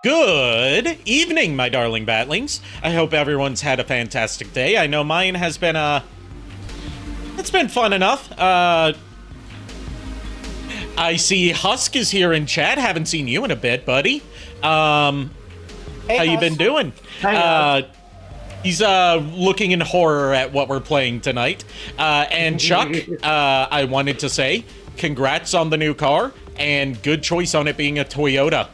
Good evening, my darling batlings. I hope everyone's had a fantastic day. I know mine has been, it's been fun enough. I see Husk is here in chat. Haven't seen you in a bit, buddy. Hey, how you been doing? He's looking in horror at what we're playing tonight. And Chuck, I wanted to say congrats on the new car and good choice on it being a Toyota.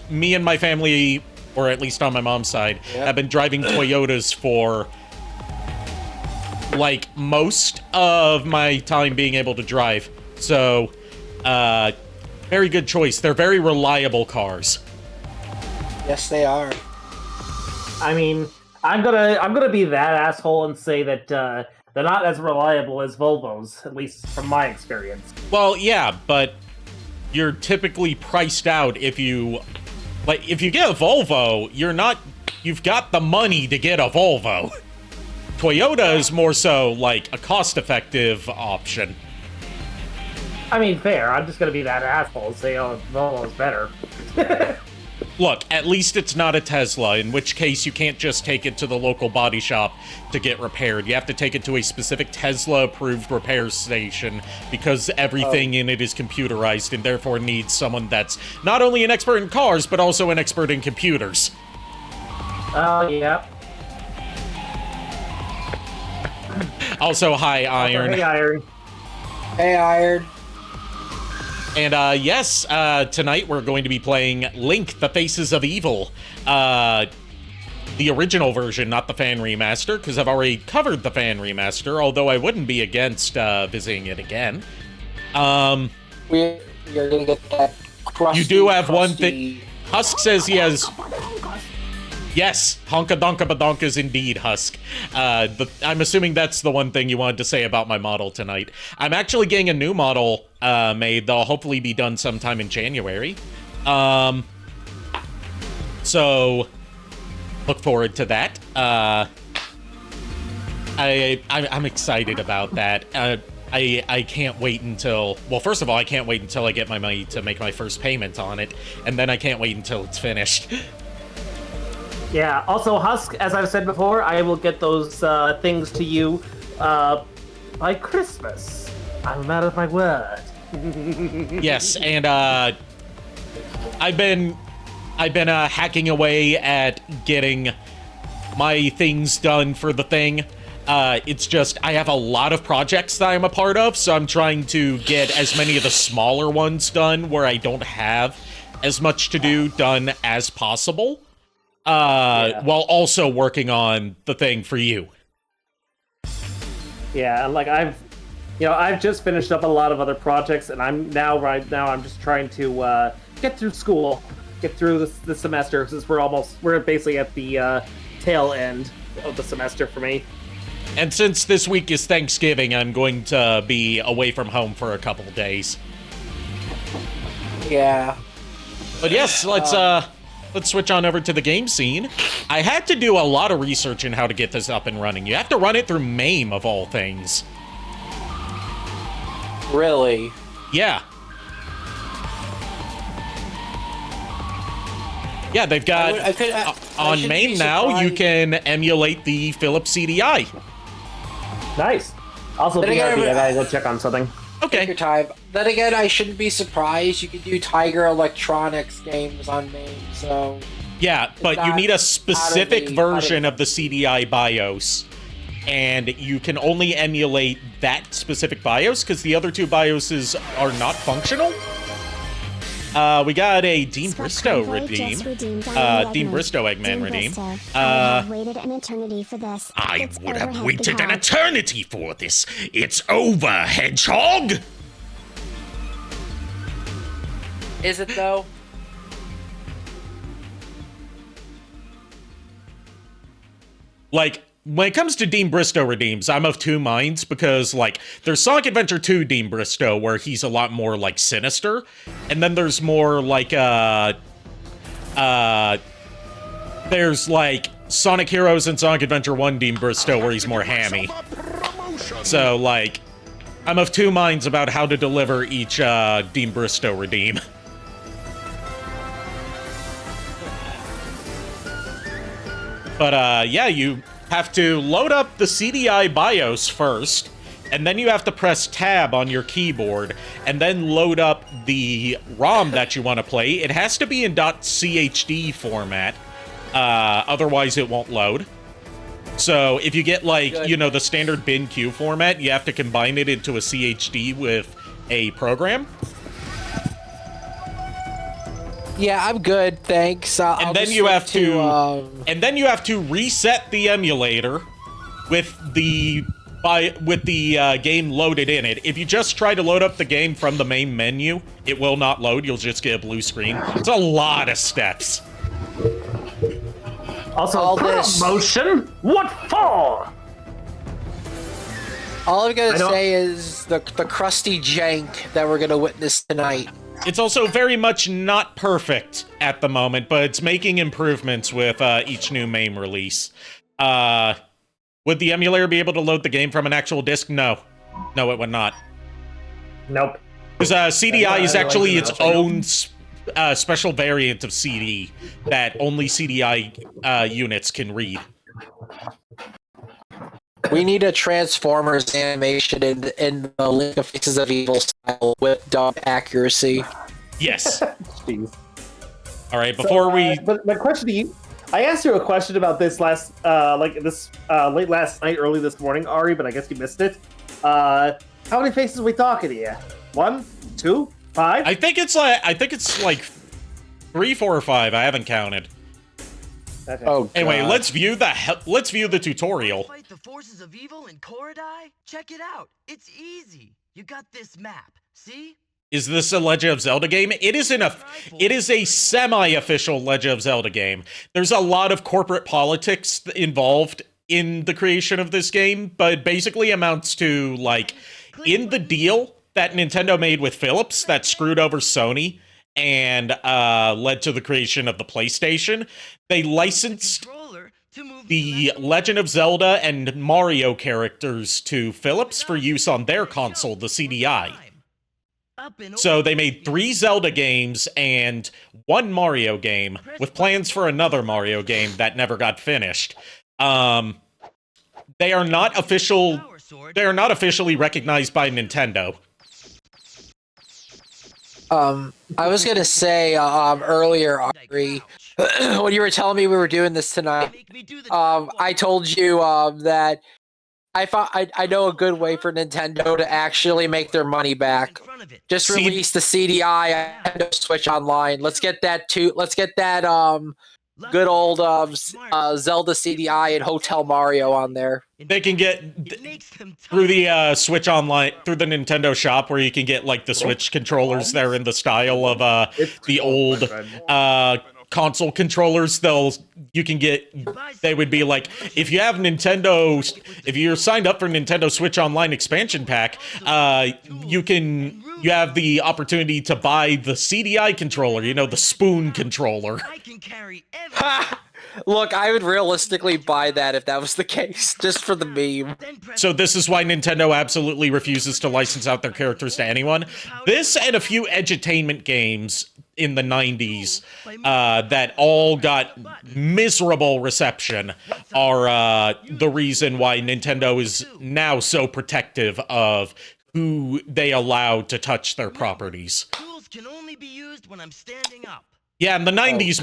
Me and my family, or at least on my mom's side, have been driving Toyotas for like most of my time being able to drive. So, very good choice. They're very reliable cars. Yes, they are. I mean, I'm gonna be that asshole and say that they're not as reliable as Volvos, at least from my experience. Well, yeah, but you're typically priced out if you get a Volvo, you've got the money to get a Volvo. Toyota is more so like a cost-effective option. I mean, fair. I'm just gonna be that asshole and say, oh, Volvo's better. Look, at least it's not a Tesla, in which case you can't just take it to the local body shop to get repaired. You have to take it to a specific Tesla-approved repair station because everything in it is computerized and therefore needs someone that's not only an expert in cars, but also an expert in computers. Oh, yeah. Also, hi, Iron. Hey, Iron. Hey, Iron. And yes, tonight we're going to be playing Link, The Faces of Evil. The original version, not the fan remaster, because I've already covered the fan remaster, although I wouldn't be against visiting it again. You're gonna get that crusty, you do have crusty... one thing. Husk says he has... Yes, honka donka badonka is indeed Husk. I'm assuming that's the one thing you wanted to say about my model tonight. I'm actually getting a new model made. They'll hopefully be done sometime in January. So look forward to that. I'm excited about that. I can't wait until... Well, first of all, I can't wait until I get my money to make my first payment on it, and then I can't wait until it's finished. Yeah, also, Husk, as I've said before, I will get those things to you by Christmas. I'm a man of my word. Yes, and I've been hacking away at getting my things done for the thing. It's just, I have a lot of projects that I'm a part of, so I'm trying to get as many of the smaller ones done where I don't have as much to do done as possible. While also working on the thing for you. Yeah, like I've just finished up a lot of other projects, and I'm just trying to get through school, get through the semester, since we're basically at the tail end of the semester for me. And since this week is Thanksgiving, I'm going to be away from home for a couple days. Yeah. But yes, let's switch on over to the game scene. I had to do a lot of research in how to get this up and running. You have to run it through MAME, of all things. Really? Yeah. Yeah, they've got... on MAME now, you can emulate the Philips CDI. Nice. Also, BRB, I gotta go check on something. Okay. Take your time. Then again, I shouldn't be surprised. You can do Tiger Electronics games on MAME, so... Yeah, but you need a specific version of the CDI BIOS. And you can only emulate that specific BIOS, because the other two BIOSes are not functional. We got a Dean Bristow redeem. Dean Bristow Eggman redeem. I waited an eternity for this. I would have waited an eternity for this. It's over, Hedgehog! Is it, though? Like, when it comes to Dean Bristow redeems, I'm of two minds, because, like, there's Sonic Adventure 2 Dean Bristow, where he's a lot more, like, sinister, and then there's more, like, there's, like, Sonic Heroes and Sonic Adventure 1 Dean Bristow, where he's more hammy. So, like, I'm of two minds about how to deliver each Dean Bristow redeem. But yeah, you have to load up the CDI BIOS first, and then you have to press tab on your keyboard, and then load up the ROM that you want to play. It has to be in .chd format, otherwise it won't load. So if you get, like, you know, the standard bin-q format, you have to combine it into a CHD with a program. Yeah, I'm good, thanks. And then you have to reset the emulator with the game loaded in it. If you just try to load up the game from the main menu, it will not load. You'll just get a blue screen. It's a lot of steps. Also, All this- promotion? What for? All I'm gonna say is the crusty jank that we're gonna witness tonight. It's also very much not perfect at the moment, but it's making improvements with each new MAME release. Would the emulator be able to load the game from an actual disc? No. No, it would not. Nope. Because CDI is actually its own special variant of CD that only CDI units can read. We need a Transformers animation in the Link of Faces of Evil style with dub accuracy. Yes. Jeez. All right, before we... But my question to you, I asked you a question about this late last night, early this morning, Ari, but I guess you missed it. How many faces are we talking here? 1, 2, 5? I think it's like 3, 4, or 5. I haven't counted. Okay. Oh, Anyway, God. let's view the tutorial. Fight the forces of evil in Koridai? Check it out. It's easy. You got this map. See? Is this a Legend of Zelda game? It is a semi-official Legend of Zelda game. There's a lot of corporate politics involved in the creation of this game, but it basically amounts to, like, in the deal that Nintendo made with Philips that screwed over Sony and led to the creation of the PlayStation, they licensed the Legend of Zelda and Mario characters to Philips for use on their console, the CDI. So they made 3 Zelda games and 1 Mario game, with plans for another Mario game that never got finished. They are not officially recognized by Nintendo. I was gonna say earlier, Ari, when you were telling me we were doing this tonight, I told you that I know a good way for Nintendo to actually make their money back. Just release the CDI and Switch Online. Let's get that good old Zelda CDI and Hotel Mario on there. They can get through the Switch Online, through the Nintendo shop, where you can get, like, the Switch controllers. They're in the style of the old console controllers. They would be like, if you have if you're signed up for Nintendo Switch Online expansion pack, you have the opportunity to buy the CDI controller, you know, the spoon controller. I can carry Ha! Look, I would realistically buy that if that was the case, just for the meme. So this is why Nintendo absolutely refuses to license out their characters to anyone. This and a few edutainment games in the 90s that all got miserable reception are the reason why Nintendo is now so protective of who they allow to touch their properties. Tools can only be used when I'm standing up. Yeah, and the 90s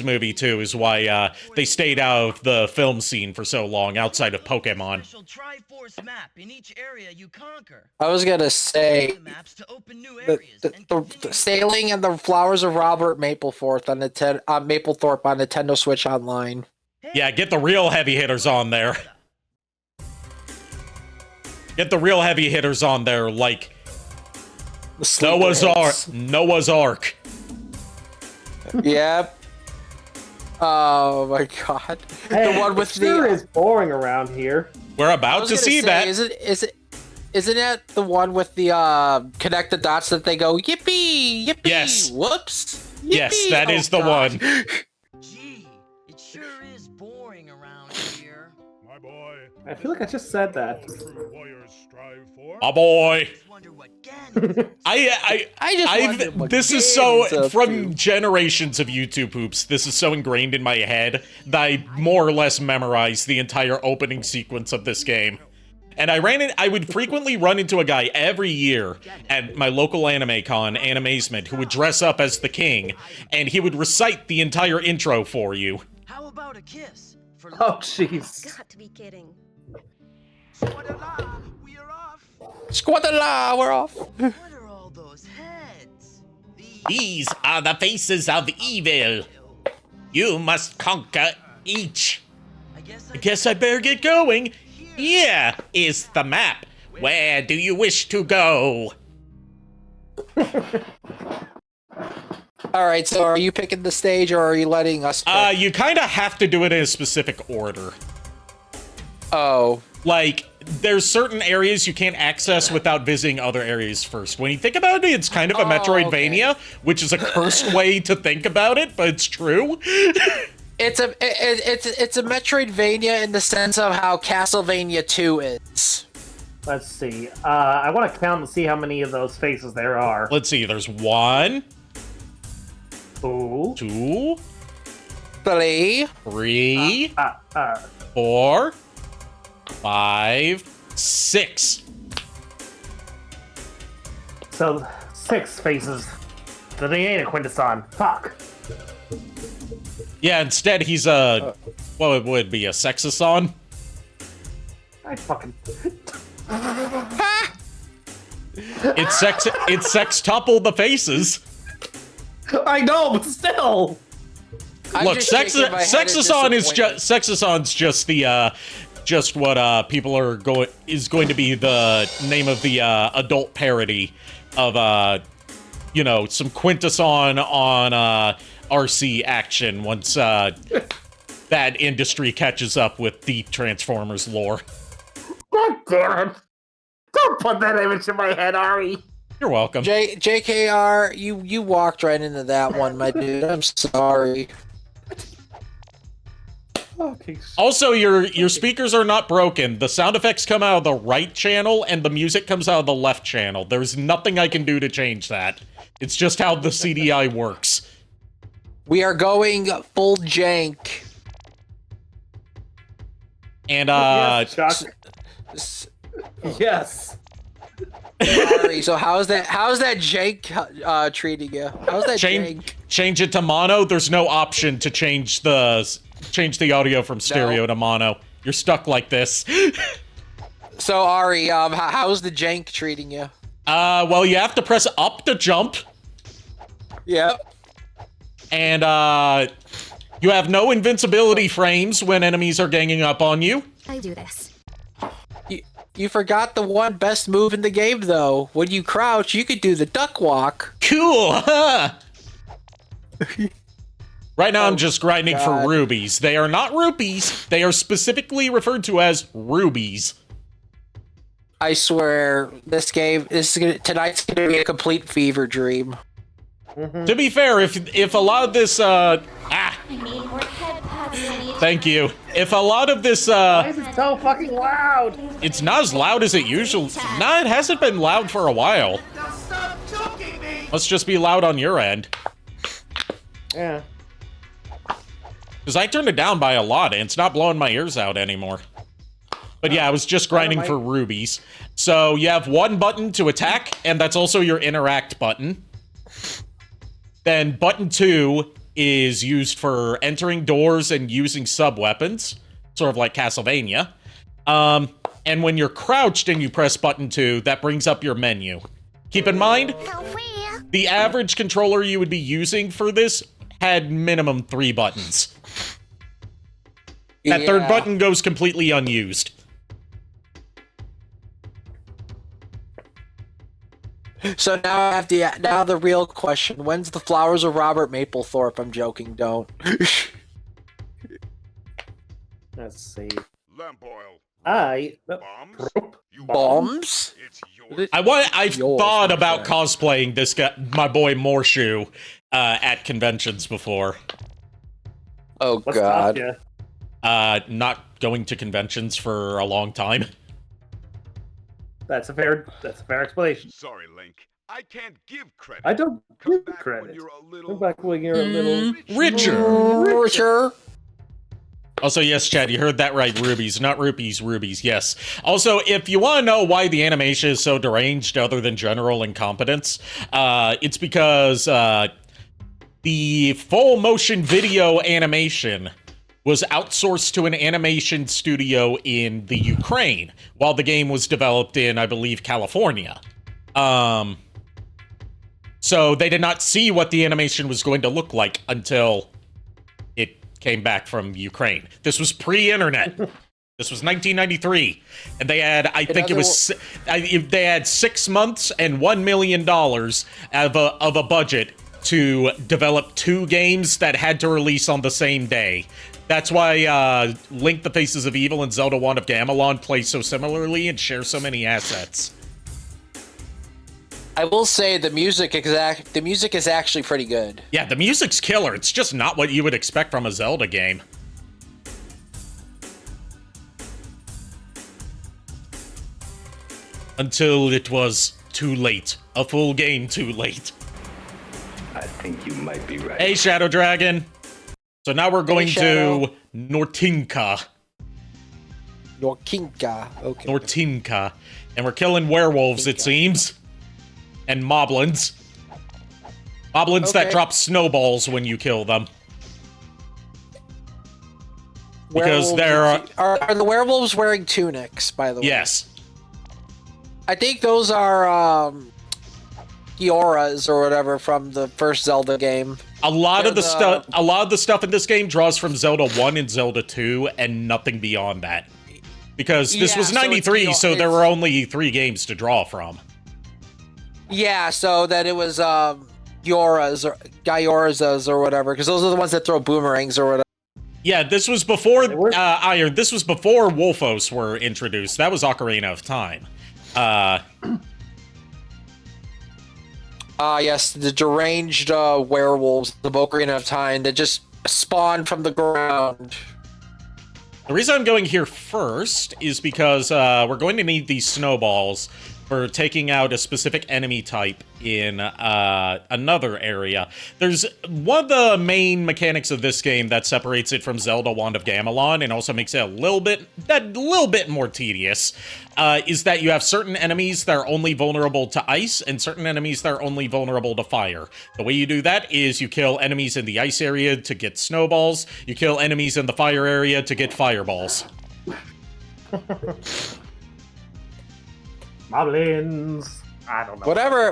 movie too is why they stayed out of the film scene for so long outside of Pokemon. Special Triforce map in each area you conquer. I was gonna say Maps to open new the areas and continue. Sailing and the Flowers of Robert Mapplethorpe on Nintendo Switch Online. Yeah, get the real heavy hitters on there. Get the real heavy hitters on there, like Noah's Ark. Yep. Oh my God. Hey, the one with sure the is boring around here. We're I about was to gonna see say, that. Isn't it the one with the connect the dots that they go yippee yippee? Yes. Whoops. Yippee. Yes, that is the God. one. Gee, it sure is boring around here. My boy. I feel like I just said that. All true warriors My boy. Wonder what Gan is. I just wondered what this is Gabe's so up from to. generations of YouTube hoops. This is so ingrained in my head that I more or less memorized the entire opening sequence of this game. And I would frequently run into a guy every year at my local anime con, Animazement, who would dress up as the king, and he would recite the entire intro for you. How about a kiss? For Oh, jeez. Got to be kidding. Squadelah, we are off. Squadelah, we're off. What are all those heads? These are the faces of evil. You must conquer each. I Guess I better get going. Here is the map. Where do you wish to go? All right, so are you picking the stage, or are you letting us pick? You kind of have to do it in a specific order. Oh. Like, there's certain areas you can't access without visiting other areas first. When you think about it, it's kind of a Metroidvania, which is a cursed way to think about it, but it's true. It's a Metroidvania in the sense of how Castlevania 2 is. Let's see. I want to count and see how many of those faces there are. Let's see, there's 1, Ooh. 2, 3. 3, 4, 5, 6. So, 6 faces. Then he ain't a Quintesson. Fuck. Yeah, instead he's a... Well, it would be a Sexason. I fucking... It's sextuple the faces. I know, but still! Look, Sexason's just the just what people are going to be the name of the adult parody of you know, some Quintesson on RC action once that industry catches up with deep Transformers lore. God damn it! Don't put that image in my head, Ari! You're welcome. JKR, you walked right into that one, my dude. I'm sorry. Okay. Also, your speakers are not broken. The sound effects come out of the right channel, and the music comes out of the left channel. There's nothing I can do to change that. It's just how the CDI works. We are going full jank. And, Yes, Chuck. Yes. Sorry. So how's that jank treating you? How's that jank? Change it to mono. There's no option to change the audio from stereo to mono. You're stuck like this. So Ari, how's the jank treating you? Well, you have to press up to jump. Yep. And, you have no invincibility frames when enemies are ganging up on you. I do this. You forgot the one best move in the game, though. When you crouch, you could do the duck walk. Cool, huh? Right now, I'm just grinding God. for rubies. They are not rupees. They are specifically referred to as rubies. I swear, tonight's gonna be a complete fever dream. To be fair, if a lot of this, thank you. If a lot of this, Why is it so fucking loud? it's not as loud as it usually. Nah, it hasn't been loud for a while. Now stop choking me. Must just be loud on your end. Yeah. Because I turned it down by a lot, and it's not blowing my ears out anymore. But yeah, I was just grinding for rubies. So you have one button to attack, and that's also your interact button. Then button 2 is used for entering doors and using sub-weapons, sort of like Castlevania. And when you're crouched and you press button 2, that brings up your menu. Keep in mind, the average controller you would be using for this had minimum 3 buttons. That third button goes completely unused. So now now the real question: when's the Flowers of Robert Mapplethorpe? I'm joking. Don't. Let's see. Lamp oil. Bombs? Bombs? It's yours. I've thought about cosplaying this guy, my boy Morshu, at conventions before. Oh What's up, God. yeah? Not going to conventions for a long time. That's a fair explanation. Sorry, Link. I can't give credit. I don't Come give back credit. when you're a Come little back when you're a little Richer. Also, yes, Chad, you heard that right. Rubies, not rupees, rubies. Yes. Also, if you want to know why the animation is so deranged, other than general incompetence, it's because the full motion video animation was outsourced to an animation studio in the Ukraine, while the game was developed in, I believe, California. So they did not see what the animation was going to look like until it came back from Ukraine. This was pre-internet. This was 1993, and they had, I think it was, they had 6 months and $1 million of a budget to develop 2 games that had to release on the same day. That's why Link: The Faces of Evil and Zelda Wand of Gamelon play so similarly and share so many assets. I will say the music is actually pretty good. Yeah, the music's killer. It's just not what you would expect from a Zelda game. Until it was too late. A full game too late. I think you might be right. Hey, Shadow Dragon. So now we're going to Nortinka. Nortinka. Okay. Nortinka. And we're killing werewolves, it seems. And moblins. Moblins that drop snowballs when you kill them. Because there are the werewolves wearing tunics, by the way? Yes. I think those are Gioras or whatever from the first Zelda game. A lot of the stuff in this game draws from Zelda 1 and Zelda 2 and nothing beyond that. Because this was 93, so there were only 3 games to draw from. Yeah, so that it was Gioras or Giorazas or whatever, because those are the ones that throw boomerangs or whatever. Yeah, this was before Iron. This was before Wolfos were introduced. That was Ocarina of Time. Yes, the deranged werewolves, the Ocarina of Time, that just spawned from the ground. The reason I'm going here first is because we're going to need these snowballs for taking out a specific enemy type in another area. There's one of the main mechanics of this game that separates it from Zelda Wand of Gamelon and also makes it a little bit more tedious, is that you have certain enemies that are only vulnerable to ice and certain enemies that are only vulnerable to fire. The way you do that is you kill enemies in the ice area to get snowballs, you kill enemies in the fire area to get fireballs. Moblins. I don't know.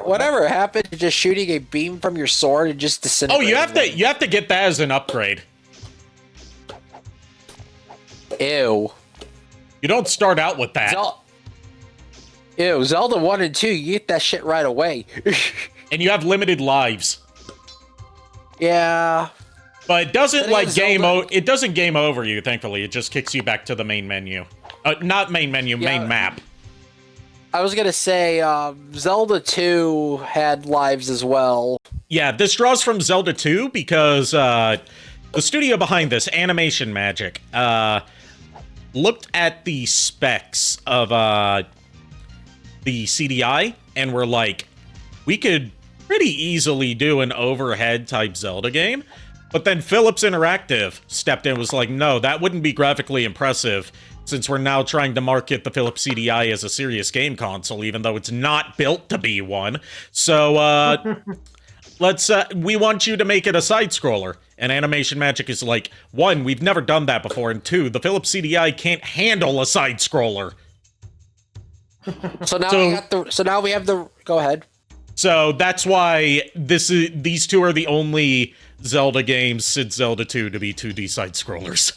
Whatever happened to just shooting a beam from your sword and just disintegrating? Oh, you have to get that as an upgrade. Ew. You don't start out with that. Zelda 1 and 2, you get that shit right away. And you have limited lives. Yeah. But it doesn't it doesn't game over you, thankfully. It just kicks you back to the main menu. Not main menu, main map. I was gonna say, Zelda 2 had lives as well. Yeah, this draws from Zelda 2 because the studio behind this, Animation Magic, looked at the specs of the CDI and were like, we could pretty easily do an overhead type Zelda game. But then Philips Interactive stepped in and was like, no, that wouldn't be graphically impressive, since we're now trying to market the Philips CDI as a serious game console, even though it's not built to be one. So, we want you to make it a side-scroller. And Animation Magic is like, 1, we've never done that before, and 2, the Philips CDI can't handle a side-scroller. So now we have the... Go ahead. So that's why these 2 are the only Zelda games since Zelda 2 to be 2D side-scrollers.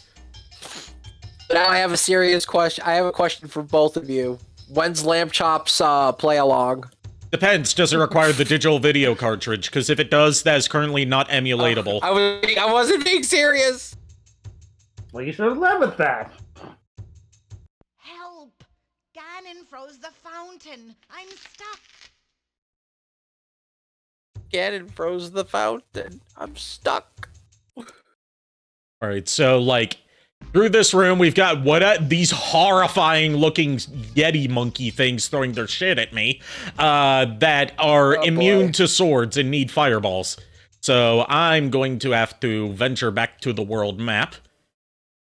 Now I have a serious question. I have a question for both of you. When's Lamb Chop's play along? Depends. Does it require the digital video cartridge? Because if it does, that is currently not emulatable. I wasn't being serious. Well, you should have led with that. Help! Ganon froze the fountain. I'm stuck. Ganon froze the fountain. I'm stuck. Alright, so, like, Through this room, we've got these horrifying-looking Yeti monkey things throwing their shit at me that are immune to swords and need fireballs. So I'm going to have to venture back to the world map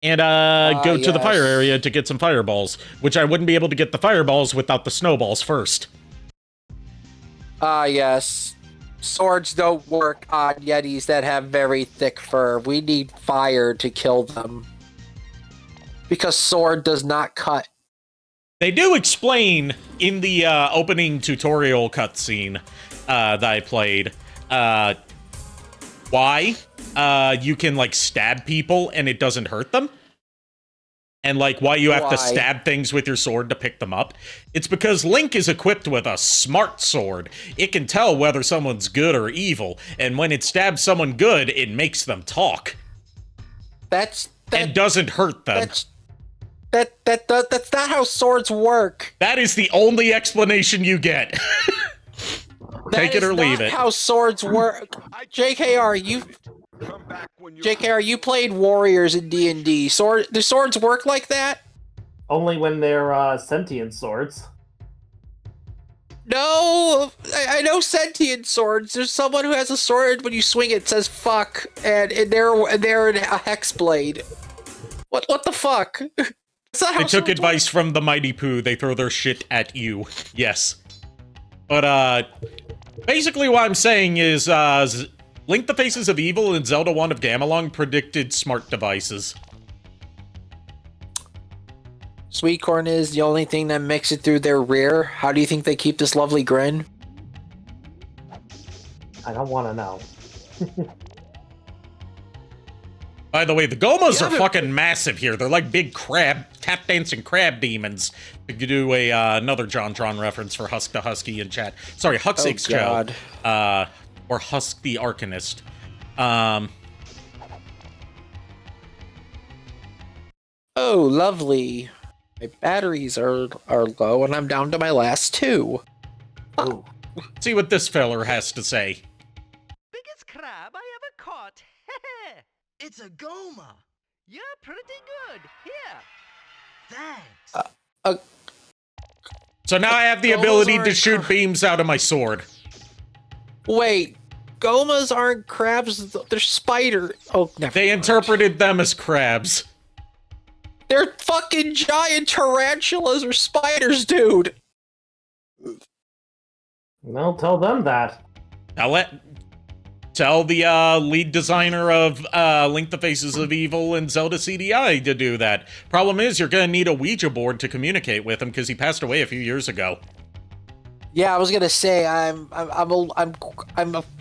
and go to the fire area to get some fireballs, which I wouldn't be able to get the fireballs without the snowballs first. Yes. Swords don't work on Yetis that have very thick fur. We need fire to kill them. Because sword does not cut. They do explain in the opening tutorial cutscene that I played why you can, like, stab people and it doesn't hurt them. And, like, why you have to stab things with your sword to pick them up. It's because Link is equipped with a smart sword. It can tell whether someone's good or evil. And when it stabs someone good, it makes them talk. And doesn't hurt them. That's not how swords work. That is the only explanation you get. Take it or leave it. That's not how swords work. JKR, you played warriors in D&D. Do swords work like that? Only when they're sentient swords. No, I know sentient swords. There's someone who has a sword when you swing it says fuck, and they're a hex blade. What the fuck? They took advice from the Mighty Pooh. They throw their shit at you. Yes. But, basically what I'm saying is, Link the Faces of Evil and Zelda Wand of Gamelon predicted smart devices. Sweet corn is the only thing that makes it through their rear. How do you think they keep this lovely grin? I don't want to know. By the way, the Gomas are fucking massive here. They're like big tap dancing crab demons. To do another JonTron reference for Husk the Husky in chat. Sorry, Huxig's show. Or Husk the Arcanist. Oh, lovely. My batteries are low, and I'm down to my last 2. Oh. See what this feller has to say. Biggest crab I ever caught. It's a Goma. You're pretty good. Here. Thanks. So now I have the ability to shoot beams out of my sword. Wait, Gomas aren't crabs, they're spiders. Oh, never They mind. interpreted them as crabs. They're fucking giant tarantulas or spiders, dude. Well, tell them that. Tell the lead designer of Link the Faces of Evil and Zelda CDI to do that. Problem is, you're gonna need a Ouija board to communicate with him because he passed away a few years ago. Yeah, I was gonna say I'm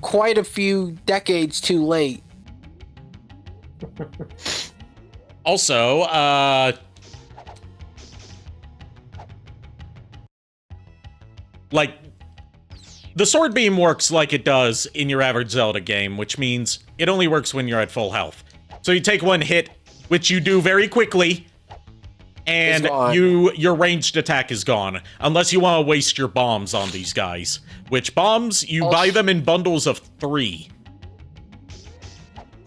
quite a few decades too late. Also, like, the sword beam works like it does in your average Zelda game, which means it only works when you're at full health. So you take one hit, which you do very quickly, and your ranged attack is gone. Unless you want to waste your bombs on these guys. Which bombs, you buy them in bundles of 3.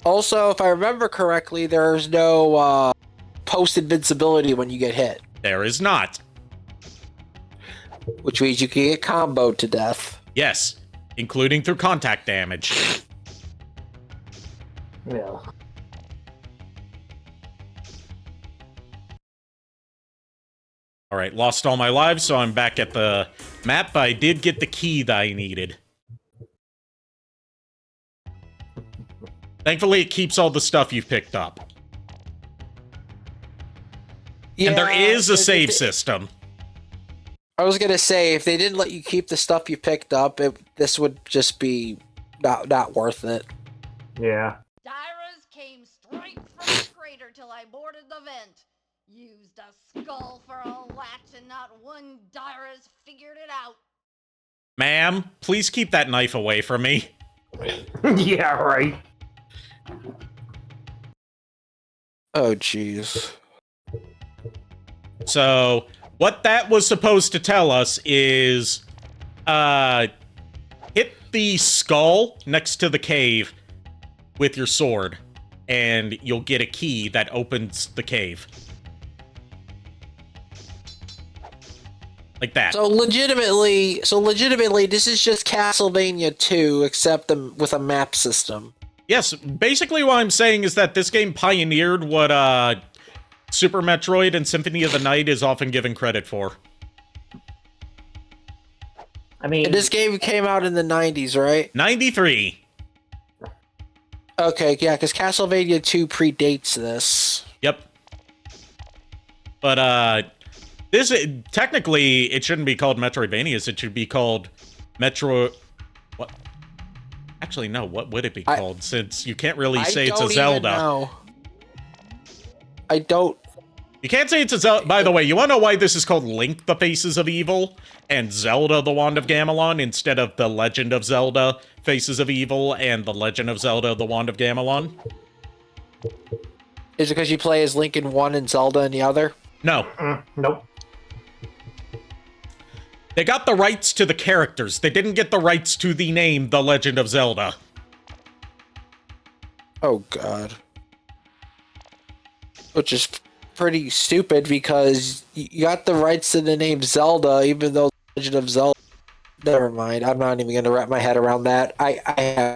Also, if I remember correctly, there's no post-invincibility when you get hit. There is not. Which means you can get comboed to death. Yes, including through contact damage. Yeah. Alright, lost all my lives, so I'm back at the map, but I did get the key that I needed. Thankfully, it keeps all the stuff you've picked up. Yeah, and there is a save system. I was gonna say, if they didn't let you keep the stuff you picked up, this would just be not worth it. Yeah. Dyras came straight from the crater till I boarded the vent. Used a skull for a latch and not one Dyras figured it out. Ma'am, please keep that knife away from me. Yeah, right. Oh, jeez. So, what that was supposed to tell us is, hit the skull next to the cave with your sword. and you'll get a key that opens the cave. Like that. So legitimately, this is just Castlevania 2, except with a map system. Yes, basically what I'm saying is that this game pioneered what Super Metroid and Symphony of the Night is often given credit for. I mean, And this game came out in the 90s, right? 93. Okay, yeah, because Castlevania 2 predates this. Yep. But, this, technically, it shouldn't be called Metroidvanias, it should be called Metro... What? Actually, no, what would it be called, since you can't really say it's a Zelda? Know. I don't... You can't say it's a Zelda... By the way, you wanna know why this is called Link the Faces of Evil, and Zelda the Wand of Gamelon, instead of The Legend of Zelda Faces of Evil, and The Legend of Zelda the Wand of Gamelon? Is it because you play as Link in one and Zelda in the other? No. Nope. They got the rights to the characters. They didn't get the rights to the name The Legend of Zelda. Oh, God. Which is pretty stupid, because you got the rights to the name Zelda, even though The Legend of Zelda... Never mind. I'm not even going to wrap my head around that.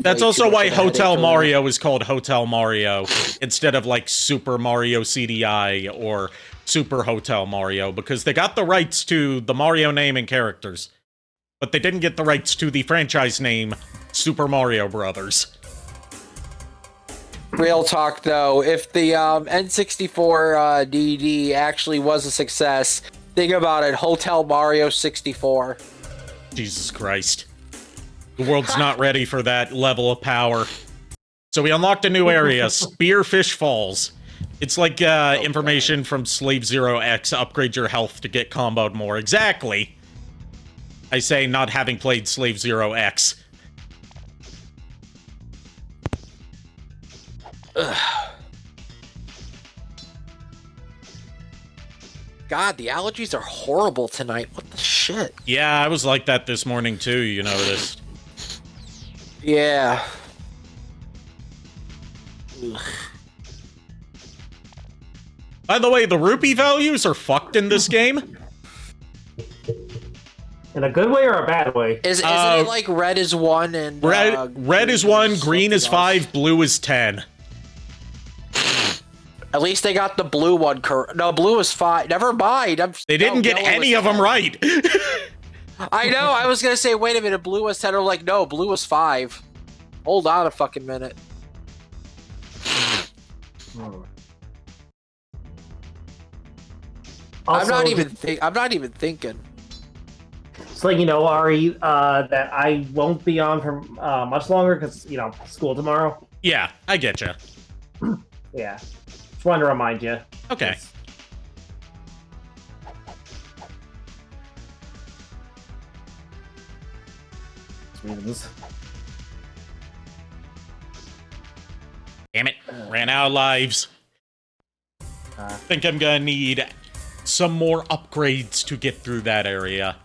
That's also why Hotel Mario is called Hotel Mario, instead of, like, Super Mario CDI or Super Hotel Mario, because they got the rights to the Mario name and characters, but they didn't get the rights to the franchise name Super Mario Brothers. Real talk, though, if the N64 DD actually was a success, think about it, Hotel Mario 64. Jesus Christ. The world's not ready for that level of power. So we unlocked a new area, Spearfish Falls. It's like information from Slave Zero X, upgrade your health to get comboed more. Exactly. I say, not having played Slave Zero X. Ugh. God, the allergies are horrible tonight. What the shit? Yeah, I was like that this morning too, you noticed. Yeah. Ugh. By the way, the rupee values are fucked in this game. in a good way or a bad way? Isn't it like red is 1 and... Red is 1, green is 5, blue is 10. At least they got the blue one correct. No, blue is 5. Never mind. They didn't get any of them right. I know. I was going to say, wait a minute, blue was 10. I'm like, no, blue was 5. Hold on a fucking minute. Also, I'm not even thinking. So, you know, Ari, that I won't be on for much longer because, you know, school tomorrow. Yeah, I get you. Yeah. Just wanted to remind you. Okay. Damn it. Ran out of lives. Think I'm gonna need some more upgrades to get through that area.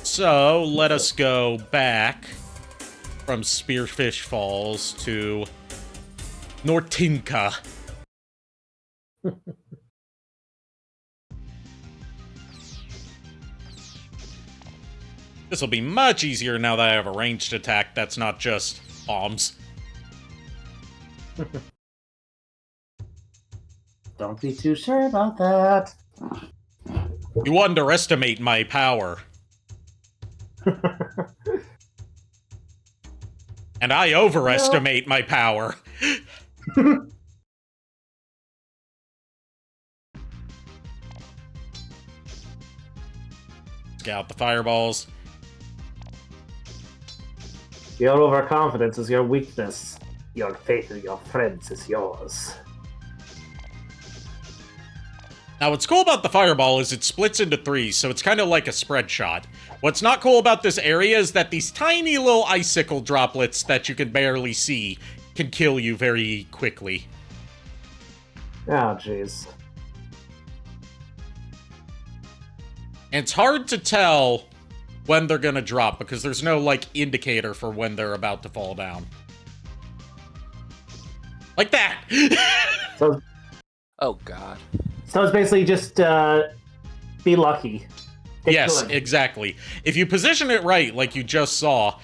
So, let us go back from Spearfish Falls to Nortinka. This will be much easier now that I have a ranged attack that's not just bombs. Don't be too sure about that. You underestimate my power. And I overestimate my power. Scout the fireballs. Your overconfidence is your weakness. Your faith in your friends is yours. Now, what's cool about the fireball is it splits into 3, so it's kind of like a spread shot. What's not cool about this area is that these tiny little icicle droplets that you can barely see can kill you very quickly. Oh, jeez. And it's hard to tell when they're gonna drop, because there's no, like, indicator for when they're about to fall down. Like that. So, Oh God. so it's basically just be lucky. Get Yes, good. exactly. If you position it right, like you just saw,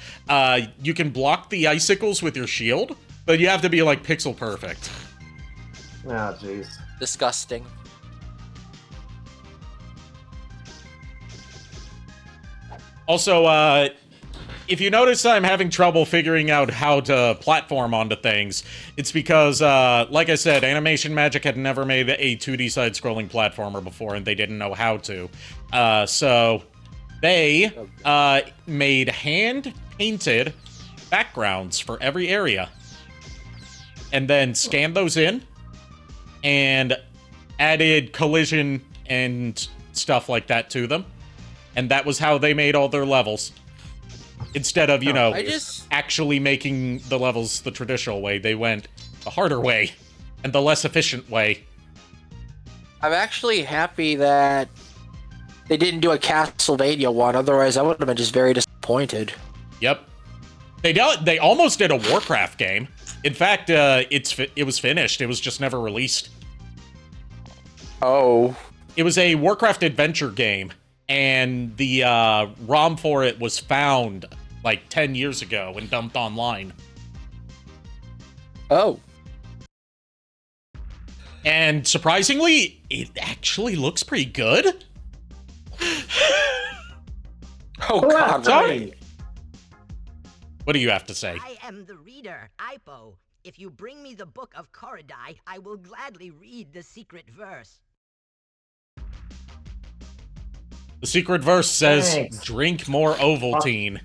you can block the icicles with your shield, but you have to be like pixel perfect. Oh, jeez. Disgusting. Also, if you notice I'm having trouble figuring out how to platform onto things, it's because, like I said, Animation Magic had never made a 2D side-scrolling platformer before, and they didn't know how to. So they made hand-painted backgrounds for every area, and then scanned those in, and added collision and stuff like that to them. And that was how they made all their levels. Instead of, actually making the levels the traditional way, they went the harder way and the less efficient way. I'm actually happy that they didn't do a Castlevania one. Otherwise, I would have been just very disappointed. Yep. They almost did a Warcraft game. In fact, it was finished. It was just never released. Oh. It was a Warcraft adventure game. And the ROM for it was found like 10 years ago and dumped online. Oh. And surprisingly, it actually looks pretty good. Oh God. Sorry. What do you have to say? I am the reader, Ipo. If you bring me the book of Koridai, I will gladly read the secret verse. The secret verse says, Thanks. drink more Ovaltine.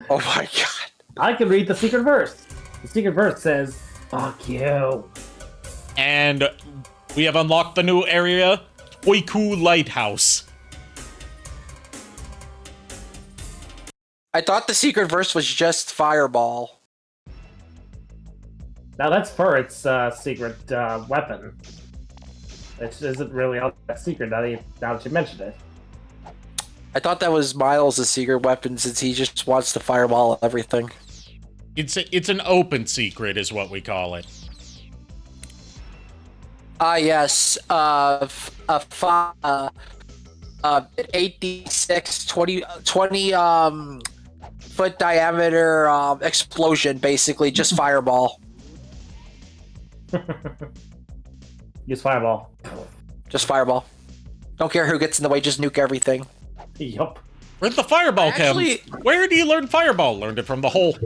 Oh my God. I can read the secret verse. The secret verse says, "Fuck you." And we have unlocked the new area, Toiku Lighthouse. I thought the secret verse was just Fireball. Now that's for its secret weapon. It isn't really all that secret now that you mentioned it. I thought that was Miles' secret weapon since he just wants to fireball everything. It's an open secret is what we call it. Yes. 8d6, 20 foot diameter explosion, basically just fireball. Use fireball. Just fireball. Don't care who gets in the way, just nuke everything. Yup. Where'd the fireball come? Where do you learn fireball? Learned it from the hole.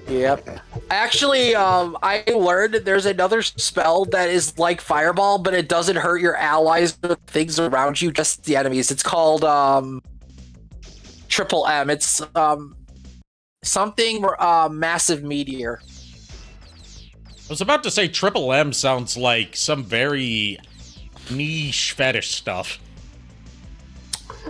Yep. Actually, I learned there's another spell that is like fireball, but it doesn't hurt your allies or things around you, just the enemies. It's called Triple M. It's something massive meteor. I was about to say Triple M sounds like some very niche fetish stuff.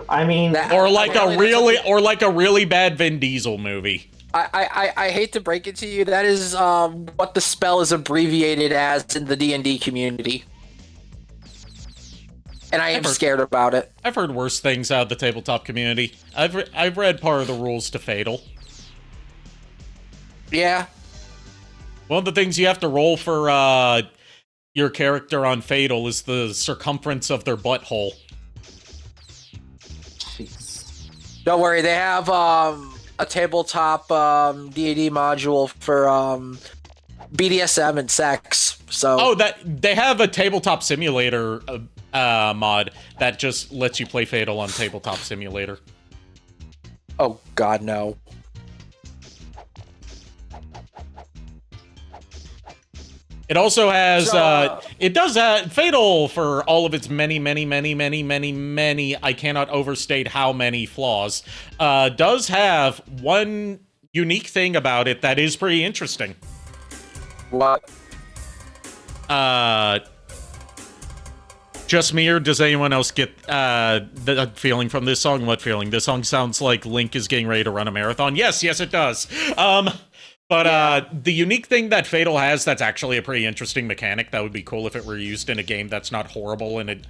I mean, Or like a really bad Vin Diesel movie. I hate to break it to you, that is what the spell is abbreviated as in the D&D community. And I am scared about it. I've heard worse things out of the tabletop community. I've read part of the rules to Fatal. Yeah. One of the things you have to roll for your character on Fatal is the circumference of their butthole. jeez. Don't worry, they have a tabletop D&D module for BDSM and sex. So Oh, that they have a tabletop simulator mod that just lets you play Fatal on tabletop simulator. Oh God, no. It also has, So, it does Fatal, for all of its many, I cannot overstate how many flaws, does have one unique thing about it that is pretty interesting. What? Just me, or does anyone else get the feeling from this song? What feeling? This song sounds like Link is getting ready to run a marathon. Yes, it does. But the unique thing that Fatal has that's actually a pretty interesting mechanic that would be cool if it were used in a game that's not horrible and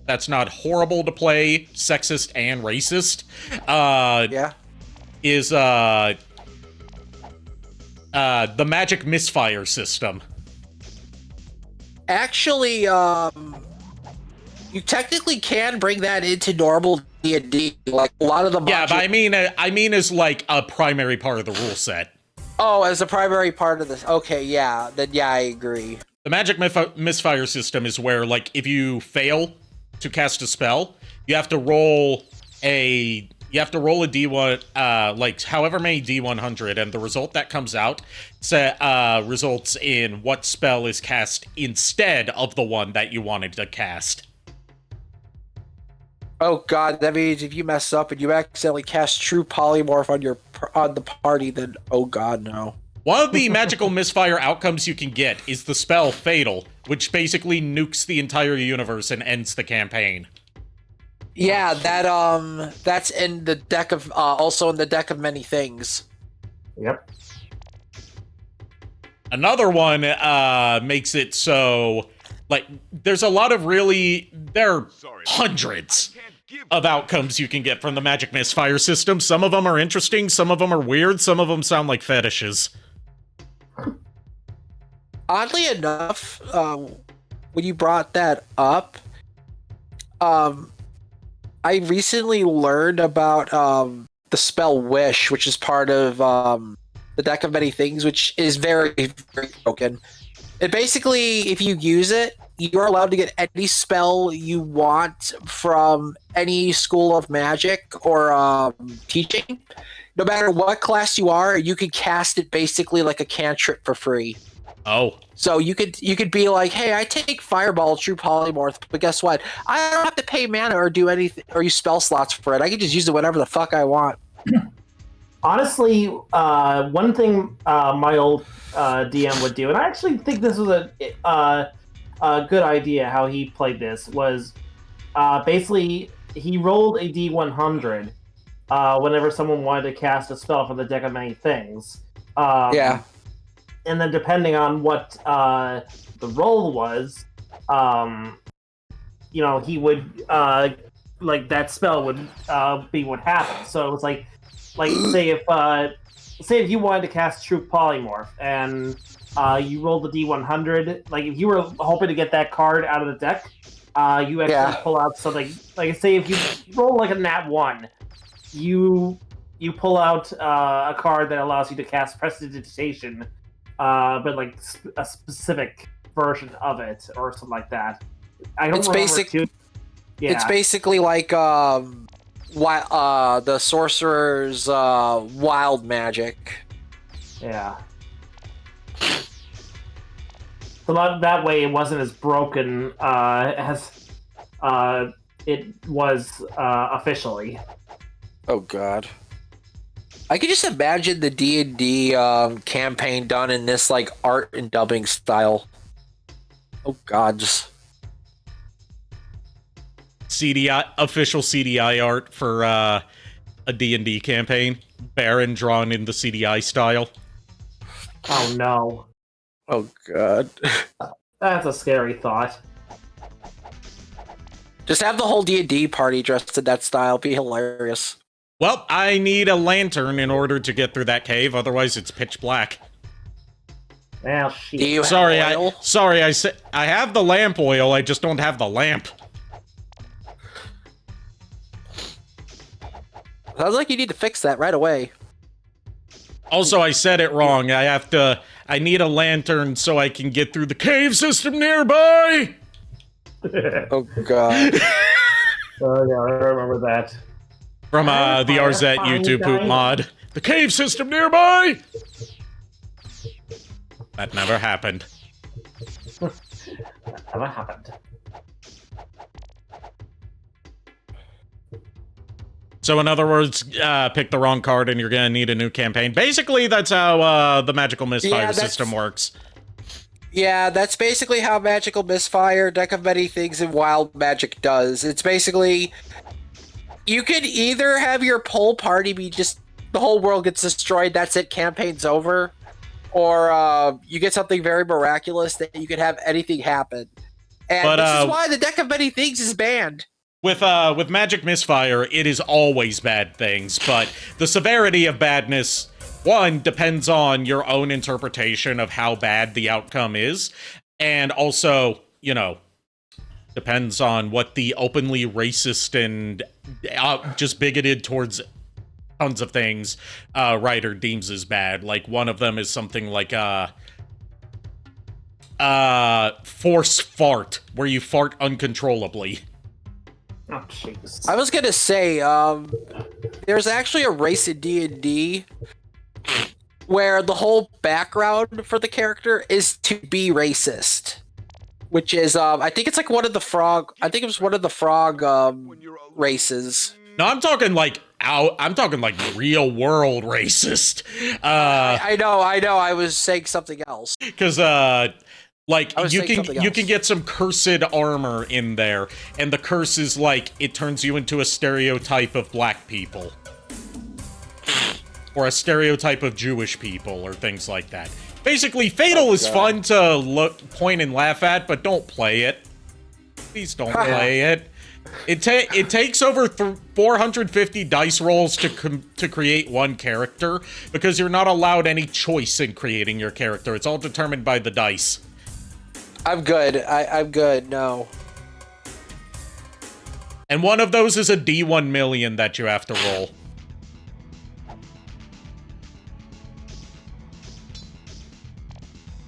that's not horrible to play, sexist and racist. Yeah. Is The magic misfire system. Actually, you technically can bring that into normal D&D. Like a lot of the Yeah, but I mean as like a primary part of the rule set. Oh, as a primary part of this. Okay, yeah. Then yeah, I agree. The magic misfire system is where, like, if you fail to cast a spell, you have to roll a D1, like however many D100, and the result that comes out results in what spell is cast instead of the one that you wanted to cast. Oh god, that means if you mess up and you accidentally cast True Polymorph on the party, then oh god, no. One of the magical misfire outcomes you can get is the spell Fatal, which basically nukes the entire universe and ends the campaign. Yeah, that's in the deck of also in the deck of many things. Yep. Another one makes it so, like, there's a lot of there are hundreds of outcomes you can get from the magic misfire system. Some of them are interesting, some of them are weird, some of them sound like fetishes. Oddly enough, when you brought that up, I recently learned about the spell Wish, which is part of the deck of many things, which is very, very broken. It basically, if you use it, you're allowed to get any spell you want from any school of magic or teaching. No matter what class you are, you can cast it basically like a cantrip for free. Oh. So you could be like, hey, I take Fireball, True Polymorph, but guess what? I don't have to pay mana or do anything or use spell slots for it. I can just use it whenever the fuck I want. Honestly, one thing my old DM would do, and I actually think this was a good idea how he played this, was basically he rolled a D100 whenever someone wanted to cast a spell from the deck of many things. Yeah. And then depending on what the roll was, he would like that spell would be what happened. So it was like say if you wanted to cast True Polymorph and you rolled the D100, like if you were hoping to get that card out of the deck, you actually pull out something. Like say if you roll like a nat 1, you pull out a card that allows you to cast Prestidigitation. But like a specific version of it or something like that. I don't remember. It's basically like the sorcerer's wild magic. Yeah. So that way it wasn't as broken as it was officially. Oh god. I could just imagine the D&D campaign done in this like art and dubbing style. Oh god, just official CDI art for a D&D campaign. Baron drawn in the CDI style. Oh no. Oh god. That's a scary thought. Just have the whole D&D party dressed in that style. It'd be hilarious. Well, I need a lantern in order to get through that cave, otherwise it's pitch black. Well, shit. Do you Sorry, have oil? I have the lamp oil, I just don't have the lamp. Sounds like you need to fix that right away. Also, I said it wrong. I need a lantern so I can get through the cave system nearby! Oh god. Oh yeah, I remember that. From the RZ YouTube poop mod. The cave system nearby! That never happened. That never happened. So in other words, pick the wrong card and you're gonna need a new campaign. Basically, that's how the magical misfire system works. Yeah, that's basically how magical misfire, deck of many things, and wild magic does. It's basically... You could either have your whole party be just the whole world gets destroyed, that's it, campaign's over, or you get something very miraculous that you could have anything happen. And this is why the deck of many things is banned. With Magic Misfire, it is always bad things, but the severity of badness one, depends on your own interpretation of how bad the outcome is, and also, you know, depends on what the openly racist and just bigoted towards tons of things writer deems as bad. Like, one of them is something like force fart, where you fart uncontrollably. Oh, jeez. I was gonna say, there's actually a race in D&D where the whole background for the character is to be racist, which is, I think it's like one of the frog. I think it was one of the frog races. No, I'm talking like real world racist. I know. I was saying something else. Because like you can get some cursed armor in there, and the curse is like it turns you into a stereotype of black people, or a stereotype of Jewish people, or things like that. Basically, Fatal is fun to point and laugh at, but don't play it. Please don't play it. It takes over 450 dice rolls to create one character, because you're not allowed any choice in creating your character. It's all determined by the dice. I'm good. I'm good. No. And one of those is a D1 million that you have to roll.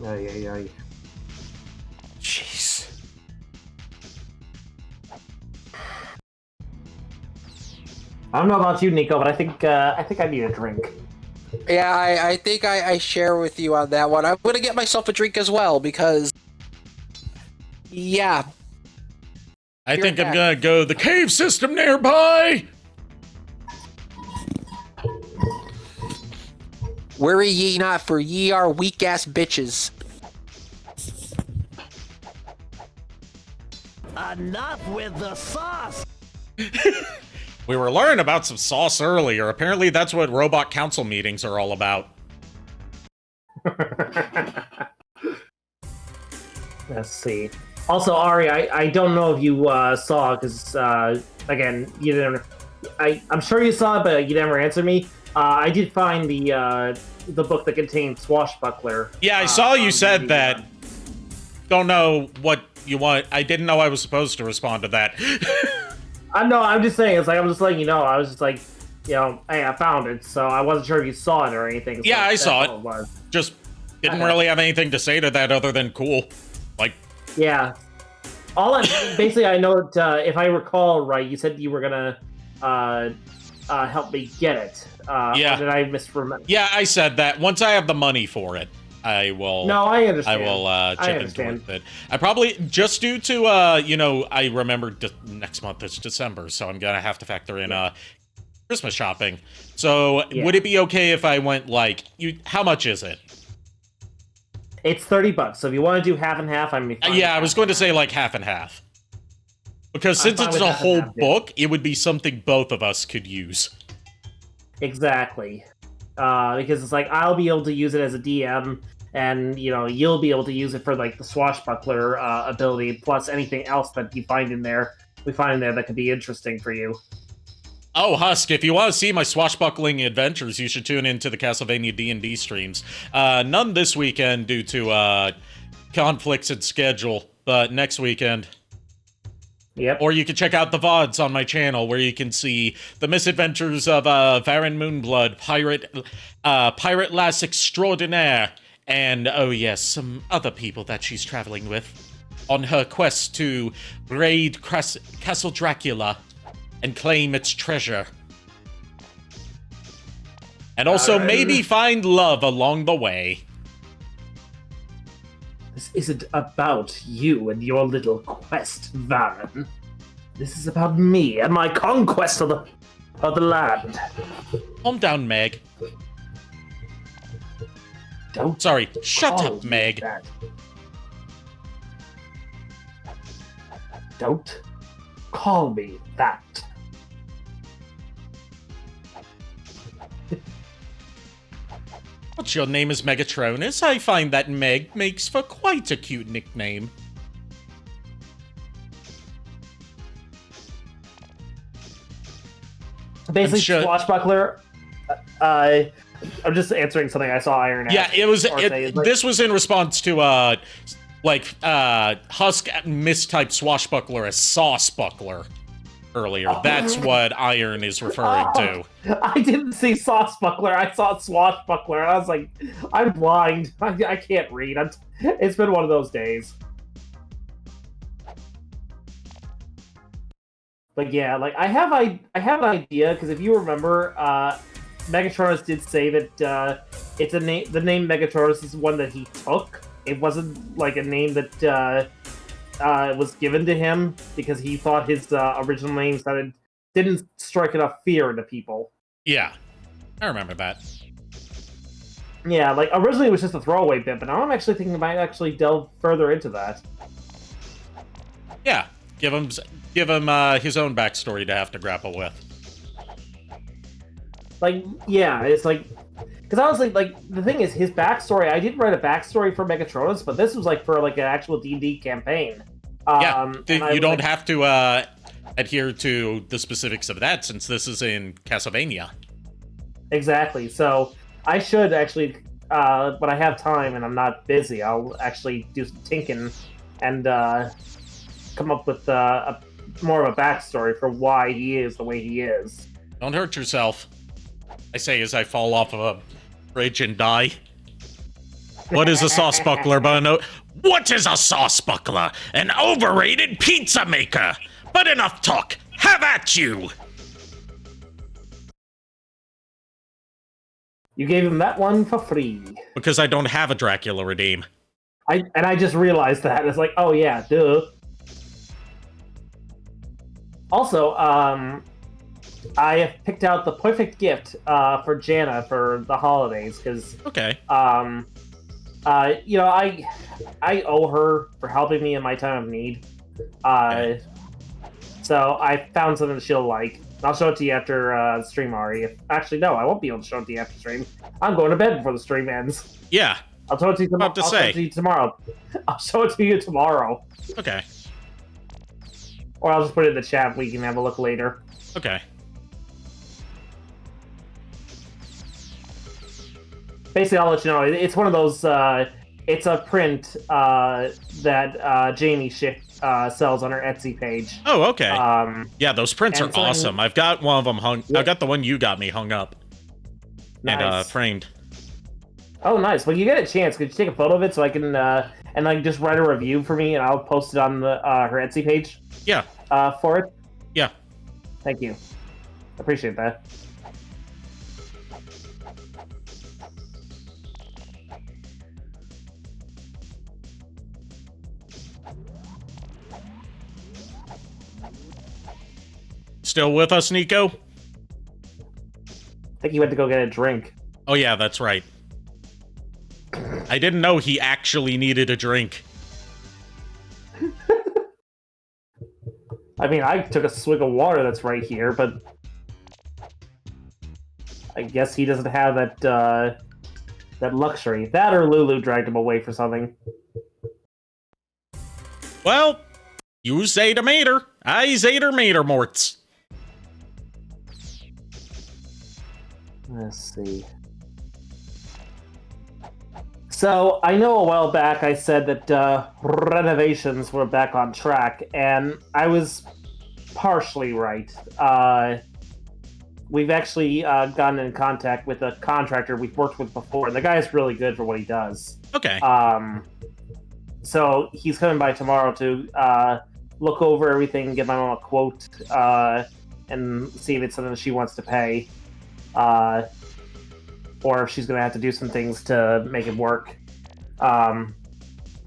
Ay. Jeez. I don't know about you, Nico, but I think I need a drink. Yeah, I think I share with you on that one. I'm gonna get myself a drink as well because, yeah. I think I'm gonna go the cave system nearby. Worry ye not, for ye are weak ass bitches. Enough with the sauce! We were learning about some sauce earlier. Apparently that's what robot council meetings are all about. Let's see. Also, Ari, I don't know if you saw, because, again, you didn't... I'm sure you saw it, but you never answered me. I did find the book that contained Swashbuckler. Yeah, I saw you said that. Don't know what you want. I didn't know I was supposed to respond to that. No, I'm just saying, I'm just letting you know. I was just like, hey, I found it, so I wasn't sure if you saw it or anything. Yeah, I saw it. Just didn't really have anything to say to that other than cool. Like, yeah. Basically, I know that if I recall right, you said you were gonna help me get it. Yeah. Or did I misremember? Yeah, I said that. Once I have the money for it, I will. No, I understand. I will chip into it. I probably, just due to I remembered next month it's December, so I'm gonna have to factor in Christmas shopping. So would it be okay if I went how much is it? It's $30. So if you want to do half and half, I'm fine. Yeah, I was going to say half and half. Because since it's a whole book, it would be something both of us could use. Exactly. Because it's I'll be able to use it as a DM, and you'll be able to use it for the swashbuckler ability, plus anything else that we find in there that could be interesting for you. Oh, Husk, if you want to see my swashbuckling adventures, you should tune into the Castlevania D&D streams. None this weekend due to conflicts in schedule, but next weekend. Yep. Or you can check out the VODs on my channel, where you can see the misadventures of Varen Moonblood, Pirate Lass Extraordinaire, and, oh yes, some other people that she's traveling with on her quest to raid Castle Dracula and claim its treasure. And also maybe find love along the way. This isn't about you and your little quest, Varen. This is about me and my conquest of the land. Calm down, Meg. Sorry, shut up, Meg. That. Don't call me that. What's your name is Megatronus? I find that Meg makes for quite a cute nickname. Basically, Swashbuckler, I'm just answering something I saw Iron ask. Yeah, it was. Like, this was in response to Husk mistyped swashbuckler as saucebuckler earlier. That's what Iron is referring to. I didn't see saucebuckler. I saw swashbuckler. I was like, I'm blind. I can't read. It's been one of those days. But yeah, like I have an idea because if you remember, Megatronus did say that it's a name. The name Megatronus is one that he took. It wasn't like a name that was given to him because he thought his original name didn't strike enough fear into people. Yeah, I remember that. Yeah, like originally it was just a throwaway bit, but now I'm actually thinking I might actually delve further into that. Yeah, give him his own backstory to have to grapple with. Like, yeah, it's like, because honestly, like the thing is, his backstory. I did write a backstory for Megatronus, but this was like for like an actual D&D campaign. You don't have to adhere to the specifics of that since this is in Castlevania. Exactly. So I should actually, when I have time and I'm not busy, I'll actually do some tinking and come up with more of a backstory for why he is the way he is. Don't hurt yourself, I say as I fall off of a bridge and die. What is a saucebuckler, Bono? What is a saucebuckler? An overrated pizza maker! But enough talk! Have at you! You gave him that one for free. Because I don't have a Dracula Redeem. I just realized that. It's like, oh yeah, duh. Also, I have picked out the perfect gift for Jana for the holidays, because... Okay. You know, I owe her for helping me in my time of need. Okay. So I found something that she'll like. I'll show it to you after stream, Ari. Actually, no, I won't be able to show it to you after stream. I'm going to bed before the stream ends. Yeah. I'll show it to you tomorrow. Show it to you tomorrow. I'll show it to you tomorrow. Okay. Or I'll just put it in the chat. We can have a look later. Okay. Basically, I'll let you know. It's one of those. It's a print that Jamie Schick sells on her Etsy page. Oh, okay. Yeah, those prints are something... awesome. I've got one of them hung. Yeah. I've got the one you got me hung up and framed. Oh, nice. Well, you get a chance. Could you take a photo of it so I can and like just write a review for me, and I'll post it on the her Etsy page. Yeah. For it. Yeah. Thank you. Appreciate that. Still with us, Nico? I think he went to go get a drink. Oh yeah, that's right. I didn't know he actually needed a drink. I mean, I took a swig of water that's right here, but I guess he doesn't have that that luxury. That or Lulu dragged him away for something. Well, you say the mater. I say the mater, Morts. Let's see. So, I know a while back I said that renovations were back on track, and I was partially right. We've actually gotten in contact with a contractor we've worked with before, and the guy's really good for what he does. Okay. So, he's coming by tomorrow to look over everything, give my mom a quote, and see if it's something that she wants to pay. Or if she's going to have to do some things to make it work. That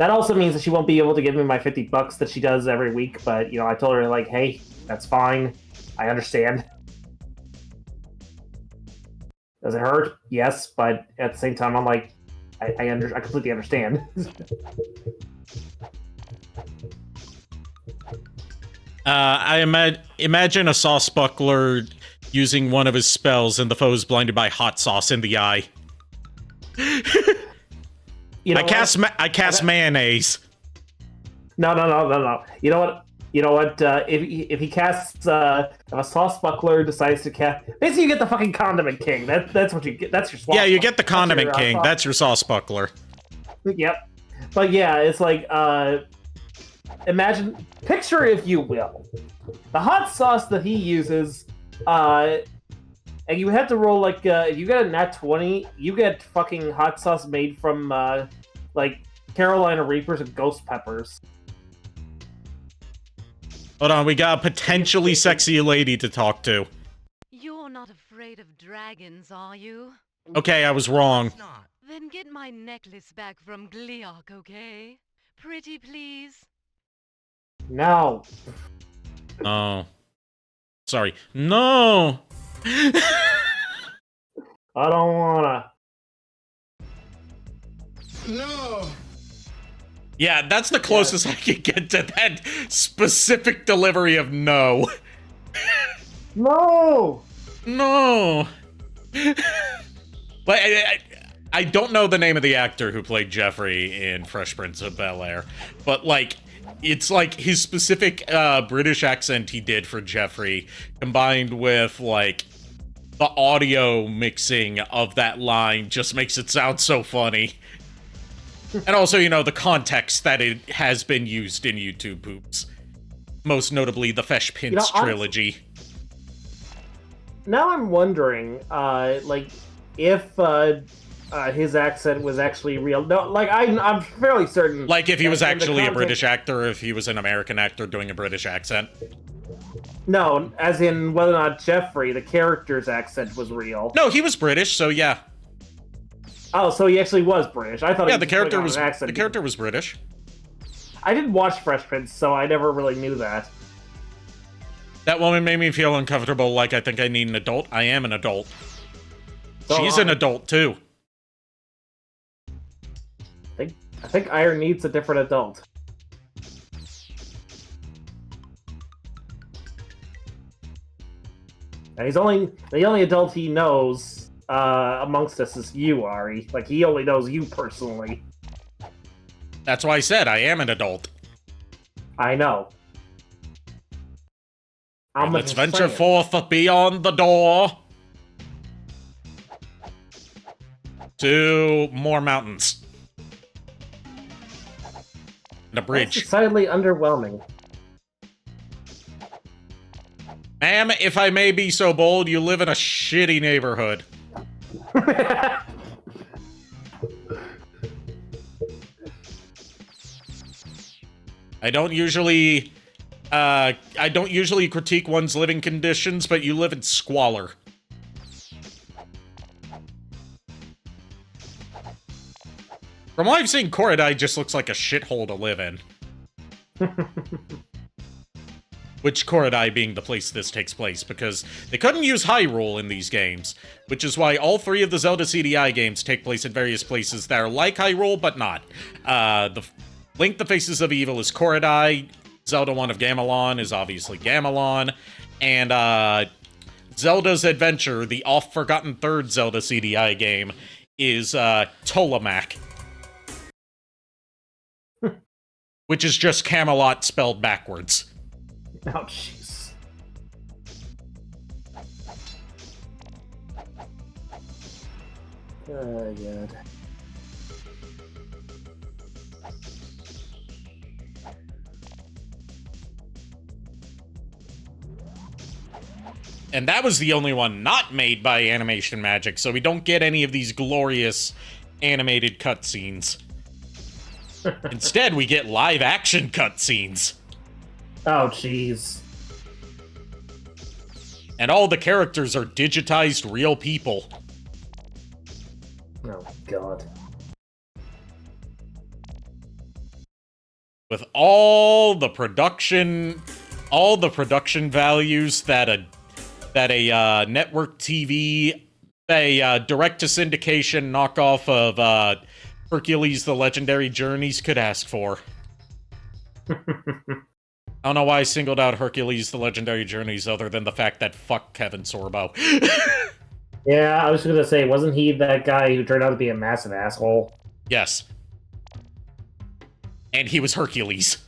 also means that she won't be able to give me my $50 that she does every week, but, you know, I told her, like, hey, that's fine. I understand. Does it hurt? Yes, but at the same time, I'm like, I completely understand. I imagine a saucebuckler using one of his spells and the foe is blinded by hot sauce in the eye. You know I cast mayonnaise. No. You know what? you know what? If he casts, if a Saucebuckler decides to cast, basically you get the fucking Condiment King. That's what you get. That's your swap. Yeah, you get the Condiment King. That's your sauce buckler. Yep. But yeah, it's like, picture if you will, the hot sauce that he uses, and you have to roll like, if you get a nat 20, you get fucking hot sauce made from, like, Carolina Reapers and Ghost Peppers. Hold on, we got a potentially sexy lady to talk to. You're not afraid of dragons, are you? Okay, I was wrong. It's not. Then get my necklace back from Gliok, okay? Pretty please? No. Oh. Sorry. No! I don't wanna. No! Yeah, that's the closest I can get to that specific delivery of no. No! No! But I don't know the name of the actor who played Jeffrey in Fresh Prince of Bel-Air, but, like, it's like his specific British accent he did for Jeffrey, combined with, like, the audio mixing of that line just makes it sound so funny. And also, you know, the context that it has been used in YouTube poops. Most notably, the Fesh Pins trilogy. Now I'm wondering, like, if his accent was actually real. No, like, I'm fairly certain. Like, if he was actually a British actor, or if he was an American actor doing a British accent. No, as in whether or not Jeffrey, the character's accent, was real. No, he was British, so yeah. Oh, so he actually was British. I thought. Yeah, he the character was British. I didn't watch Fresh Prince, so I never really knew that. That woman made me feel uncomfortable, like I think I need an adult. I am an adult. She's an adult, too. I think Iron needs a different adult. And the only adult he knows amongst us is you, Ari. Like, he only knows you personally. That's why I said I am an adult. I know. Let's venture forth beyond the door to more mountains and a bridge. That's decidedly underwhelming. Ma'am, if I may be so bold, you live in a shitty neighborhood. I don't usually critique one's living conditions, but you live in squalor. From what I've seen, Koridai just looks like a shithole to live in. Which Koridai being the place this takes place, because they couldn't use Hyrule in these games, which is why all three of the Zelda CDI games take place in various places that are like Hyrule, but not. Link the Faces of Evil is Koridai, Zelda 1 of Gamelon is obviously Gamelon, and Zelda's Adventure, the oft-forgotten third Zelda CDI game, is Tolamak. Which is just Camelot spelled backwards. Oh, jeez. Oh, God. And that was the only one not made by Animation Magic, so we don't get any of these glorious animated cutscenes. Instead, we get live-action cutscenes. Oh, jeez. And all the characters are digitized real people. Oh, God. With all the production values that a network TV, a direct-to-syndication knockoff of Hercules: The Legendary Journeys could ask for. I don't know why I singled out Hercules: The Legendary Journeys other than the fact that fuck Kevin Sorbo. Yeah, I was gonna say, wasn't he that guy who turned out to be a massive asshole? Yes. And he was Hercules.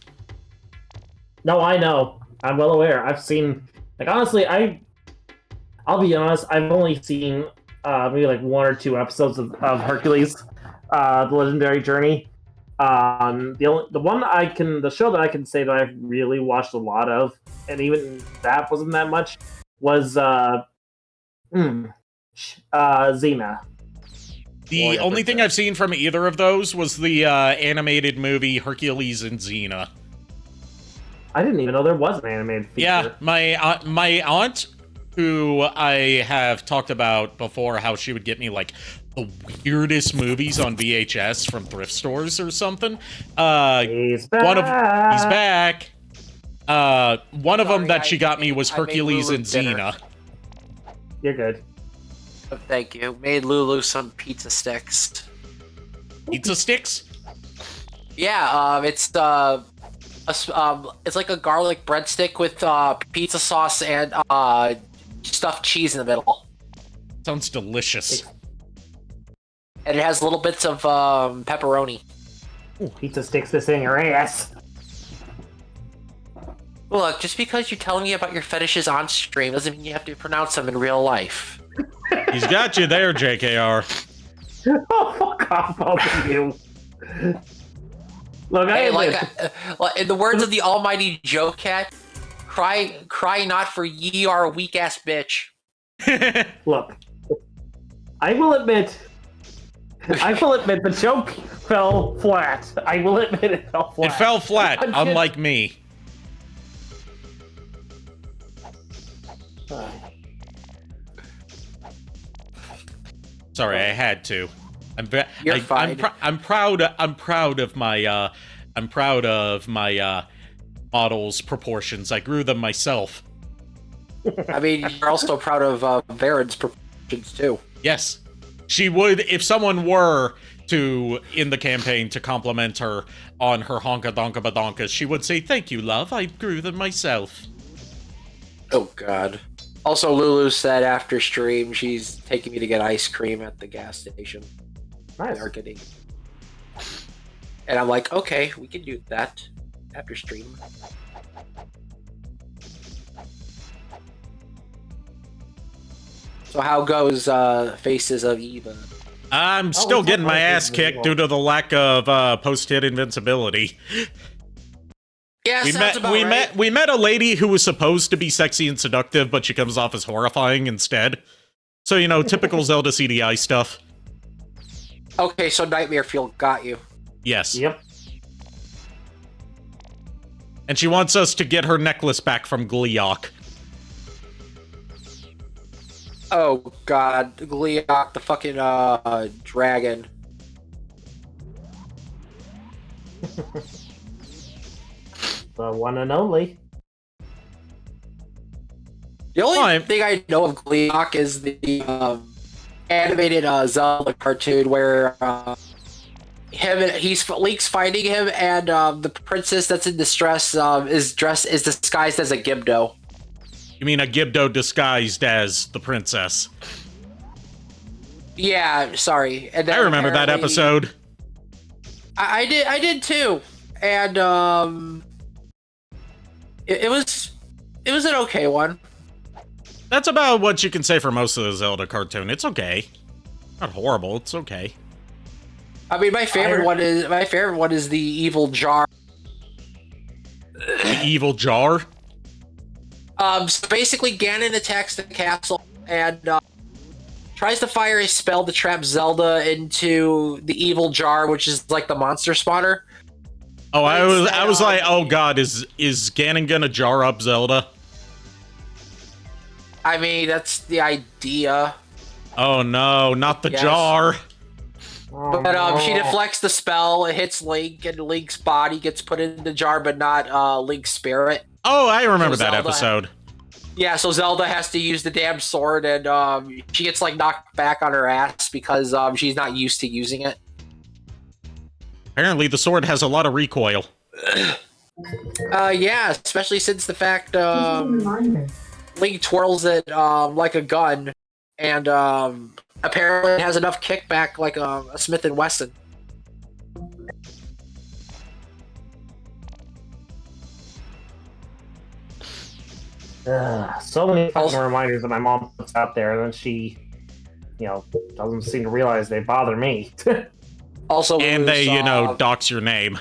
No, I know. I'm well aware. I've seen, like, honestly, I'll be honest, I've only seen maybe like 1 or 2 episodes of Hercules, the Legendary Journey. The show that I can say that I've really watched a lot of, and even that wasn't that much, was Xena. The only thing I've seen from either of those was the animated movie Hercules and Xena. I didn't even know there was an animated feature. Yeah, my aunt, who I have talked about before, how she would get me like the weirdest movies on VHS from thrift stores or something. He's back. He's back. One of them that she got me was Hercules and Xena. You're good. Oh, thank you. Made Lulu some pizza sticks. Pizza sticks? Yeah, it's like a garlic breadstick with pizza sauce and stuffed cheese in the middle. Sounds delicious. And it has little bits of pepperoni. Ooh, pizza sticks this in your ass. Look, just because you're telling me about your fetishes on stream doesn't mean you have to pronounce them in real life. He's got you there, JKR. Oh, fuck off, both of you. Look, Hey, in the words of the almighty Joe Cat, cry not for ye are a weak ass bitch. Look, I will admit the joke fell flat. I will admit it fell flat. It fell flat, unlike me. Sorry, I had to. You're fine. I'm proud of my model's proportions. I grew them myself. I mean, you're also proud of Varen's proportions too. Yes, she would if someone were to in the campaign to compliment her on her honka donka badonkas. She would say, "Thank you, love. I grew them myself." Oh God. Also, Lulu said after stream she's taking me to get ice cream at the gas station. Nice. Marketing. And I'm like, okay, we can do that after stream. So how goes Faces of Eva? I'm still getting my ass kicked due to the lack of post-hit invincibility. Yeah, we met a lady who was supposed to be sexy and seductive, but she comes off as horrifying instead. So, you know, typical Zelda CDI stuff. Okay, so Nightmare Field got you. Yes. Yep. And she wants us to get her necklace back from Gleeok. Oh God, Gleeok, the fucking dragon. The one and only. The only thing I know of Gleeok is the animated Zelda cartoon where Link's fighting him, and the princess that's in distress is disguised as a Gibdo. You mean a Gibdo disguised as the princess? Yeah, sorry. And I remember that episode. I did too, and it was an okay one. That's about what you can say for most of the Zelda cartoon. It's okay. Not horrible. It's okay. I mean, my favorite one is the evil jar. The evil jar? So basically, Ganon attacks the castle and tries to fire a spell to trap Zelda into the evil jar, which is like the monster spawner. Oh, I was like, oh God, is Ganon gonna jar up Zelda? I mean, that's the idea. Oh no, not the jar. But she deflects the spell, it hits Link, and Link's body gets put in the jar, but not Link's spirit. Oh, I remember that episode. Yeah, so Zelda has to use the damn sword, and she gets like knocked back on her ass because she's not used to using it. Apparently, the sword has a lot of recoil. Yeah, especially since the fact Link twirls it like a gun, and apparently it has enough kickback like a Smith & Wesson. So many fucking reminders that my mom puts out there, and then she, doesn't seem to realize they bother me. Also, And they, dox your name.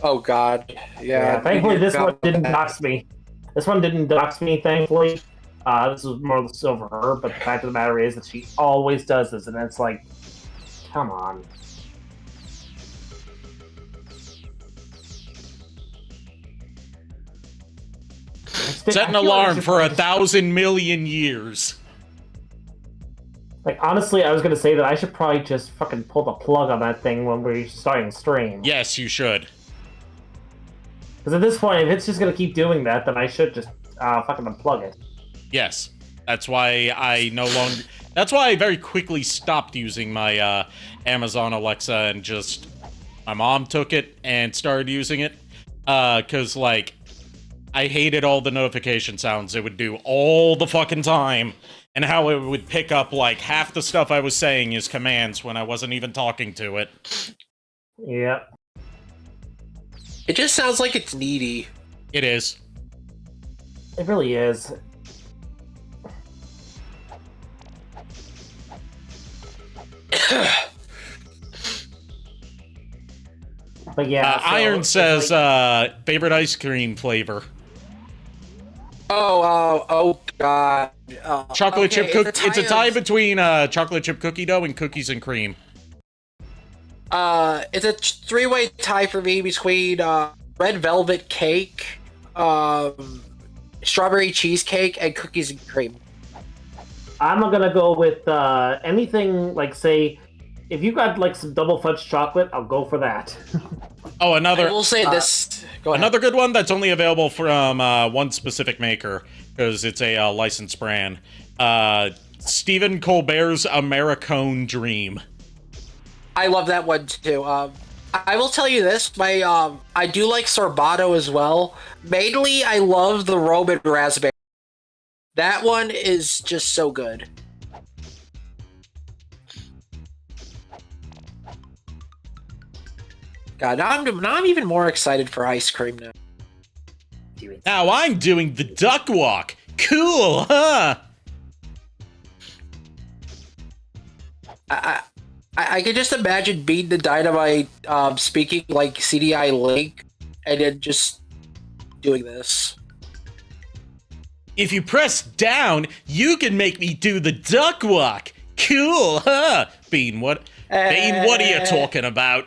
Oh God, yeah. Thankfully, this one didn't dox me. This one didn't dox me, thankfully. This was more so for her, but the fact of the matter is that she always does this, and it's like, come on. Set an alarm for 1,000 million years. Like, honestly, I was gonna say that I should probably just fucking pull the plug on that thing when we're starting stream. Yes, you should. Because at this point, if it's just gonna keep doing that, then I should just fucking unplug it. Yes. That's why I no longer... That's why I very quickly stopped using my Amazon Alexa and just... My mom took it and started using it. Because, like, I hated all the notification sounds it would do all the fucking time. And how it would pick up, like, half the stuff I was saying as commands when I wasn't even talking to it. Yeah. It just sounds like it's needy. It is. It really is. But yeah, Iron says, favorite ice cream flavor. Oh God. Chocolate chip cookie. It's a tie of, between chocolate chip cookie dough and cookies and cream. It's a three-way tie for me between red velvet cake, strawberry cheesecake, and cookies and cream. I'm gonna go with anything like, say, if you got like some double fudge chocolate, I'll go for that. Oh, another. I will say this. Go ahead. Another good one that's only available from one specific maker because it's a licensed brand. Stephen Colbert's Americone Dream. I love that one too. I will tell you this, I do like sorbetto as well. Mainly, I love the Roman raspberry. That one is just so good. God, now I'm even more excited for ice cream now. Now I'm doing the duck walk. Cool, huh? I can just imagine beating the Dynamite speaking like CDI Link and then just doing this. If you press down, you can make me do the duck walk. Cool, huh? Bean, what are you talking about?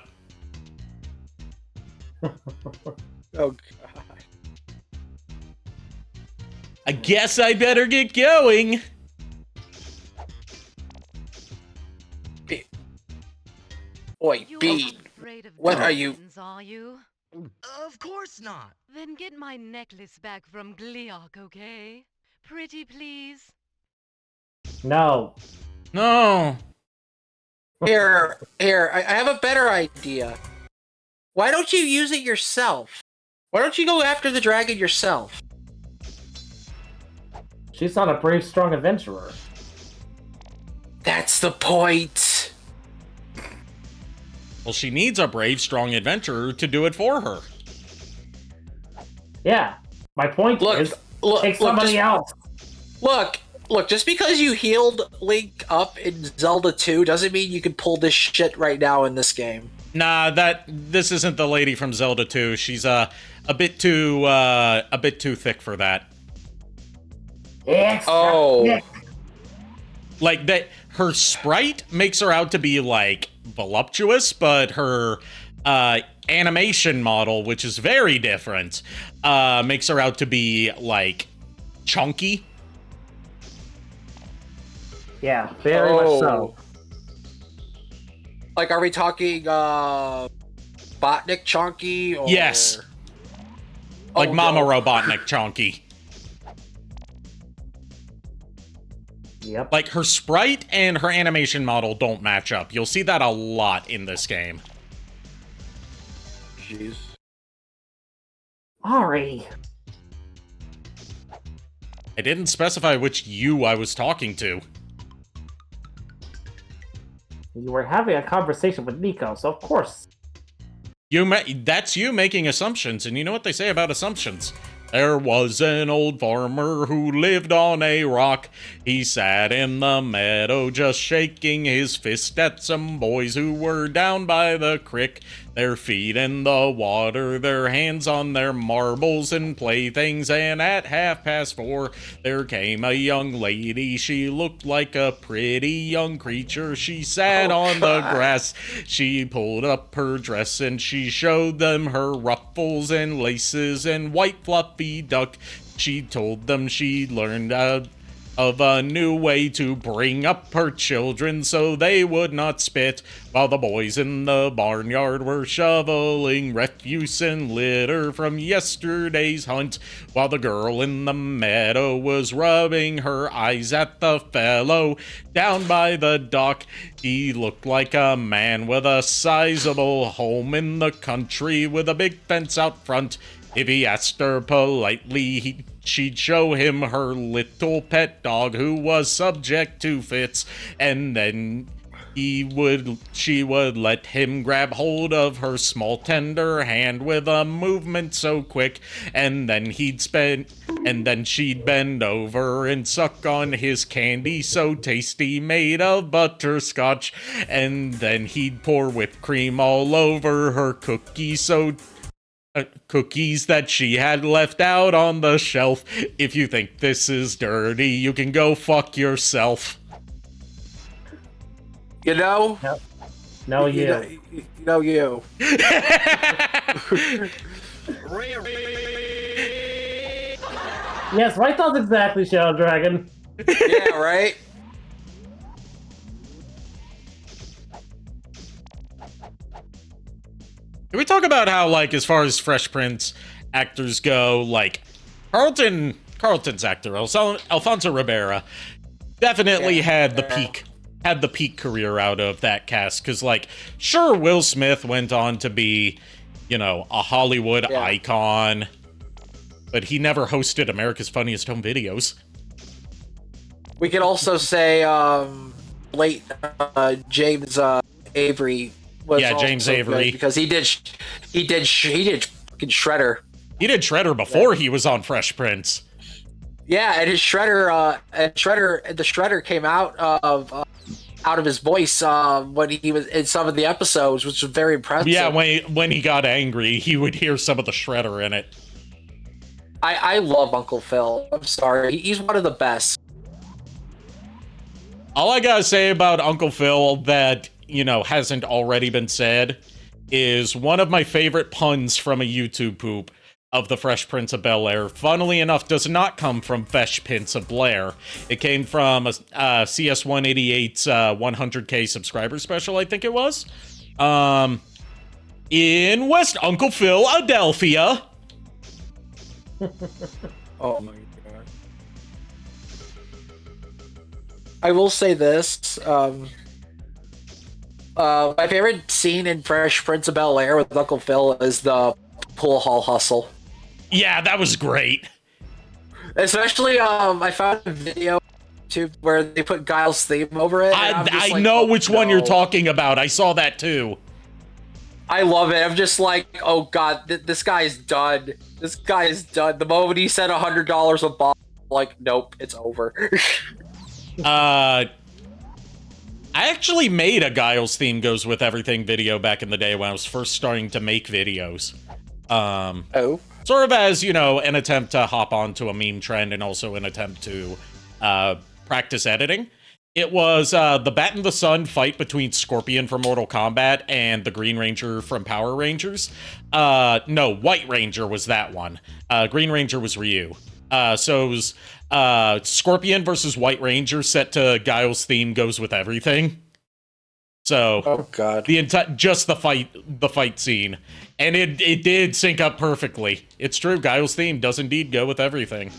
Oh, God. I guess I better get going. Oi, Bean. What are you? Are you? Of course not. Then get my necklace back from Gliok, okay? Pretty please. No. No. Here, I have a better idea. Why don't you use it yourself? Why don't you go after the dragon yourself? She's not a brave, strong adventurer. That's the point. Well, she needs a brave, strong adventurer to do it for her. Yeah. My point is, take somebody else. Look, just because you healed Link up in Zelda 2 doesn't mean you can pull this shit right now in this game. Nah, this isn't the lady from Zelda 2. She's a bit too thick for that. Oh. Like that, her sprite makes her out to be like voluptuous, but her animation model, which is very different, makes her out to be like chunky. Yeah, very much so. Like, are we talking Botnik chunky? Or... Yes. Like Mama Robotnik chunky. Yep. Like, her sprite and her animation model don't match up. You'll see that a lot in this game. Jeez. Ari. I didn't specify which you I was talking to. You were having a conversation with Niko, so of course. That's you making assumptions, and you know what they say about assumptions. There was an old farmer who lived on a rock. He sat in the meadow just shaking his fist at some boys who were down by the creek. Their feet in the water, their hands on their marbles and playthings, and at 4:30 there came a young lady. She looked like a pretty young creature. She sat on the grass. She pulled up her dress and she showed them her ruffles and laces and white fluffy duck. She told them she'd learned of a new way to bring up her children so they would not spit, while the boys in the barnyard were shoveling refuse and litter from yesterday's hunt, while the girl in the meadow was rubbing her eyes at the fellow down by the dock. He looked like a man with a sizable home in the country with a big fence out front. If he asked her politely, she'd show him her little pet dog who was subject to fits, and then she would let him grab hold of her small tender hand with a movement so quick, and then she'd bend over and suck on his candy so tasty made of butterscotch, and then he'd pour whipped cream all over her cookies that she had left out on the shelf. If you think this is dirty, you can go fuck yourself. You know? No, you. Yes, right thoughts exactly, Shadow Dragon. Yeah, right? Can we talk about how, like, as far as Fresh Prince actors go, like, Carlton's actor, Alfonso Ribeira, definitely had the peak career out of that cast, because, like, sure, Will Smith went on to be, you know, a Hollywood icon, but he never hosted America's Funniest Home Videos. We could also say, late James Avery. James Avery, because he did fucking Shredder. He did Shredder before he was on Fresh Prince. Yeah, and his the Shredder came out of his voice when he was in some of the episodes, which was very impressive. Yeah, when he got angry, he would hear some of the Shredder in it. I love Uncle Phil. I'm sorry, he's one of the best. All I gotta say about Uncle Phil that, you know, hasn't already been said is one of my favorite puns from a YouTube poop of the Fresh Prince of Bel-Air, funnily enough, does not come from Fresh Prince of Blair. It came from CS188's 100K subscriber special, I think it was. In West Uncle Phil, Adelphia. Oh my god. I will say this, my favorite scene in Fresh Prince of Bel-Air with Uncle Phil is the pool hall hustle. Yeah, that was great. Especially, I found a video too where they put Giles' theme over it. I know which one you're talking about. I saw that too. I love it. I'm just like, oh god, this guy's done. This guy is done. The moment he said $100 a bottle, like, nope, it's over. I actually made a Giles theme goes with everything video back in the day when I was first starting to make videos. Sort of as, you know, an attempt to hop onto a meme trend and also an attempt to practice editing. It was the Bat and the Sun fight between Scorpion from Mortal Kombat and the Green Ranger from Power Rangers. No, White Ranger was that one. Green Ranger was Ryu. So it was Scorpion versus White Ranger set to Giles' theme goes with everything. So, oh god, just the fight scene, and it did sync up perfectly. It's true, Giles' theme does indeed go with everything.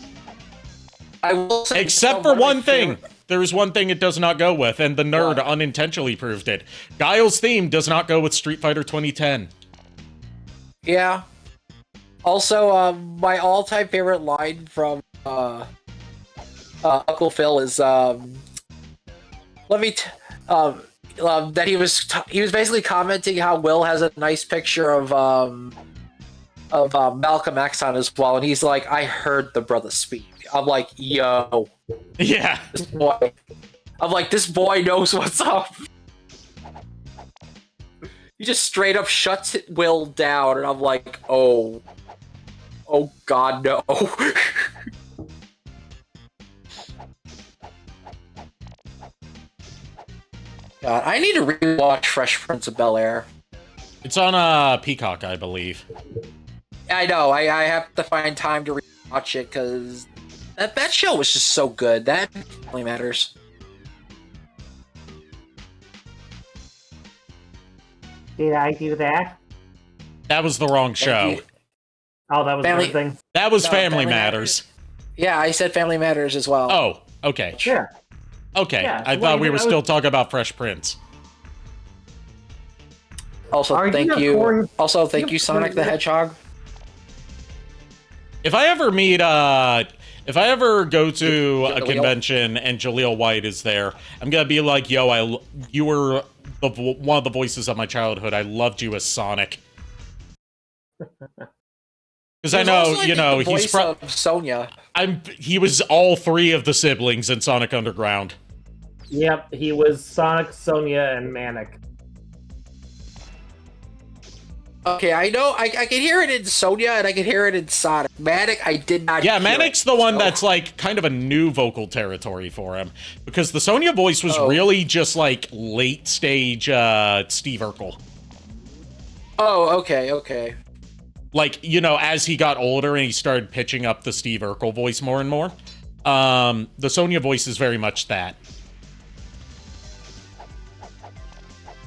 I will say, except for one thing. There is one thing it does not go with, and the nerd unintentionally proved it. Giles' theme does not go with Street Fighter 2010. Yeah. Also, my all-time favorite line from Uncle Phil is that he was basically commenting how Will has a nice picture of of Malcolm X on as well, and he's like, "I heard the brother speak." I'm like, "Yo, Yeah. this boy." I'm like, "This boy knows what's up." He just straight up shuts Will down, and I'm like, "Oh God, no." God, I need to rewatch Fresh Prince of Bel-Air. It's on Peacock, I believe. I know. I have to find time to rewatch it because that show was just so good. That really matters. Did I do that? That was the wrong show. you. Oh, that was Family- the thing. That was No, Family Family Matters. Yeah, I said Family Matters as well. Oh, okay. Sure. Okay, Yeah, I well, thought we I were was- still talking about Fresh Prince. Also, Are you thank not you. pouring- Also, thank you, Sonic the Hedgehog. If I ever meet, if I ever go to a Jaleel? convention and Jaleel White is there, I'm gonna be like, yo, you were one of the voices of my childhood. I loved you as Sonic. Because I He was know, also, you think, know, the he's voice of Sonya. he was all three of the siblings in Sonic Underground. Yep, he was Sonic, Sonya, and Manic. Okay, I know. I can hear it in Sonya and I can hear it in Sonic. Manic, I did not. Yeah, hear Manic's it, the one so- that's like kind of a new vocal territory for him. Because the Sonya voice was Oh. really just like late stage Steve Urkel. Oh, okay. Like, you know, as he got older and he started pitching up the Steve Urkel voice more and more, the Sonya voice is very much that.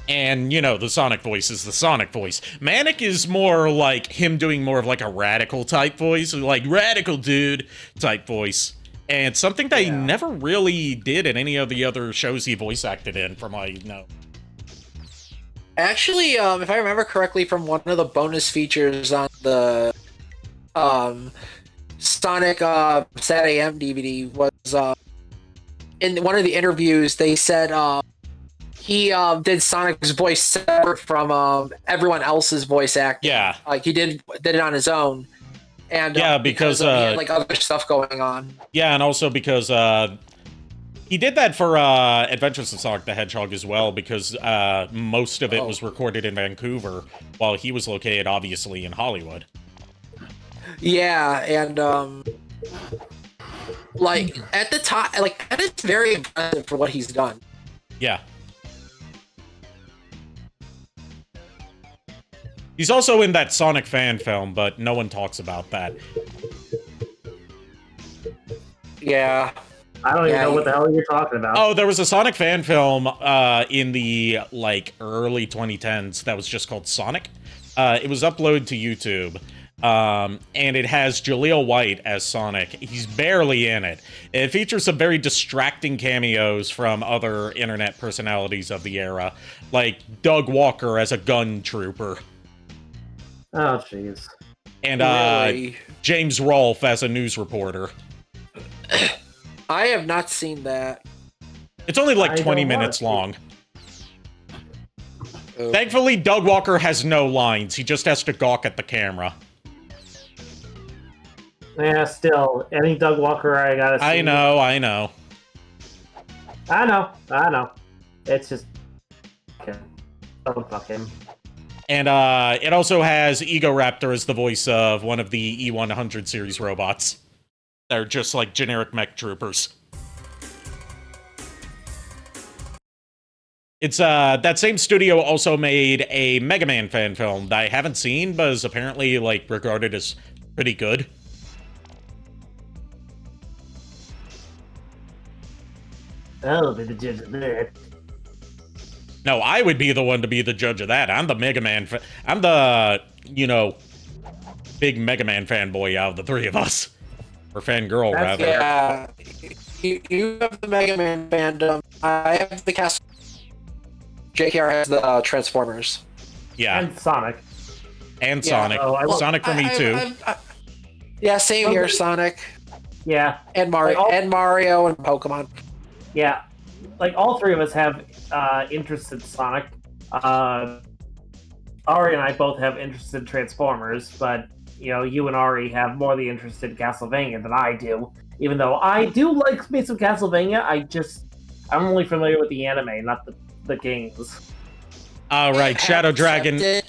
And, you know, the Sonic voice is the Sonic voice. Manic is more like him doing more of like a radical type voice, like radical dude type voice. And something that he never really did in any of the other shows he voice acted in, from what I know. Actually, if I remember correctly from one of the bonus features on the Sonic Sad AM DVD was in one of the interviews they said he did Sonic's voice separate from everyone else's voice acting. Yeah. Like he did it on his own. And Yeah, because he had like other stuff going on. Yeah, and also because he did that for Adventures of Sonic the Hedgehog as well, because most of it was recorded in Vancouver, while he was located, obviously, in Hollywood. Yeah, and like at the time, like that is very impressive for what he's done. Yeah. He's also in that Sonic fan film, but no one talks about that. Yeah. I don't even know what the hell you're talking about. Oh, there was a Sonic fan film in the, like, early 2010s that was just called Sonic. It was uploaded to YouTube, and it has Jaleel White as Sonic. He's barely in it. It features some very distracting cameos from other internet personalities of the era, like Doug Walker as a gun trooper. Oh, jeez. And Really? James Rolfe as a news reporter. I have not seen that. It's only like I 20 don't want minutes to. long. Oh. Thankfully, Doug Walker has no lines. He just has to gawk at the camera. Yeah, still, any Doug Walker I gotta see. I know. I know. It's just... Okay. Don't fuck him. And it also has Egoraptor as the voice of one of the E100 series robots. They're just like generic mech troopers. It's that same studio also made a Mega Man fan film that I haven't seen, but is apparently like regarded as pretty good. I'll be the judge of that. No, I would be the one to be the judge of that. I'm the Mega Man I'm the, you know, big Mega Man fanboy out of the three of us. Or fangirl, That's- rather. Yeah. You have the Mega Man fandom. I have the cast. JKR has the Transformers. Yeah, And Sonic. and Yeah. Sonic. Oh, I- Sonic for me, too. Yeah, same here, Sonic. Yeah. And Mario, Like all- and Mario and Pokemon. Yeah. Like, all three of us have interest in Sonic. Ari and I both have interest in Transformers, but you and Ari have more the interest in Castlevania than I do. Even though I do like me some Castlevania, I'm only familiar with the anime, not the games. All right, Shadow Dragon.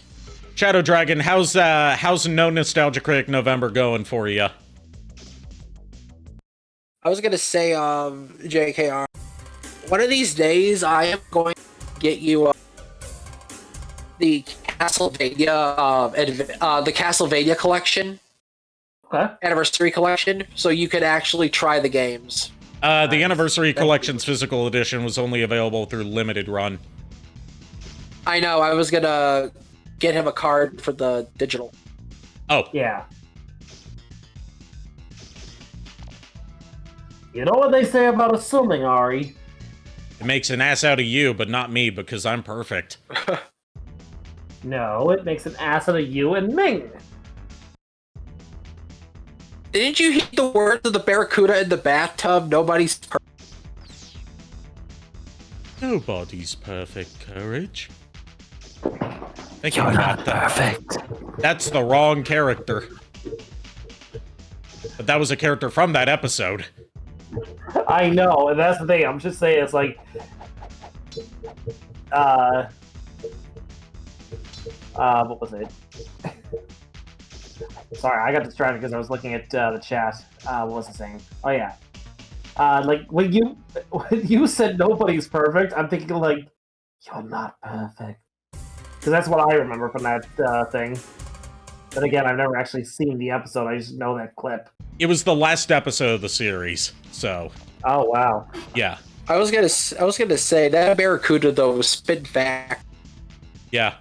Shadow Dragon, how's No Nostalgia Critic November going for you? I was gonna say, JKR. One of these days, I am going to get you the Castlevania collection, Anniversary Collection, so you could actually try the games. The Anniversary Collection's physical edition was only available through limited run. I know. I was gonna get him a card for the digital. Oh yeah. You know what they say about assuming, Ari? It makes an ass out of you, but not me, because I'm perfect. No, it makes an ass out of you and Ming. Didn't you hear the words of the Barracuda in the bathtub? Nobody's perfect. Nobody's perfect, Courage. You're not perfect. That's the wrong character. But that was a character from that episode. I know, and that's the thing. I'm just saying, it's like, what was it? Sorry, I got distracted because I was looking at the chat. What was it saying? Oh yeah, like when you said nobody's perfect, I'm thinking like, you're not perfect, because that's what I remember from that thing. But again, I've never actually seen the episode. I just know that clip. It was the last episode of the series, so. Oh wow. Yeah. I was gonna say that Barracuda though was spin back. Yeah.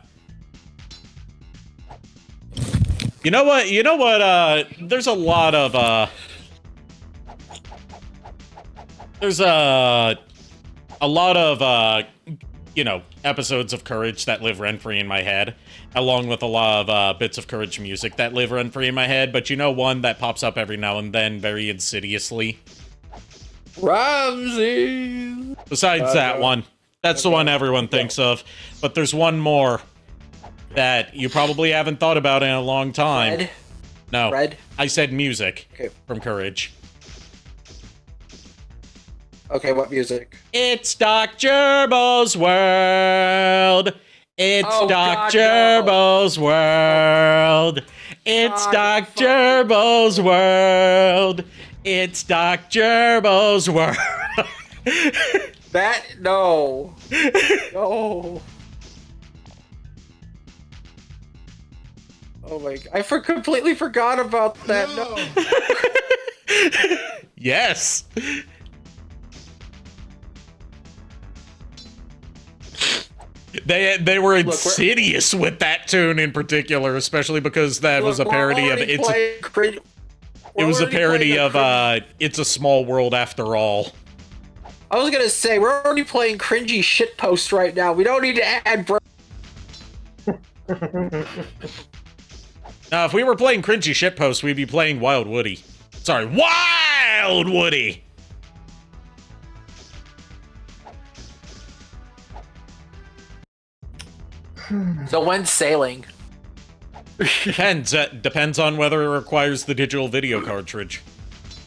You know what? There's a lot of there's a lot of episodes of Courage that live rent-free in my head, along with a lot of bits of Courage music that live rent-free in my head, but you know one that pops up every now and then very insidiously? Ramsey! Besides that one. That's the one everyone thinks of. But there's one more that you probably haven't thought about in a long time. Red? No. Red? I said music. Okay. From Courage. Okay, what music? It's Doc Gerbo's world. It's Doc Gerbo's world. It's Doc Gerbo's world. It's Doc Gerbo's world. No. No. Oh my god. I completely forgot about that. No. Yes. They were insidious with that tune in particular, especially because that was a parody of It's a parody of It's a Small World After All. I was gonna say, we're already playing cringy shitpost right now. We don't need to add Now, if we were playing cringy shitpost, we'd be playing Wild Woody. Sorry, Wild Woody! So when's sailing? Depends on whether it requires the digital video cartridge.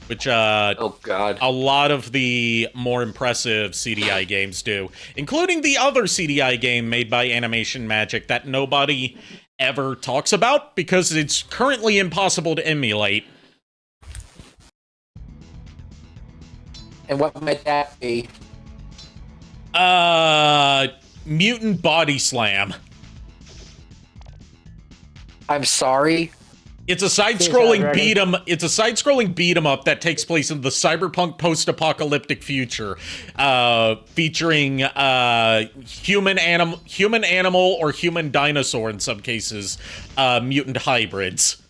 Which, oh god, a lot of the more impressive CDI games do. Including the other CDI game made by Animation Magic that nobody ever talks about because it's currently impossible to emulate. And what might that be? Mutant Body Slam. I'm sorry? It's a side-scrolling beat 'em up that takes place in the cyberpunk post-apocalyptic future, featuring human animal or human dinosaur in some cases, mutant hybrids.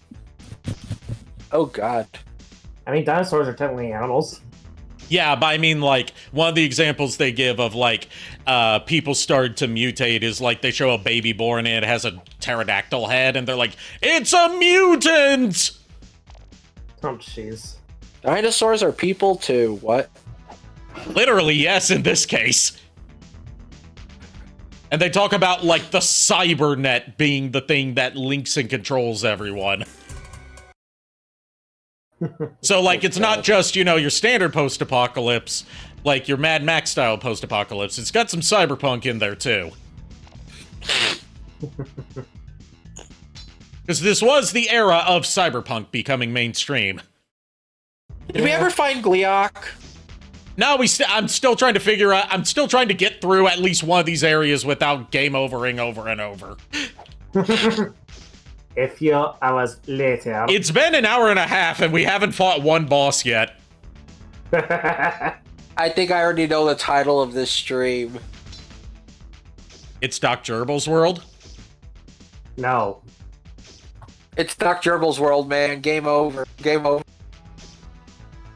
Oh god. I mean, dinosaurs are technically animals. Yeah, but I mean, like, one of the examples they give of, like, people started to mutate is, like, they show a baby born and it has a pterodactyl head, and they're like, it's a mutant! Oh, jeez. Dinosaurs are people too, what? Literally, yes, in this case. And they talk about, like, the cybernet being the thing that links and controls everyone. So, like, it's not just, your standard post-apocalypse, like your Mad Max-style post-apocalypse. It's got some cyberpunk in there, too. Because this was the era of cyberpunk becoming mainstream. Did we ever find Gleok? No, I'm still trying to figure out. I'm still trying to get through at least one of these areas without game overing over and over. A few hours later. It's been an hour and a half, and we haven't fought one boss yet. I think I already know the title of this stream. It's Doc Gerbil's world? No. It's Doc Gerbil's world, man. Game over. Game over.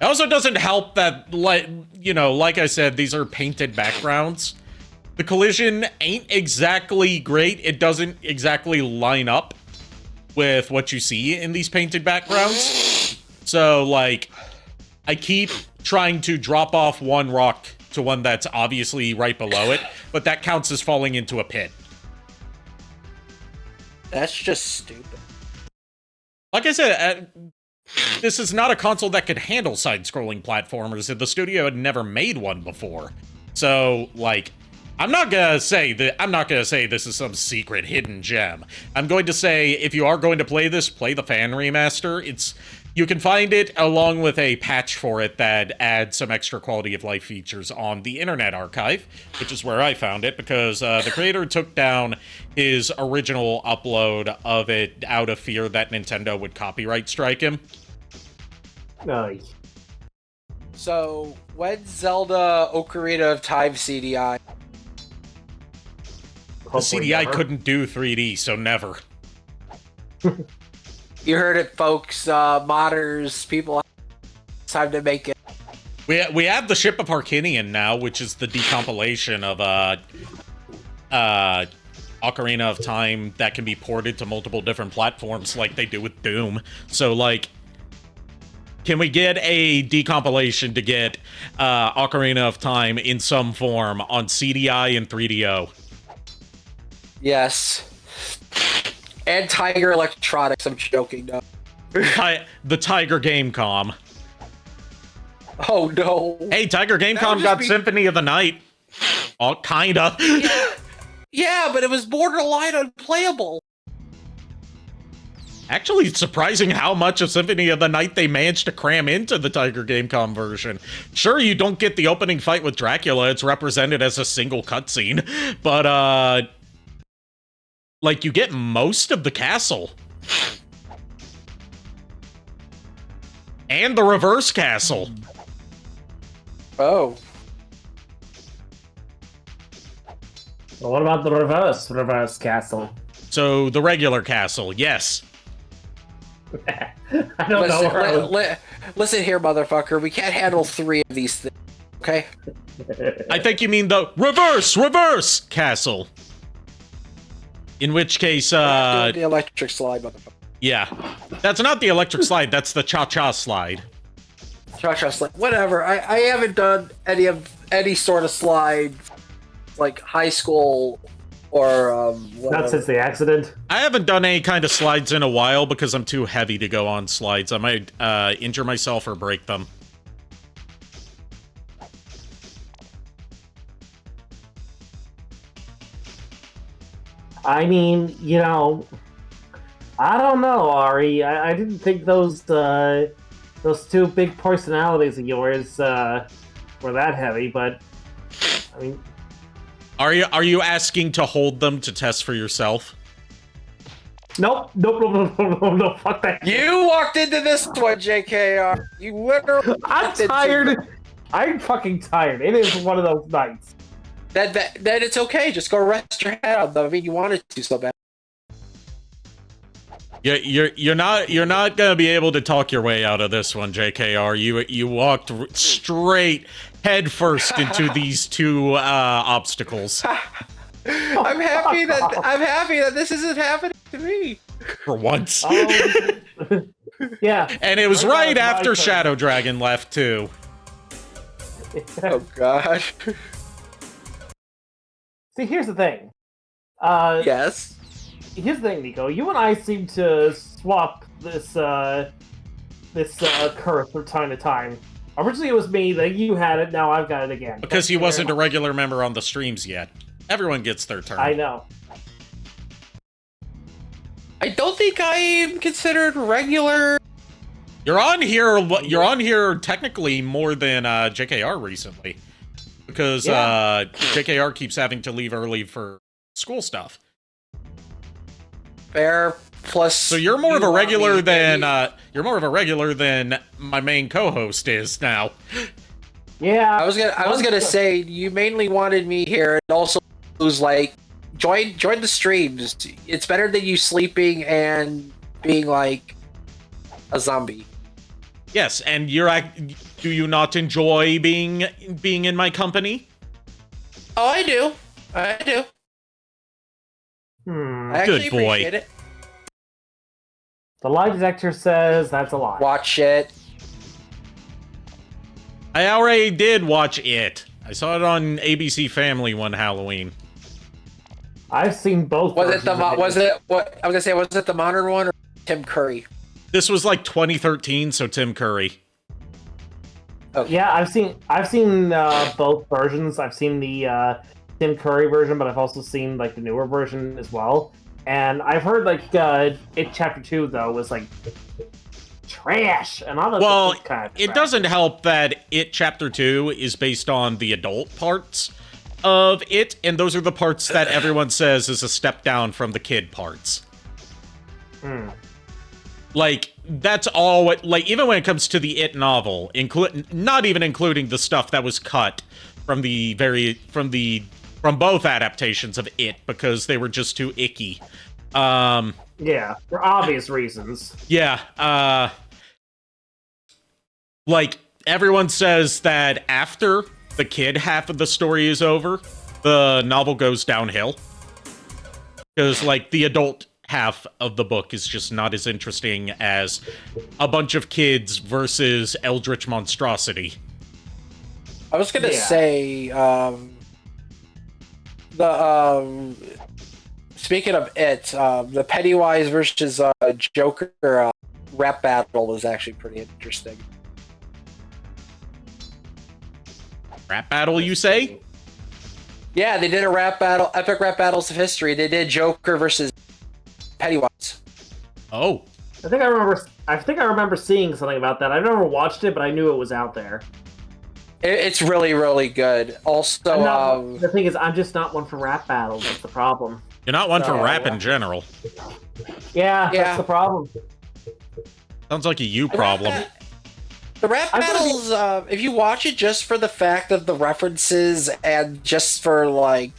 It also doesn't help that, like I said, these are painted backgrounds. The collision ain't exactly great. It doesn't exactly line up with what you see in these painted backgrounds. So, like, I keep trying to drop off one rock to one that's obviously right below it, but that counts as falling into a pit. That's just stupid. Like I said, this is not a console that could handle side-scrolling platformers, and the studio had never made one before. So, like, I'm not gonna say this is some secret hidden gem. I'm going to say, if you are going to play this, play the fan remaster. You can find it along with a patch for it that adds some extra quality of life features on the Internet Archive, which is where I found it, because the creator took down his original upload of it out of fear that Nintendo would copyright strike him. Nice. So, when's Zelda Ocarina of Time CDI? The CDI couldn't do 3D, so never. You heard it, folks. Modders, people, it's time to make it. We have the Ship of Harkinian now, which is the decompilation of Ocarina of Time that can be ported to multiple different platforms like they do with Doom. So, like, can we get a decompilation to get Ocarina of Time in some form on CDI and 3DO? Yes. And Tiger Electronics, I'm joking, no. The Tiger Gamecom. Oh, no. Hey, Tiger Gamecom got Symphony of the Night. Oh, kinda. Yeah, but it was borderline unplayable. Actually, it's surprising how much of Symphony of the Night they managed to cram into the Tiger Gamecom version. Sure, you don't get the opening fight with Dracula, it's represented as a single cutscene, but, like, you get most of the castle. And the reverse castle. Oh. Well, what about the reverse castle? So, the regular castle, yes. I don't know. Listen here, motherfucker. We can't handle 3 of these things, okay? I think you mean the reverse castle. In which case, the electric slide, motherfucker. Yeah. That's not the electric slide, that's the cha-cha slide. Cha-cha slide. Whatever. I haven't done any sort of slide, like high school or whatever. Not since the accident. I haven't done any kind of slides in a while because I'm too heavy to go on slides. I might injure myself or break them. I mean, you know, I don't know, Ari. I didn't think those 2 big personalities of yours were that heavy, but I mean, are you asking to hold them to test for yourself? Nope, fuck that. You walked into this one, JKR. You literally. I'm tired. I'm fucking tired. It is one of those nights. Then it's okay. Just go rest your head on them. I mean, you wanted to so bad. You're not gonna be able to talk your way out of this one, JKR. You walked straight head first into these 2 obstacles. I'm happy that this isn't happening to me. For once. Yeah. And it was right after Shadow Dragon left too. Oh gosh. See, here's the thing. Yes. Here's the thing, Nico. You and I seem to swap this this curse from time to time. Originally it was me, then you had it, now I've got it again. Because he wasn't a regular member on the streams yet. Everyone gets their turn. I know. I don't think I'm considered regular. You're on here technically more than JKR recently. Because JKR keeps having to leave early for school stuff. Fair. Plus, so you're more of a regular than my main co-host is now. Yeah. I was gonna say you mainly wanted me here, and also was like join the streams. It's better than you sleeping and being like a zombie. Yes, and do you not enjoy being in my company? Oh, I do. I do. I actually Good boy. appreciate it. The lie detector says that's a lie. Watch it. I already did watch it. I saw it on ABC Family one Halloween. I've seen both. Was it the modern one or Tim Curry? This was like 2013, so Tim Curry. Okay. Yeah, I've seen both versions. I've seen the Tim Curry version, but I've also seen like the newer version as well. And I've heard like it Chapter 2 though was like trash, and all well, kind of it doesn't help that it Chapter 2 is based on the adult parts of it, and those are the parts that everyone says is a step down from the kid parts. Like, that's all. Like, even when it comes to the It novel, not even including the stuff that was cut from from both adaptations of It because they were just too icky. Yeah, for obvious reasons. Yeah. Like, everyone says that after the kid half of the story is over, the novel goes downhill. Because, like, the adult half of the book is just not as interesting as a bunch of kids versus eldritch monstrosity. I was gonna say, speaking of it, the Pennywise versus Joker rap battle was actually pretty interesting. Rap battle, you say? Yeah, they did a rap battle, epic rap battles of history. They did Joker versus Pennywise. Oh. I think I remember seeing something about that. I've never watched it, but I knew it was out there. It's really, really good. Also, the thing is, I'm just not one for rap battles. That's the problem. You're not one for rap in general. Yeah, that's the problem. Sounds like a you problem. The rap battles, if you watch it just for the fact of the references and just for, like,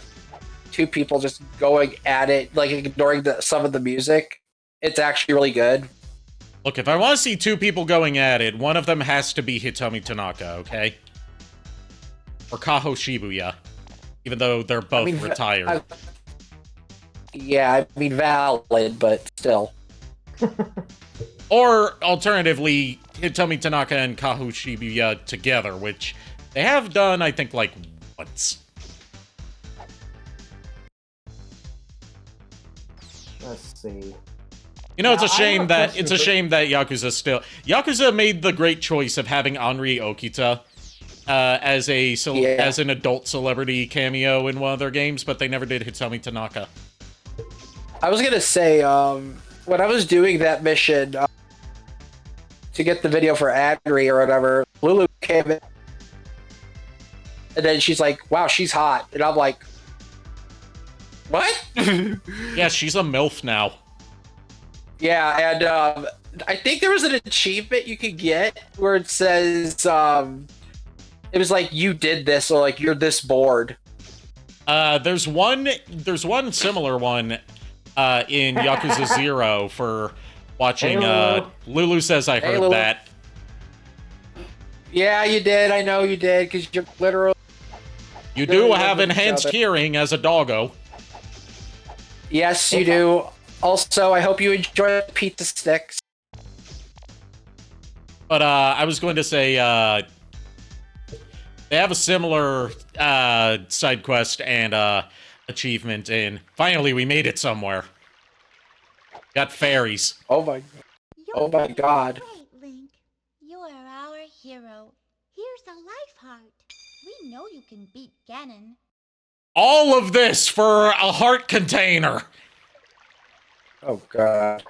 two people just going at it, like, ignoring some of the music, it's actually really good. Look, if I want to see two people going at it, one of them has to be Hitomi Tanaka, okay? Or Kaho Shibuya, even though they're both retired. I mean, valid, but still. Or, alternatively, Hitomi Tanaka and Kaho Shibuya together, which they have done, I think, like, once. Let's see. You know, it's a shame that Yakuza made the great choice of having Anri Okita as an adult celebrity cameo in one of their games, but they never did Hitomi Tanaka. I was gonna say, when I was doing that mission to get the video for Anri or whatever, Lulu came in, and then she's like, "Wow, she's hot," and I'm like, "What?" Yeah, she's a MILF now. Yeah, and I think there was an achievement you could get where it says, it was like, you did this, or like, you're this bored. There's one similar one in Yakuza 0 for watching, Lulu says I heard that. Yeah, you did, I know you did, because you're literally... You do have enhanced hearing as a doggo. Yes, you do. Also, I hope you enjoy pizza sticks. But I was going to say, they have a similar side quest and achievement in. Finally, we made it somewhere. Got fairies. Oh my god. heart. We know you can beat Ganon. All of this for a heart container. Oh god.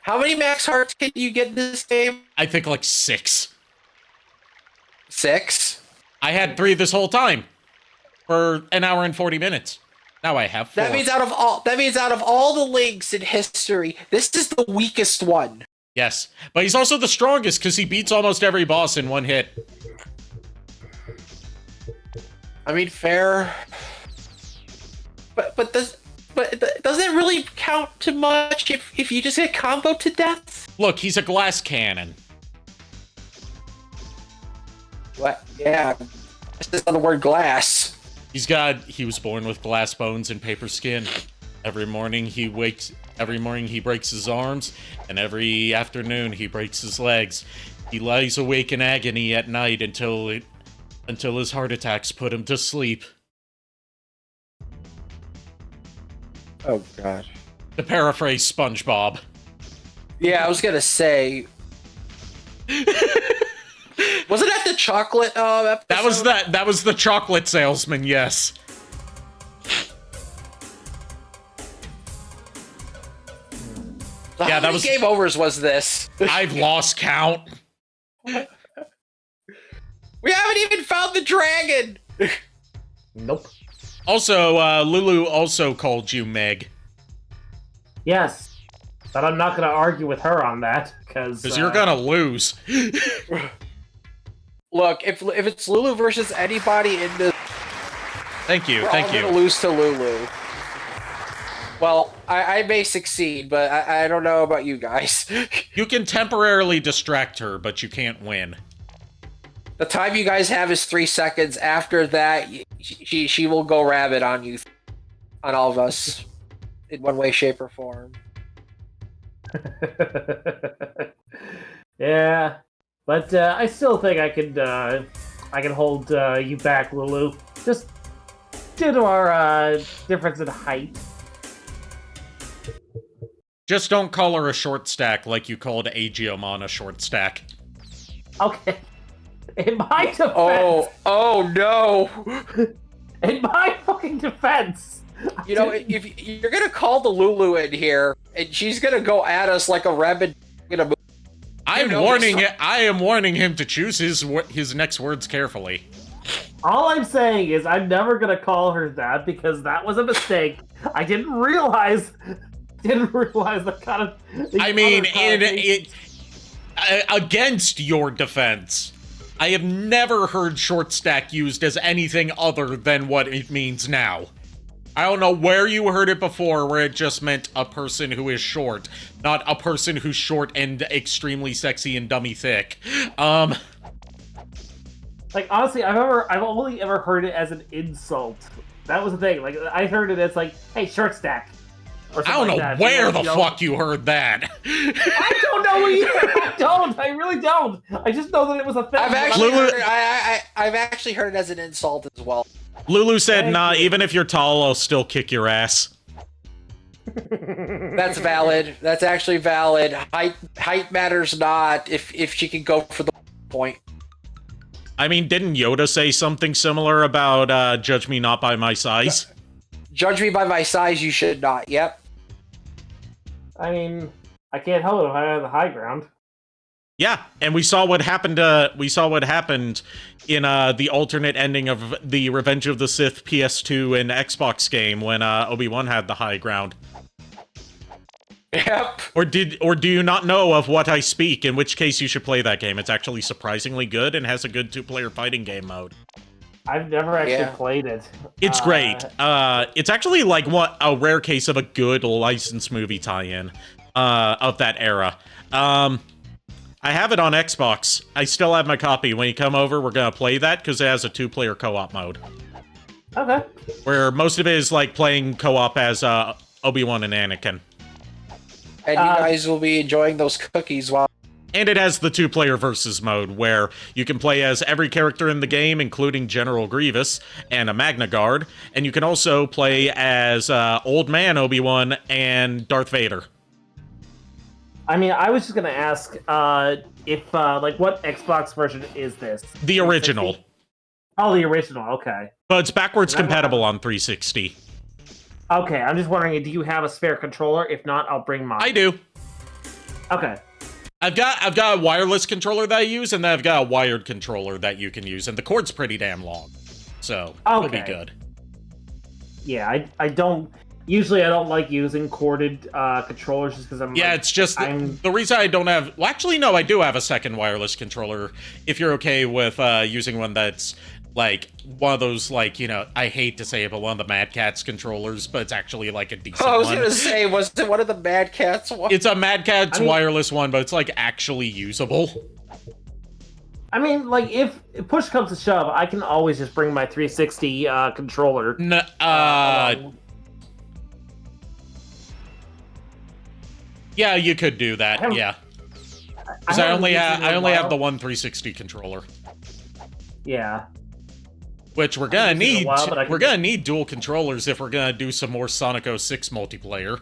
How many max hearts can you get in this game? I think like 6. 6? I had 3 this whole time for an hour and 40 minutes. Now I have 4. That means out of all the links in history, this is the weakest one. Yes, but he's also the strongest because he beats almost every boss in one hit. I mean, fair. But doesn't it really count too much if you just get comboed to death? Look, he's a glass cannon. What? Yeah. This is on the word glass. He was born with glass bones and paper skin. Every morning he breaks his arms, and every afternoon he breaks his legs. He lies awake in agony at night until his heart attacks put him to sleep. Oh god. To paraphrase SpongeBob. Yeah, I was gonna say. Wasn't that the chocolate episode? That was the chocolate salesman, yes. So yeah, how that many was game overs was this? I've lost count. We haven't even found the dragon. Nope. Also, Lulu also called you Meg. Yes, but I'm not going to argue with her on that because you're gonna lose. Look, if it's Lulu versus anybody in this, thank you. we're all gonna lose to Lulu. Well, I may succeed, but I don't know about you guys. You can temporarily distract her, but you can't win. The time you guys have is 3 seconds. After that, she will go rabid on you, on all of us, in one way, shape, or form. Yeah, but I still think I can hold you back, Lulu. Just due to our difference in height. Just don't call her a short stack like you called Aegiomon a short stack. Okay. In my defense. Oh no! In my fucking defense. You know, if you're gonna call the Lulu in here, and she's gonna go at us like a rabid. I am warning him to choose his next words carefully. All I'm saying is I'm never gonna call her that because that was a mistake. I didn't realize the kind of. I mean, against your defense, I have never heard short stack used as anything other than what it means now. I don't know where you heard it before, where it just meant a person who is short, not a person who's short and extremely sexy and dummy thick. Like, honestly, I've only ever heard it as an insult. That was the thing. Like, I heard it as like, hey, short stack. Or I don't know like where the fuck you heard that. I don't know either. I really don't. I just know that it was a thing. I've actually heard it as an insult as well. Lulu said, nah, even if you're tall, I'll still kick your ass. That's valid. That's actually valid. Height matters not if she can go for the point. I mean, didn't Yoda say something similar about, judge me not by my size? Judge me by my size, you should not. Yep. I mean, I can't help it if I have the high ground. Yeah, and we saw what happened. In the alternate ending of the Revenge of the Sith PS2 and Xbox game when Obi-Wan had the high ground. Yep. Or do you not know of what I speak? In which case, you should play that game. It's actually surprisingly good and has a good two-player fighting game mode. I've never actually played it. It's great. It's actually like a rare case of a good licensed movie tie-in of that era. I have it on Xbox. I still have my copy. When you come over, we're gonna play that because it has a two-player co-op mode. Okay. Where most of it is like playing co-op as Obi-Wan and Anakin. And you guys will be enjoying those cookies while... And it has the two-player versus mode, where you can play as every character in the game, including General Grievous and a Magna Guard, and you can also play as Old Man Obi-Wan and Darth Vader. I mean, I was just gonna ask if like what Xbox version is this? The original. 360? Oh, the original. Okay. But it's backwards compatible on 360. Okay, I'm just wondering, do you have a spare controller? If not, I'll bring mine. I do. Okay. I've got a wireless controller that I use, and then I've got a wired controller that you can use, and the cord's pretty damn long, so it'll be good. Yeah, I don't. Usually, I don't like using corded controllers just because I'm. Yeah, like, it's just the reason I don't have. Well, actually, no, I do have a second wireless controller. If you're okay with using one that's like one of those, like, you know, I hate to say it, but one of the Mad Catz controllers, but it's actually like a decent one. I was gonna say, was it one of the Mad Catz ones? It's a Mad Catz wireless one, but it's like actually usable. I mean, like, if push comes to shove, I can always just bring my 360 controller. Yeah, you could do that. Yeah, because I only have the one 360 controller. Yeah. Which we're gonna need. We're gonna need dual controllers if we're gonna do some more Sonic 06 multiplayer.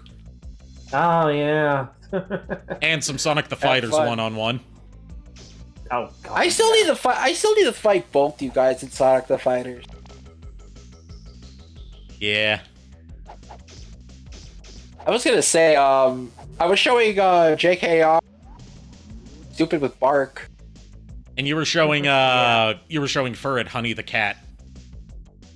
Oh yeah. And some Sonic the Fighters one-on-one. Oh God. I still need to fight. I still need to fight both you guys in Sonic the Fighters. Yeah. I was gonna say, I was showing JKR Stupid with Bark. And you were showing Furret Honey the Cat.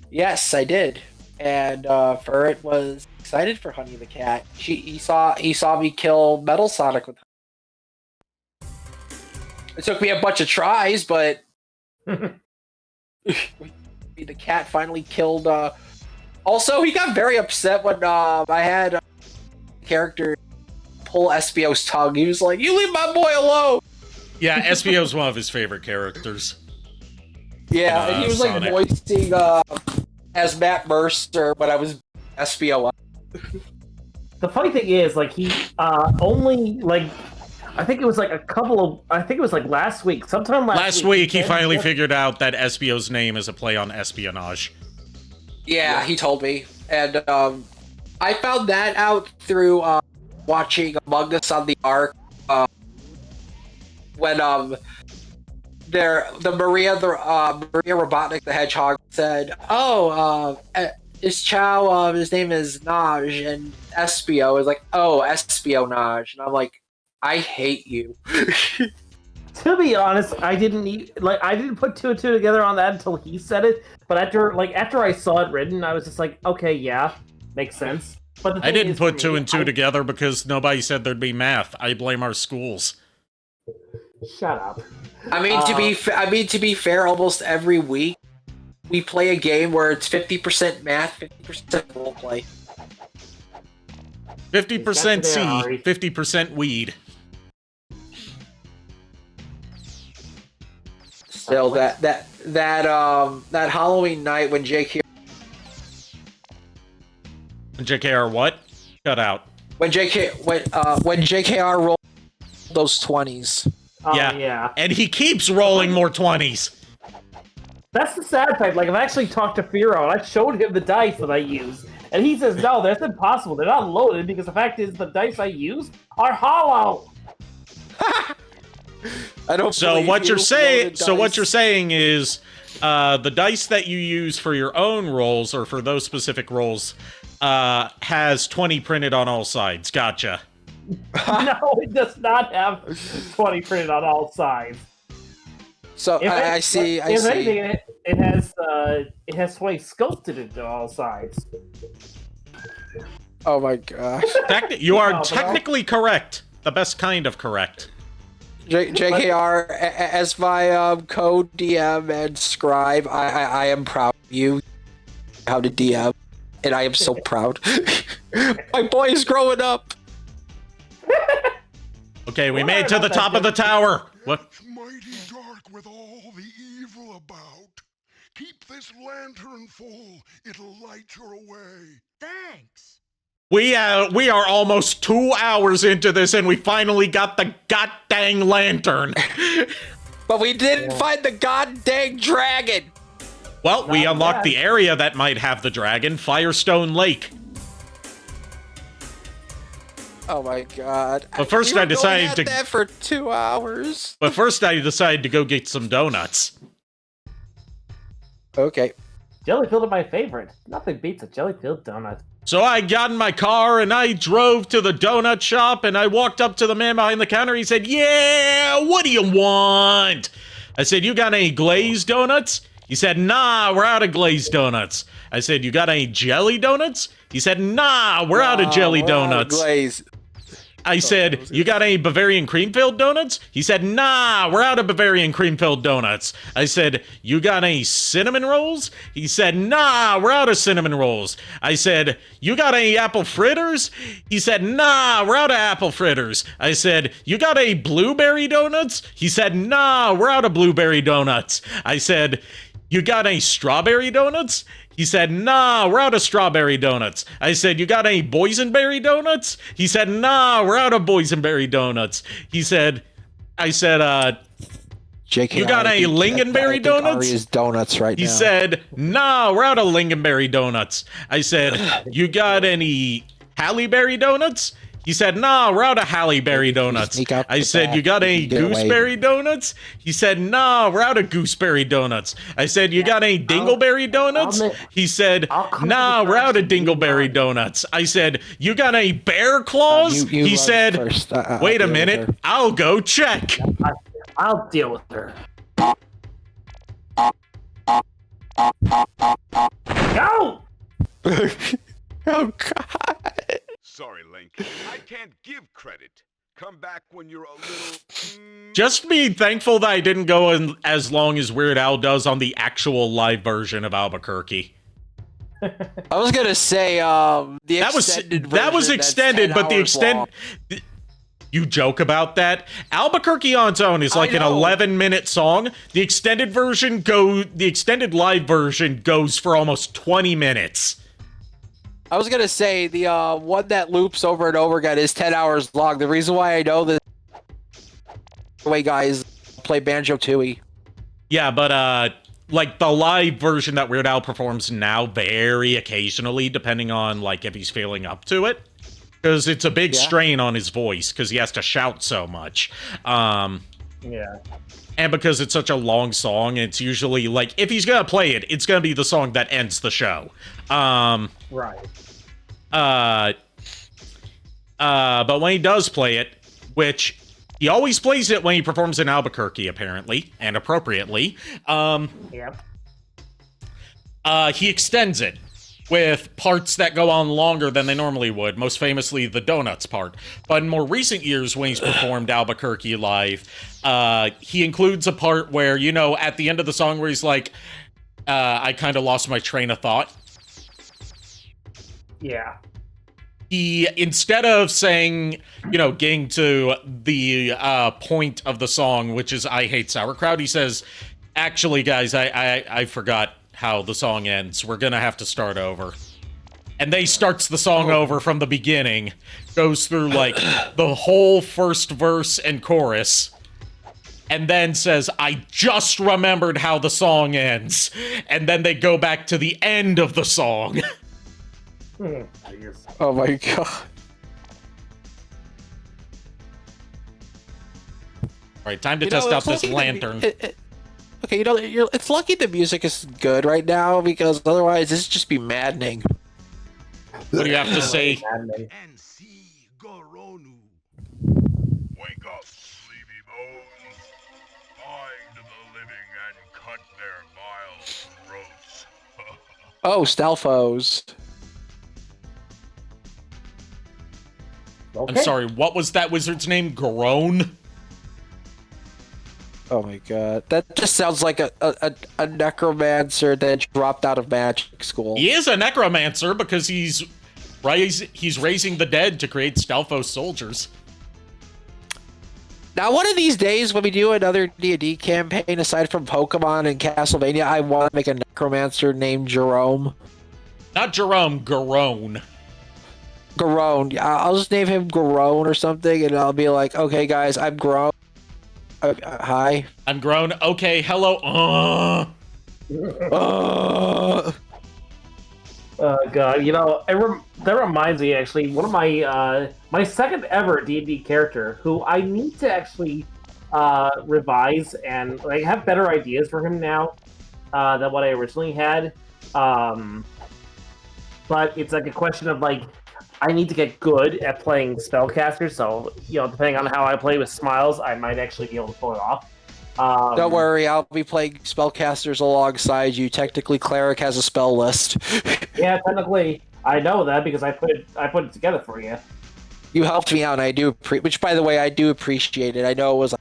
Yes, I did. And Furret was excited for Honey the Cat. He saw me kill Metal Sonic with her. It took me a bunch of tries, but the cat finally killed. Also, he got very upset when I had a character pull Espio's tongue. He was like, "You leave my boy alone." Yeah, Espio's one of his favorite characters. Yeah, and he was like voicing as Matt Mercer when I was Espio. The funny thing is, like, he only, like, I think it was like last week. Sometime last week. He finally figured out that Espio's name is a play on espionage. Yeah, he told me. And I found that out through watching Among Us on the Ark. When Maria Robotnik the Hedgehog said, "Oh, it's Chow. His name is Naj," and Espio is like, "Oh, espionage," and I'm like, I hate you. To be honest, I didn't put two and two together on that until he said it. But after I saw it written, I was just like, okay, yeah, makes sense. But I didn't put two and two together because nobody said there'd be math. I blame our schools. Shut up. I mean, to be fair, almost every week we play a game where it's 50% math, 50% roleplay. 50% C, 50% weed. Still, that Halloween night when JKR what? Cut out. When JKR rolled those 20s. Oh, yeah. And he keeps rolling more 20s. That's the sad part. Like, I've actually talked to Firo, and I showed him the dice that I use. And he says, no, that's impossible. They're not loaded because the fact is the dice I use are hollow. I don't. So what you're saying? So what you're saying is, the dice that you use for your own rolls or for those specific rolls, has 20 printed on all sides. Gotcha. No, it does not have 20 printed on all sides. So I see. Anything, it has 20 sculpted into all sides. Oh my gosh! You are technically correct. The best kind of correct. JKR, as my co-DM and scribe, I am proud of you. How to DM, and I am so proud. My boy is growing up. Okay, we made it to the top of the tower. What? It's mighty dark with all the evil about. Keep this lantern full. It'll light your way. Thanks. We are almost 2 hours into this, and we finally got the god-dang lantern. But we didn't find the god-dang dragon. Well, we unlocked the area that might have the dragon, Firestone Lake. Oh my god. But first We were I decided going at to- that for 2 hours. But first I decided to go get some donuts. Okay. Jelly-filled are my favorite. Nothing beats a jelly-filled donut. So I got in my car and I drove to the donut shop and I walked up to the man behind the counter. He said, "Yeah, what do you want?" I said, "You got any glazed donuts?" He said, "Nah, we're out of glazed donuts." I said, "You got any jelly donuts?" He said, "Nah, we're out of jelly We're out of donuts." glaze. I said, "You got any Bavarian cream-filled donuts?" He said, "Nah, we're out of Bavarian cream-filled donuts." I said, "You got any cinnamon rolls?" He said, "Nah, we're out of cinnamon rolls." I said, "You got any apple fritters?" He said, "Nah, we're out of apple fritters." I said, "You got any blueberry donuts?" He said, "Nah, we're out of blueberry donuts." I said, "You got any strawberry donuts?" He said, "Nah, we're out of strawberry donuts." I said, "You got any boysenberry donuts?" He said, "Nah, we're out of boysenberry donuts." I said, JKR, "You got any lingonberry donuts?" Ari is donuts right He now. said, "Nah, we're out of lingonberry donuts." I said, "You got any Halleberry donuts?" He said, "Nah, we're out of Halleberry donuts." Sneak out I the said, back, "You got any you can get away. gooseberry donuts?" He said, "Nah, we're out of gooseberry donuts." I said, "You got any dingleberry donuts?" He said, "Nah, we're out of dingleberry donuts." I said, "You got any bear claws?" You He run said, first. I'll "Wait a deal with minute, her. I'll go check." I'll deal with her. Go! Oh god. Sorry, Link. I can't give credit. Come back when you're a little... Just be thankful that I didn't go in as long as Weird Al does on the actual live version of Albuquerque. I was gonna say, the That was extended that was version that's extended, 10 but the hours extend. long. You joke about that. Albuquerque on its own is like an know. 11-minute song. The extended live version goes for almost 20 minutes. I was gonna say the one that loops over and over again is 10 hours long. The reason why I know this, the way guys play Banjo-Tooie. Yeah, but like the live version that Weird Al performs now, very occasionally, depending on like if he's feeling up to it, because it's a big strain on his voice because he has to shout so much. Yeah. And because it's such a long song, it's usually like if he's gonna play it, it's gonna be the song that ends the show. Right. But when he does play it, which he always plays it when he performs in Albuquerque, apparently, and appropriately, Yep. he extends it with parts that go on longer than they normally would, most famously the donuts part. But in more recent years, when he's performed Albuquerque live, he includes a part where, you know, at the end of the song where he's like, I kind of lost my train of thought. Yeah. He, instead of saying, you know, getting to the point of the song, which is I hate sauerkraut, he says, actually, guys, I forgot how the song ends. We're gonna have to start over. And they starts the song over from the beginning, goes through, like, the whole first verse and chorus, and then says, I just remembered how the song ends. And then they go back to the end of the song. Oh my god. Alright, time to test out this lantern. Okay, you know, it's lucky the music is good right now, because otherwise this would just be maddening. What do you have to say? And see Goronu. Wake up, sleepy bones. Find the living and cut their vile throats. Oh, Stalfos. I'm sorry, what was that wizard's name? Groan? Oh my god. That just sounds like a necromancer that dropped out of magic school. He is a necromancer because he's raising the dead to create Stalfos soldiers. Now, one of these days, when we do another D&D campaign, aside from Pokemon and Castlevania, I want to make a necromancer named Jerome. Not Jerome, Garone. Garone. Yeah, I'll just name him Garone or something, and I'll be like, okay, guys, I'm grown. Hi. I'm grown. Okay, hello. Oh god, that reminds me actually, one of my my second ever D&D character, who I need to actually revise and like have better ideas for him now than what I originally had. But it's like a question of like I need to get good at playing spellcasters. So depending on how I play with Smiles, I might actually be able to pull it off. Don't worry, I'll be playing spellcasters alongside you. Technically, cleric has a spell list. Yeah, technically, I know that because I put it together for you. You helped me out, and I do which, by the way, I do appreciate it. I know it was a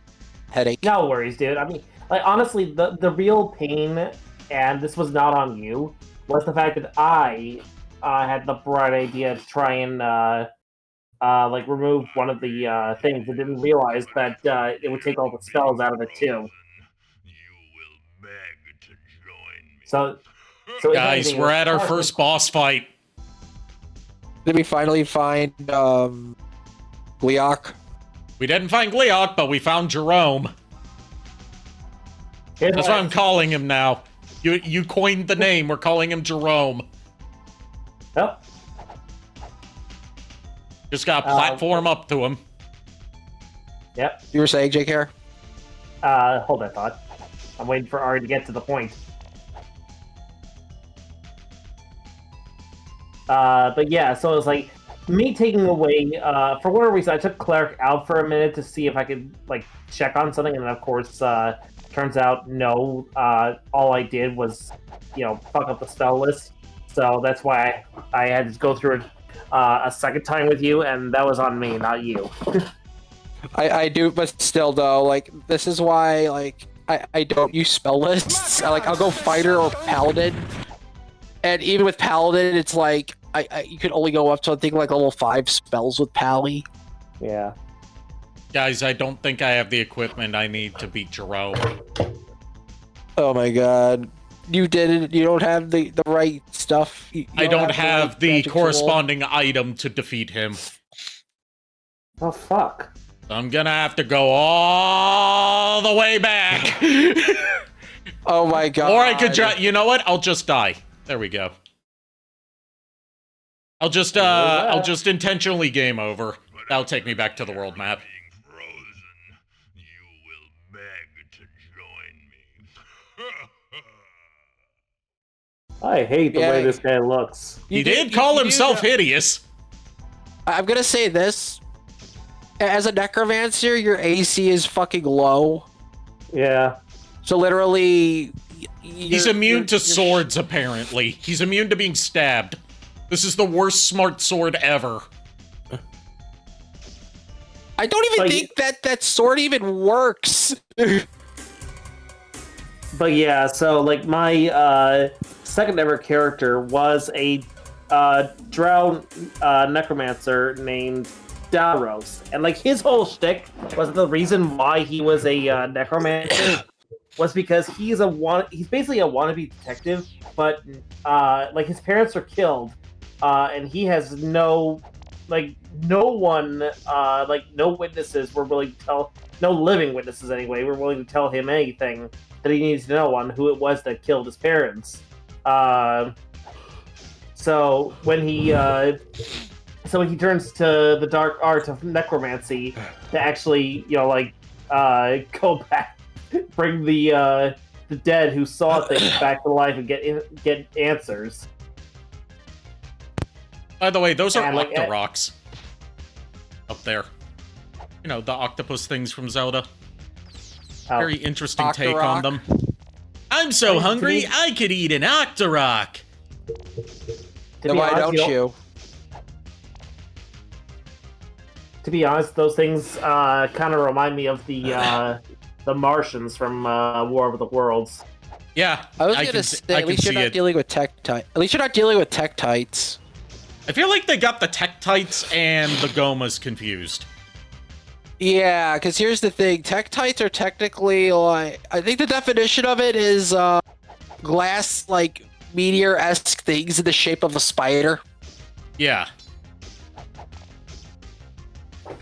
headache. No worries, dude. I mean, like honestly, the real pain, and this was not on you, was the fact that I had the bright idea to try and like remove one of the things. I didn't realize that it would take all the spells out of it too. So Guys, anything, we're at our first boss fight. Did we finally find Gleok? We didn't find Gleok, but we found Jerome. That's what I'm calling him now. You coined the name. We're calling him Jerome. Yep. Just got platform up to him. Yep. You were saying, JKR? Hold that thought. I'm waiting for Ari to get to the point. But yeah, so it was like me taking away, for whatever reason, I took Cleric out for a minute to see if I could like check on something, and then of course, turns out no, all I did was, fuck up the spell list. So that's why I had to go through it a second time with you, and that was on me, not you. I do, but still though, like this is why like I don't use spell lists. I'll go fighter or paladin, and even with paladin, it's like you could only go up to I think like level 5 spells with Pally. Yeah. Guys, I don't think I have the equipment I need to beat Jerome. Oh my god. You didn't. You don't have the right stuff. I don't have the magic corresponding item to defeat him. Oh fuck. I'm gonna have to go all the way back. Oh my god. Or I could you know what? I'll just die. There we go. I'll just intentionally game over. That'll take me back to the world map. I hate the way this guy looks. He did call himself hideous. I'm gonna say this. As a necromancer, your AC is fucking low. Yeah. So literally... He's immune to swords, apparently. He's immune to being stabbed. This is the worst smart sword ever. I don't even think that sword even works. But yeah, so like my second ever character was a drow necromancer named Daros, and like his whole shtick was the reason why he was a necromancer was because he's basically a wannabe detective, but like his parents were killed, and he has no witnesses were willing to tell, no living witnesses anyway, were willing to tell him anything that he needs to know on who it was that killed his parents. So when he turns to the dark art of necromancy to actually, go back, bring the dead who saw things back to life and get answers. By the way, those are Octoroks up there. You know, the octopus things from Zelda. Very interesting take on them. I'm so hungry, I could eat an Octorok! Then why don't you? To be honest, those things kind of remind me of the Martians from War of the Worlds. Yeah, I was gonna say, at least you're not dealing with Tektites. At least you're not dealing with Tektites. I feel like they got the Tektites and the Gomas confused. Yeah, because here's the thing. Tektites are technically, like, I think the definition of it is glass, like, meteor-esque things in the shape of a spider. Yeah.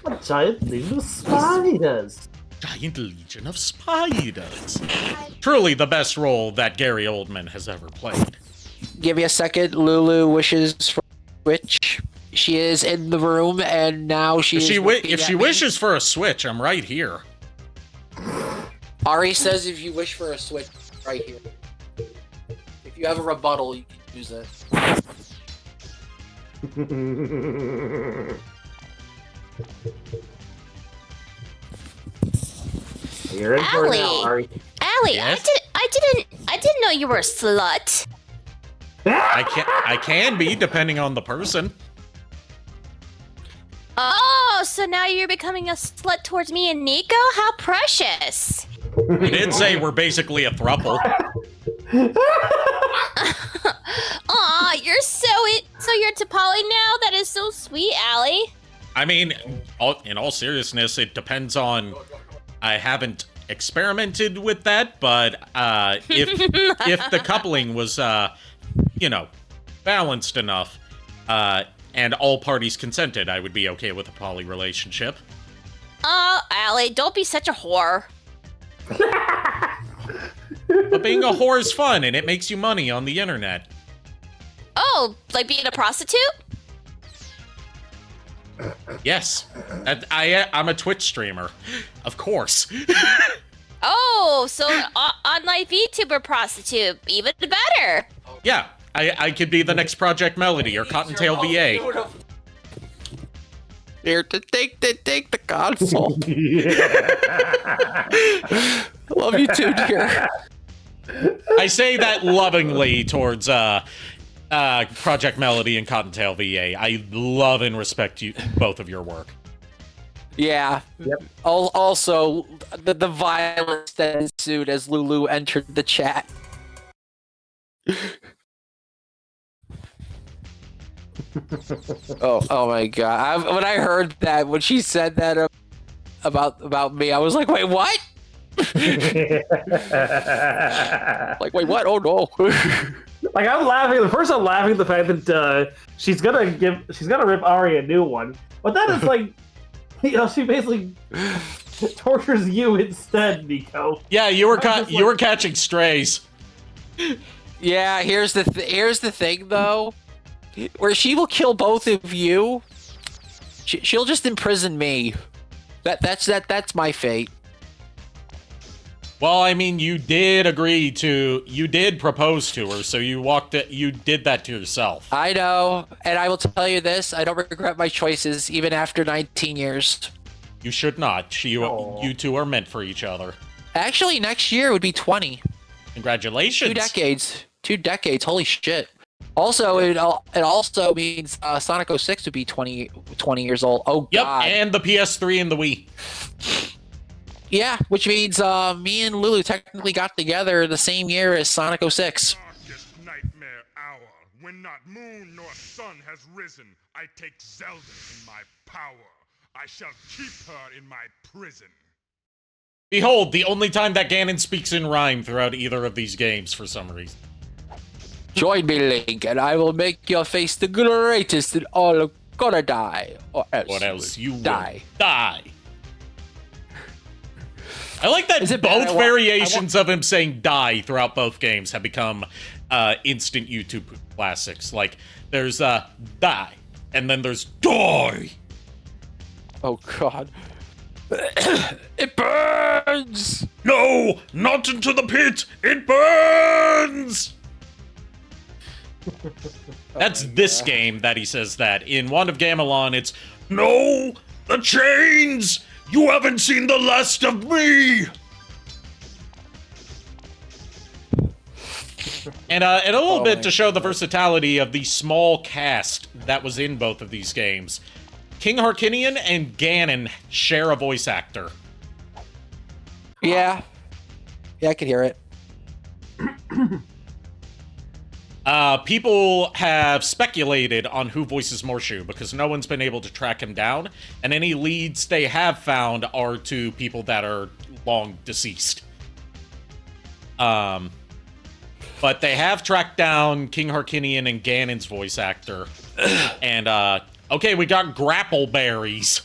A giant legion of spiders. Giant legion of spiders. Truly the best role that Gary Oldman has ever played. give me a second. Lulu wishes for Switch. She is in the room, and now she. If she wishes for a Switch, I'm right here. Ari says if you wish for a Switch, right here. If you have a rebuttal, you can use it. You're in for it now, Allie. Ari. Allie, Yes? I didn't know you were a slut. I can be, depending on the person. Oh, so now you're becoming a slut towards me and Nico? How precious. You did say we're basically a throuple. Aw, you're so you're to Polly now? That is so sweet, Allie. I mean, in all seriousness, it depends on... I haven't experimented with that, but if the coupling was, balanced enough, and all parties consented, I would be okay with a poly relationship. Oh, Allie, don't be such a whore. But being a whore is fun, and it makes you money on the internet. Oh, like being a prostitute? Yes, I'm a Twitch streamer, of course. Oh, so an online VTuber prostitute, even better. Yeah, I could be the next Project Melody or Cottontail VA. Here to take the console. Love you too, dear. I say that lovingly towards Project Melody and Cottontail VA. I love and respect both of your work. Yeah. Yep. Also, the violence that ensued as Lulu entered the chat. oh my god! When I heard that, when she said that about me, I was like, wait, what? Like, wait, what? Oh no! Like, I'm laughing. First, I'm laughing at the fact that she's gonna rip Ari a new one, but that is like, she basically tortures you instead, Nico. Yeah, you were catching strays. Yeah, here's the thing though, where she will kill both of you. She'll just imprison me. That's my fate. Well, I mean, you did propose to her, so you did that to yourself. I know, and I will tell you this: I don't regret my choices, even after 19 years. You should not. You two are meant for each other. Actually, next year would be 20. Congratulations. 2 decades. 2 decades. Holy shit. Also, it also means Sonic 06 would be 20 years old. Oh, yep, God. and the PS3 and the Wii. Yeah, which means me and Lulu technically got together the same year as Sonic 06. Darkest nightmare hour, when not moon nor sun has risen, I take Zelda in my power. I shall keep her in my prison. Behold, the only time that Ganon speaks in rhyme throughout either of these games for some reason. Join me, Link, and I will make your face the greatest in all of Koridai. Or else you die. Will die. I like that both variations of him saying die throughout both games have become instant YouTube classics. Like, there's die, and then there's die. Oh, God. It burns! No, not into the pit! It burns! That's this game that he says that. In Wand of Gamelon, it's, no, the chains! You haven't seen the last of me! And a little bit to show the versatility of the small cast that was in both of these games. King Harkinian and Ganon share a voice actor. Yeah. Yeah, I can hear it. People have speculated on who voices Morshu because no one's been able to track him down, and any leads they have found are to people that are long deceased. But they have tracked down King Harkinian and Ganon's voice actor. And, okay, we got grapple berries.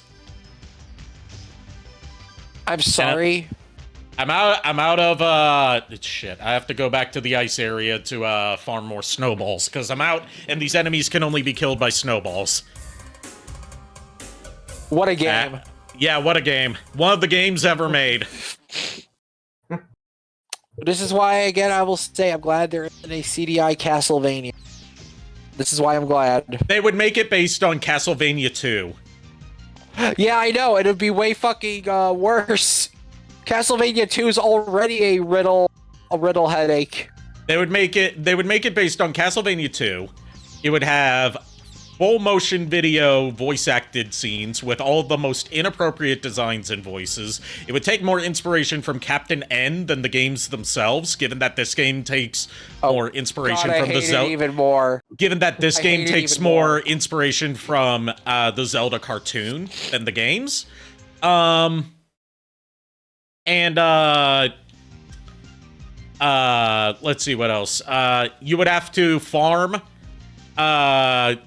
I'm sorry. I'm out of shit. I have to go back to the ice area to farm more snowballs because I'm out and these enemies can only be killed by snowballs. What a game. Yeah, what a game. One of the games ever made. This is why, again, I will say I'm glad there isn't a CDI Castlevania. This is why I'm glad. They would make it based on Castlevania 2. Yeah, I know. It would be way fucking worse. Castlevania 2 is already a riddle headache. They would make it based on Castlevania 2. It would have full motion video voice acted scenes with all of the most inappropriate designs and voices. It would take more inspiration from Captain N than the games themselves, given that this game takes more inspiration from the Zelda. Even more. Given that this game takes more inspiration from the Zelda cartoon than the games. Let's see what else. You would have to farm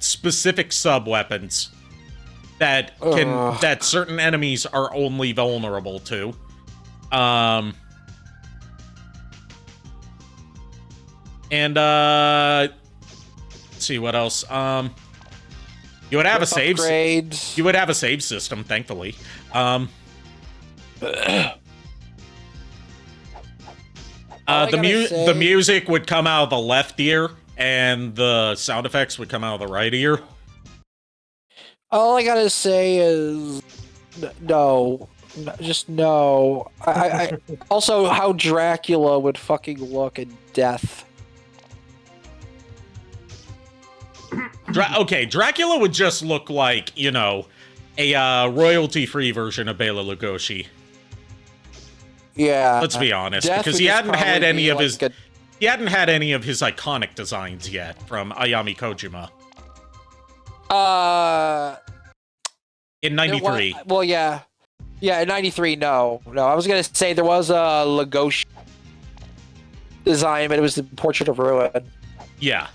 specific sub-weapons that certain enemies are only vulnerable to. Let's see what else. You would have a save. You would have a save system, thankfully. The music would come out of the left ear, and the sound effects would come out of the right ear. All I gotta say is no. Just no. I also how Dracula would fucking look in Death. Okay, Dracula would just look like, you know, a royalty-free version of Bela Lugosi. Yeah. Let's be honest, Death because he hadn't had any of his iconic designs yet from Ayami Kojima. In 93. Well, yeah. Yeah, in 93, no. I was gonna say there was a Lugosi design, but it was the Portrait of Ruin. Yeah.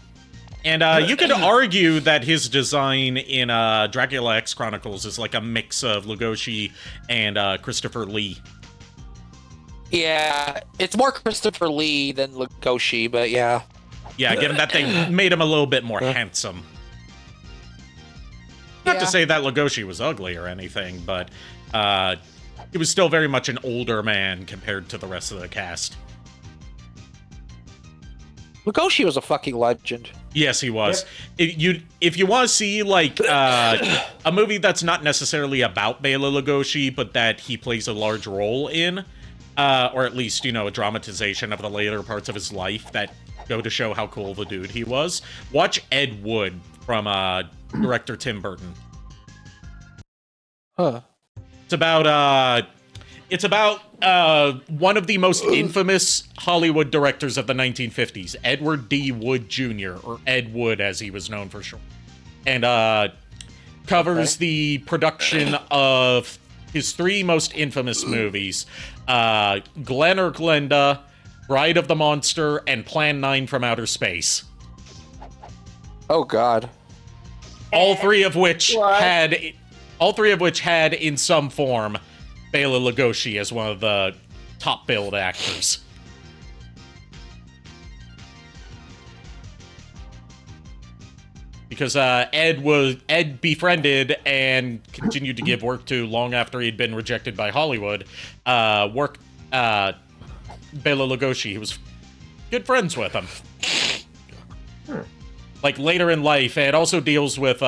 And you could argue that his design in Dracula X Chronicles is like a mix of Lugosi and Christopher Lee. Yeah, it's more Christopher Lee than Lugosi, but yeah. Yeah, given that they made him a little bit more handsome. Not to say that Lugosi was ugly or anything, but he was still very much an older man compared to the rest of the cast. Lugosi was a fucking legend. Yes, he was. Yep. If you want to see, like, a movie that's not necessarily about Bela Lugosi, but that he plays a large role in, or at least, you know, a dramatization of the later parts of his life that go to show how cool of a dude he was, watch Ed Wood from director Tim Burton. Huh. It's about one of the most infamous Hollywood directors of the 1950s, Edward D. Wood Jr., or Ed Wood as he was known for short. And covers the production of his three most infamous movies, Glenn or Glenda, Bride of the Monster, and Plan 9 from Outer Space. Oh, God. All three of which had, in some form, Bela Lugosi as one of the top billed actors. Because Ed befriended and continued to give work to long after he'd been rejected by Hollywood. Bela Lugosi, he was good friends with him. Like later in life, it also deals with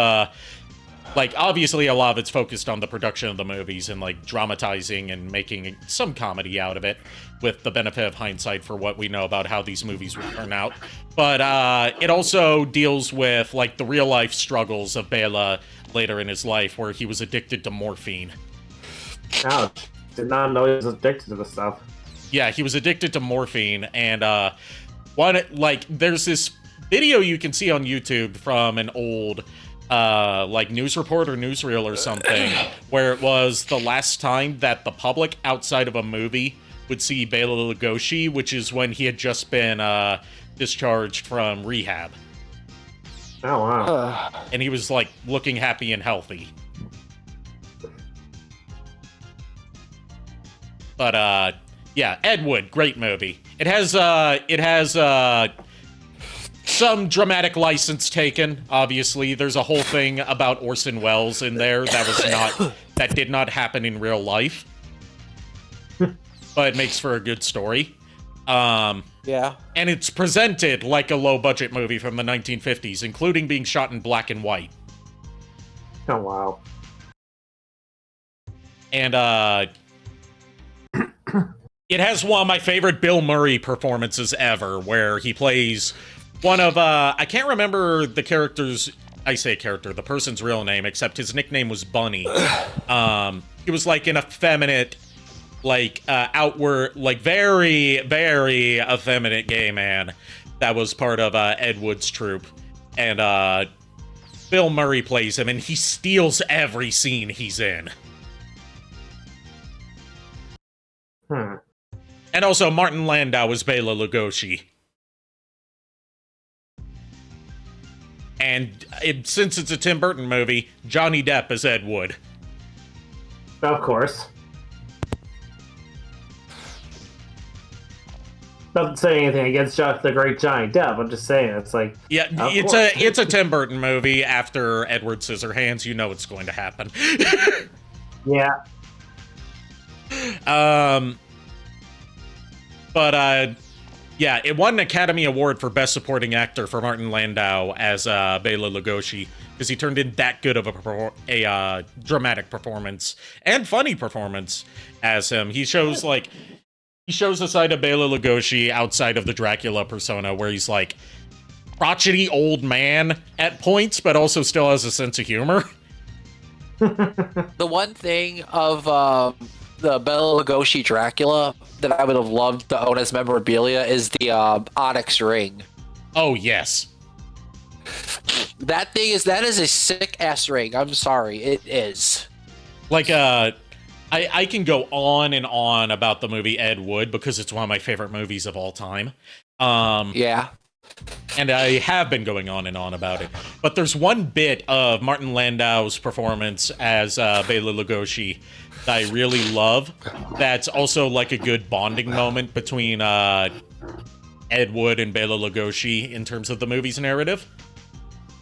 like, obviously a lot of it's focused on the production of the movies and, like, dramatizing and making some comedy out of it, with the benefit of hindsight for what we know about how these movies would turn out. But it also deals with, like, the real-life struggles of Bela later in his life, where he was addicted to morphine. Ouch. Did not know he was addicted to this stuff. Yeah, he was addicted to morphine, and there's this video you can see on YouTube from an old like news report or newsreel or something, where it was the last time that the public outside of a movie would see Bela Lugosi, which is when he had just been discharged from rehab. Oh, wow. And he was, like, looking happy and healthy. But Yeah, Ed Wood, great movie. It has some dramatic license taken, obviously. There's a whole thing about Orson Welles in there that did not happen in real life. But it makes for a good story. Yeah. And it's presented like a low-budget movie from the 1950s, including being shot in black and white. Oh, wow. And, it has one of my favorite Bill Murray performances ever, where he plays one of, I can't remember the character's, the person's real name, except his nickname was Bunny. He was, like, an effeminate, like, outward, like, very, very effeminate gay man that was part of, Ed Wood's troupe. And, Bill Murray plays him, and he steals every scene he's in. And also, Martin Landau is Bela Lugosi. And since it's a Tim Burton movie, Johnny Depp is Ed Wood. Of course. Not saying anything against the great Johnny Depp. I'm just saying it's like yeah, it's a Tim Burton movie. After Edward Scissorhands, you know it's going to happen. Yeah. But yeah, it won an Academy Award for Best Supporting Actor for Martin Landau as Bela Lugosi, because he turned in that good of a dramatic performance and funny performance as him. He shows a side of Bela Lugosi outside of the Dracula persona, where he's like crotchety old man at points, but also still has a sense of humor. The one thing of the Bela Lugosi Dracula that I would have loved to own as memorabilia is the Onyx ring. Oh, yes. That is a sick ass ring. I'm sorry, it is. Like, I can go on and on about the movie Ed Wood because it's one of my favorite movies of all time. Yeah. And I have been going on and on about it. But there's one bit of Martin Landau's performance as Bela Lugosi that I really love. That's also like a good bonding moment between Ed Wood and Bela Lugosi in terms of the movie's narrative.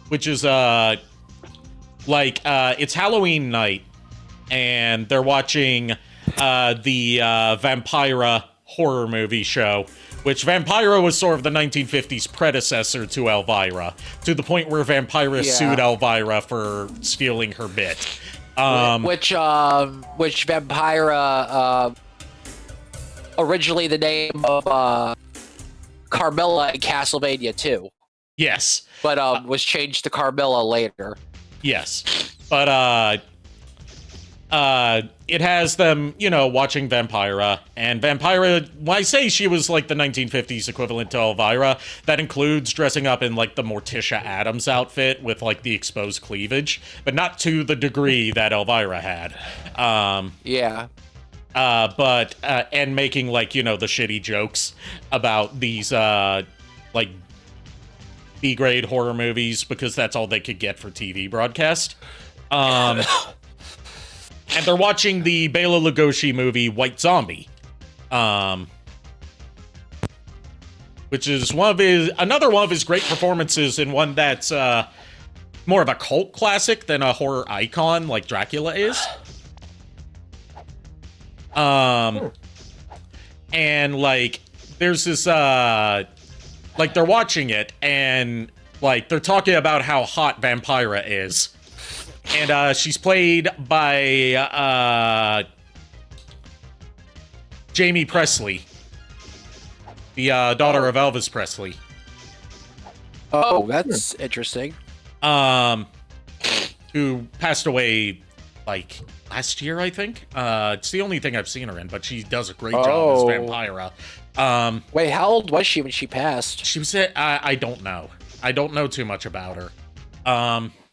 Which is, it's Halloween night, and they're watching the Vampira horror movie show, which Vampira was sort of the 1950s predecessor to Elvira, to the point where Vampira sued Elvira for stealing her bit. Which Vampira, originally the name of Carmilla in Castlevania 2. Yes. But was changed to Carmilla later. Yes. But it has them, watching Vampira. And Vampira, when I say she was like the 1950s equivalent to Elvira, that includes dressing up in like the Morticia Addams outfit with like the exposed cleavage, but not to the degree that Elvira had. Yeah. And making like, the shitty jokes about these, like, B-grade horror movies because that's all they could get for TV broadcast. And they're watching the Bela Lugosi movie White Zombie, which is another one of his great performances, and one that's more of a cult classic than a horror icon like Dracula is. And like there's this like they're watching it and like they're talking about how hot Vampira is. And she's played by Jamie Presley, the daughter of Elvis Presley. Oh, that's interesting. Who passed away like last year, I think. It's the only thing I've seen her in, but she does a great job as Vampira. Wait, how old was she when she passed? She was I don't know. I don't know too much about her.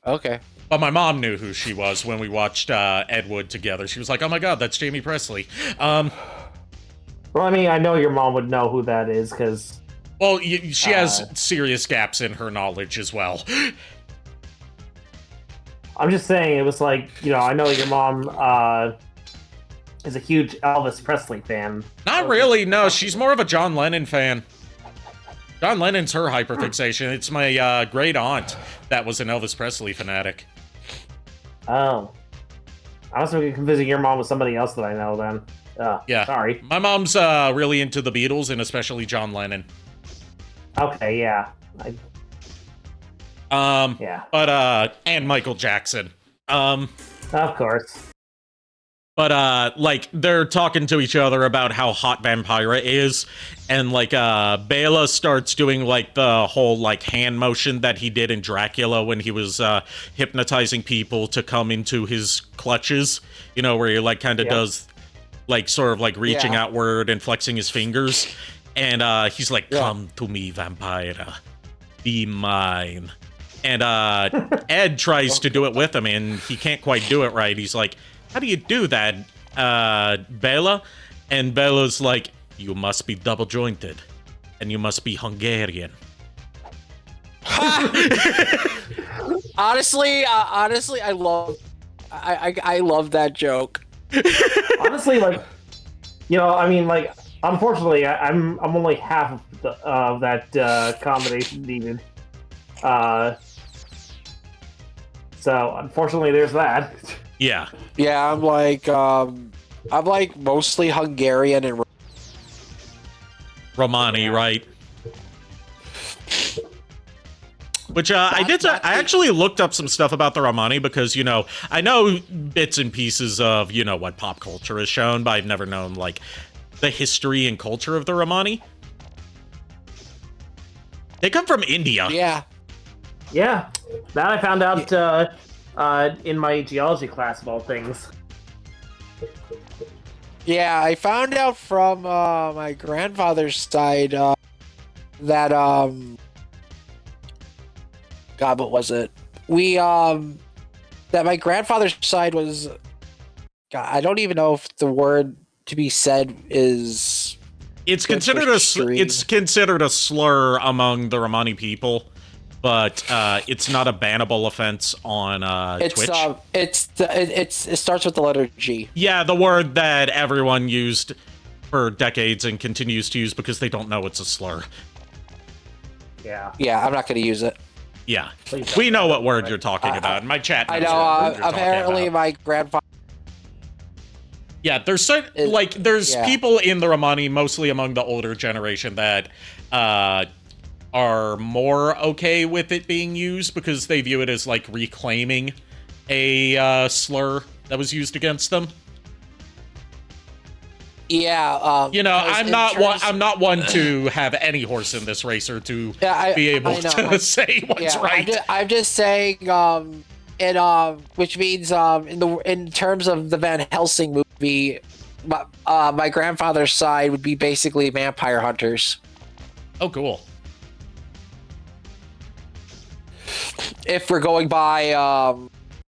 Okay. But my mom knew who she was when we watched Ed Wood together. She was like, "Oh my god, that's Jamie Presley." Well, I mean, I know your mom would know who that is because. Well, she has serious gaps in her knowledge as well. I'm just saying, it was like, I know your mom is a huge Elvis Presley fan. Not really, no. She's more of a John Lennon fan. John Lennon's her hyperfixation. It's my great aunt that was an Elvis Presley fanatic. Oh. I must have been confusing your mom with somebody else that I know then. Yeah. Sorry. My mom's really into the Beatles and especially John Lennon. Okay, yeah. Yeah. But and Michael Jackson. Of course. But like they're talking to each other about how hot Vampira is, and like Bela starts doing like the whole like hand motion that he did in Dracula when he was hypnotizing people to come into his clutches, you know, where he like kind of does like sort of like reaching outward and flexing his fingers, and he's like, "Come to me, Vampira, be mine." And Ed tries to do it with him, and he can't quite do it right. He's like, "How do you do that, Bela?" And Bela's like, "You must be double jointed, and you must be Hungarian." Honestly, I love that joke. Honestly, like, you know, I mean, like, unfortunately, I'm only half of that combination needed. So unfortunately, there's that. Yeah. Yeah, I'm like mostly Hungarian and Romani, right? Which I actually looked up some stuff about the Romani because, you know, I know bits and pieces of, you know, what pop culture is shown, but I've never known, like, the history and culture of the Romani. They come from India. Yeah. Yeah. That I found out in my geology class of all things. Yeah, I found out from my grandfather's side that God, what was it? We that my grandfather's side was God, I don't even know if the word to be said is it's considered a slur among the Romani people, but it's not a bannable offense on Twitch. It starts with the letter G. Yeah, the word that everyone used for decades and continues to use because they don't know it's a slur. Yeah. Yeah, I'm not going to use it. Yeah, we know what word you're talking about. My chat knows I know. what word you're Apparently, my grandfather. Yeah, there's people in the Romani, mostly among the older generation, that are more okay with it being used because they view it as like reclaiming a slur that was used against them. Yeah, you know, I'm not one to have any horse in this race or to be able to say what's right. I'm just saying, which means in terms of the Van Helsing movie, my grandfather's side would be basically vampire hunters. Oh, cool. If we're going by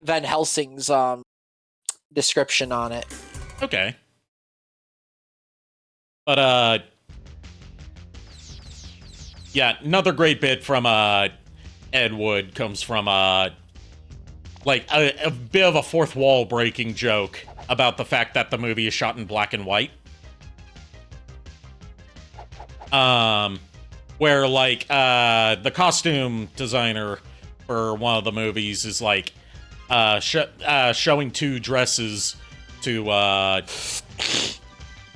Van Helsing's description on it. Okay. But, yeah, another great bit from, Ed Wood comes from, like, a bit of a fourth wall breaking joke about the fact that the movie is shot in black and white. Where, like, the costume designer for one of the movies is, like, showing two dresses to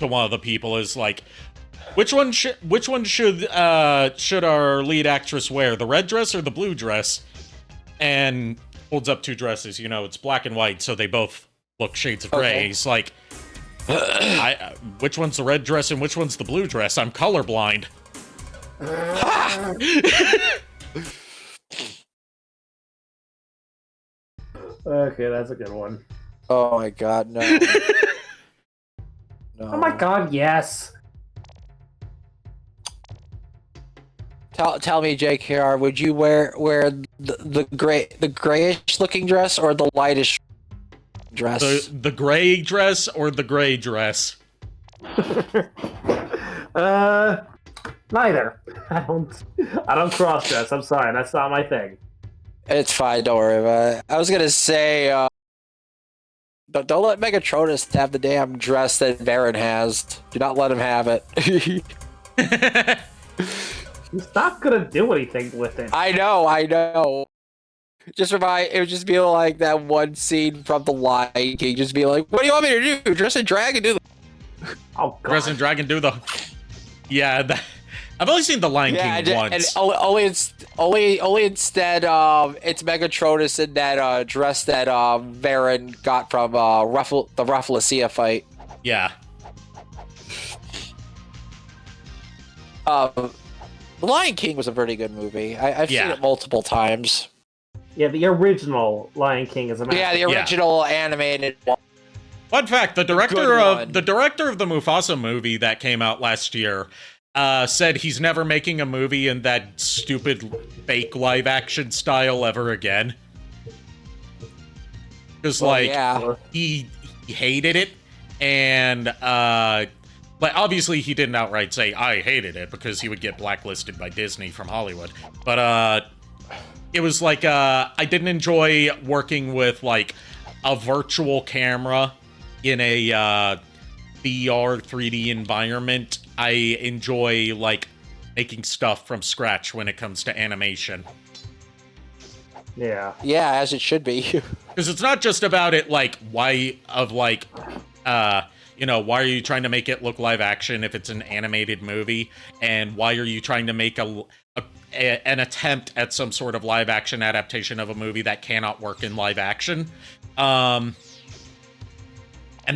one of the people is like, which one should our lead actress wear, the red dress or the blue dress? And holds up two dresses. You know, it's black and white, so they both look shades of gray. He's like, which one's the red dress and which one's the blue dress? I'm colorblind. Okay, that's a good one. Oh my God, no. No. Oh my God, yes. Tell me, JKR, would you wear the grayish looking dress or the lightish dress? The gray dress or the gray dress? Neither. I don't cross dress. I'm sorry, that's not my thing. It's fine, don't worry about it. I was gonna say Don't let Megatronus have the damn dress that Baron has. Do not let him have it. He's not gonna do anything with it. I know. It would just be like that one scene from The Lion King. Just be like, what do you want me to do? Dress a dragon, do the... Oh, God. Dress and Dragon do the... Yeah, I've only seen The Lion King once. And only instead, it's Megatronus in that dress that Baron got from the Rafflesia fight. Yeah. The Lion King was a pretty good movie. I've seen it multiple times. Yeah, the original Lion King is a masterpiece. Yeah, the original animated one. Fun fact: the director of the Mufasa movie that came out last year said he's never making a movie in that stupid fake live action style ever again. Because he hated it, and like obviously he didn't outright say I hated it because he would get blacklisted by Disney from Hollywood. But it was like I didn't enjoy working with like a virtual camera in a VR 3D environment. I enjoy like making stuff from scratch when it comes to animation. Yeah, as it should be. Because it's not just about it like why are you trying to make it look live action if it's an animated movie, and why are you trying to make an attempt at some sort of live action adaptation of a movie that cannot work in live action, and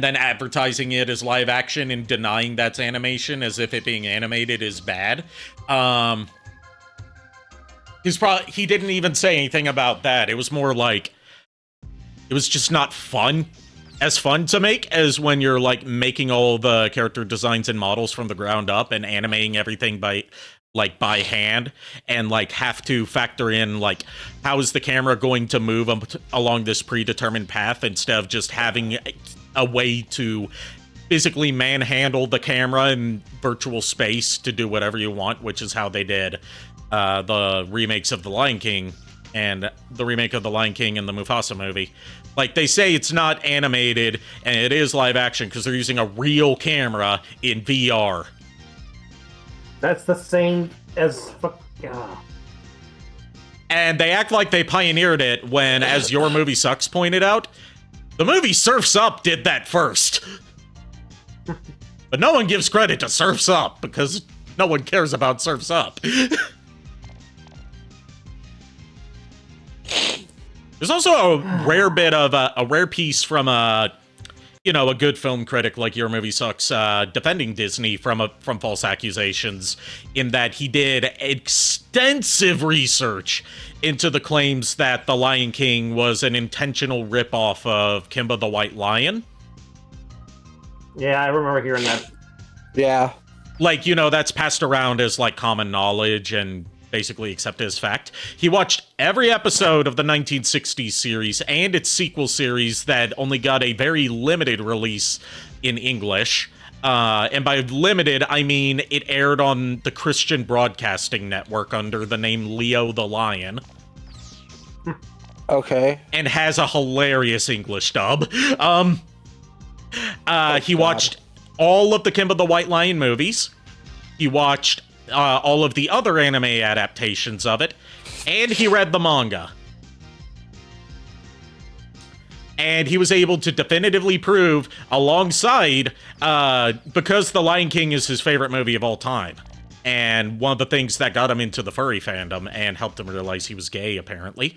then advertising it as live action and denying that's animation as if it being animated is bad. He didn't even say anything about that. It was more like it was just not fun to make as when you're like making all the character designs and models from the ground up and animating everything by hand, and like have to factor in like how is the camera going to move along this predetermined path instead of just having a way to basically manhandle the camera in virtual space to do whatever you want, which is how they did the remakes of The Lion King and the remake of The Lion King and the Mufasa movie. Like, they say it's not animated and it is live action because they're using a real camera in VR. That's the same as... And they act like they pioneered it when, as Your Movie Sucks pointed out, the movie Surf's Up did that first. But no one gives credit to Surf's Up because no one cares about Surf's Up. There's also a rare bit of a rare piece from a good film critic like Your Movie Sucks defending Disney from false accusations, in that he did extensive research into the claims that The Lion King was an intentional ripoff of Kimba the White Lion. Yeah, I remember hearing that. Yeah. Like, that's passed around as like common knowledge and basically accepted as fact. He watched every episode of the 1960s series and its sequel series that only got a very limited release in English. And by limited, I mean it aired on the Christian Broadcasting Network under the name Leo the Lion. Okay. And has a hilarious English dub. He watched all of the Kimba the White Lion movies. He watched all of the other anime adaptations of it, and he read the manga. And he was able to definitively prove, alongside, because The Lion King is his favorite movie of all time, and one of the things that got him into the furry fandom and helped him realize he was gay, apparently.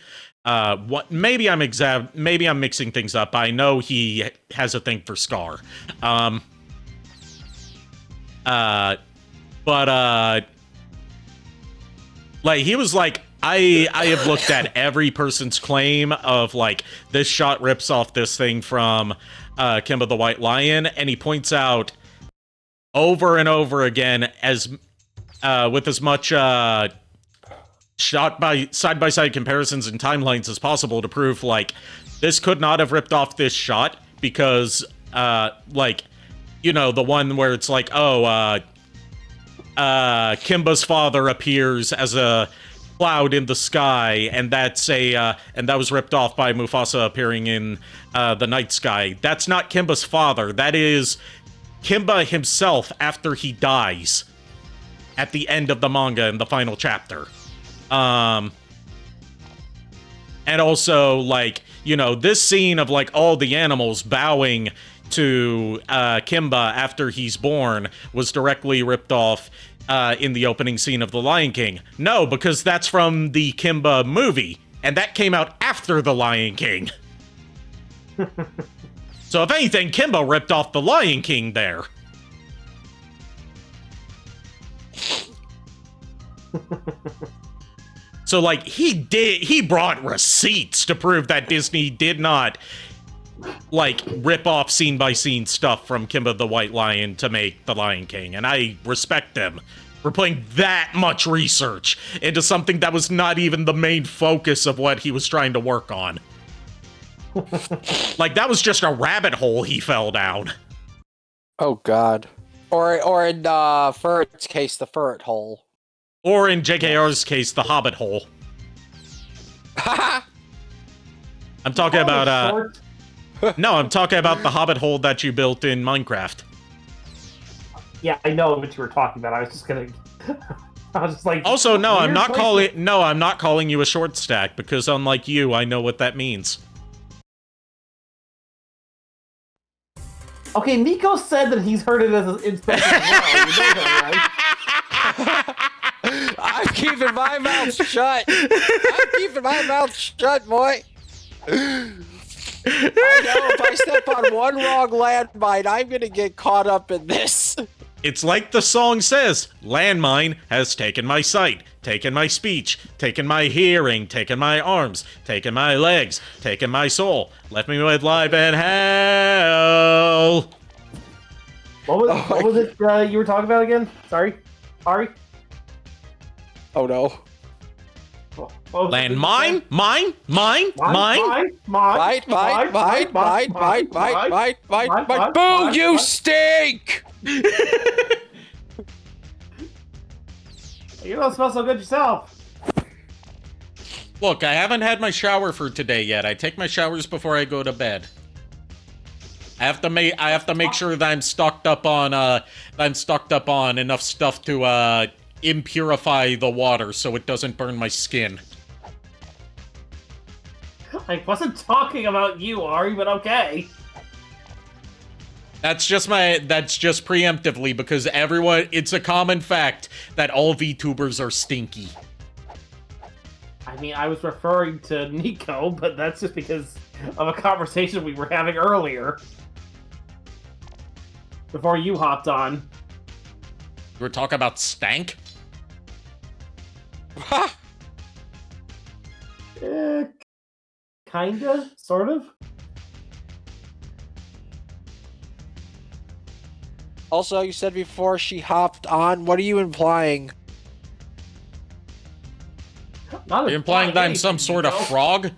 Maybe I'm mixing things up. I know he has a thing for Scar. Like, he was like, I have looked at every person's claim of, like, this shot rips off this thing from Kimba the White Lion, and he points out over and over again, with as much side-by-side comparisons and timelines as possible to prove, like, this could not have ripped off this shot because, the one where it's like, Kimba's father appears as a cloud in the sky, and that's and that was ripped off by Mufasa appearing in the night sky. That's not Kimba's father. That is Kimba himself after he dies at the end of the manga in the final chapter. And also, like, you know, this scene of, like, all the animals bowing to Kimba after he's born was directly ripped off in the opening scene of The Lion King. No, because that's from the Kimba movie, and that came out after The Lion King. So if anything, Kimba ripped off The Lion King there. So, like, he brought receipts to prove that Disney did not, like, rip off scene-by-scene stuff from Kimba the White Lion to make The Lion King, and I respect them for putting that much research into something that was not even the main focus of what he was trying to work on. Like, that was just a rabbit hole he fell down. Oh, God. Or in Ferret's case, the Ferret hole. Or in JKR's case, the Hobbit hole. I'm talking about, no, I'm talking about the Hobbit hole that you built in Minecraft. Yeah, I know what you were talking about. I was just gonna... I was just like... Also, no, I'm not calling you a short stack, because unlike you, I know what that means. Okay, Niko said that he's heard it as an inspection as well. You know that, right? I'm keeping my mouth shut. I'm keeping my mouth shut, boy. I know if I step on one wrong landmine, I'm gonna get caught up in this. It's like the song says, landmine has taken my sight, taken my speech, taken my hearing, taken my arms, taken my legs, taken my soul, left me with life in hell. What was it you were talking about again? Sorry? Ari? Oh no. Landmine? Mine? Boo, you stink! You don't smell so good yourself. Look, I haven't had my shower for today yet. I take my showers before I go to bed. I have to make sure that I'm stocked up on enough stuff to impurify the water so it doesn't burn my skin. I wasn't talking about you, Ari, but okay. That's just preemptively because it's a common fact that all VTubers are stinky. I mean, I was referring to Niko, but that's just because of a conversation we were having earlier. Before you hopped on. You were talking about stank? Kinda, sort of. Also, you said before she hopped on. What are you implying? Are you implying that I'm some sort of frog?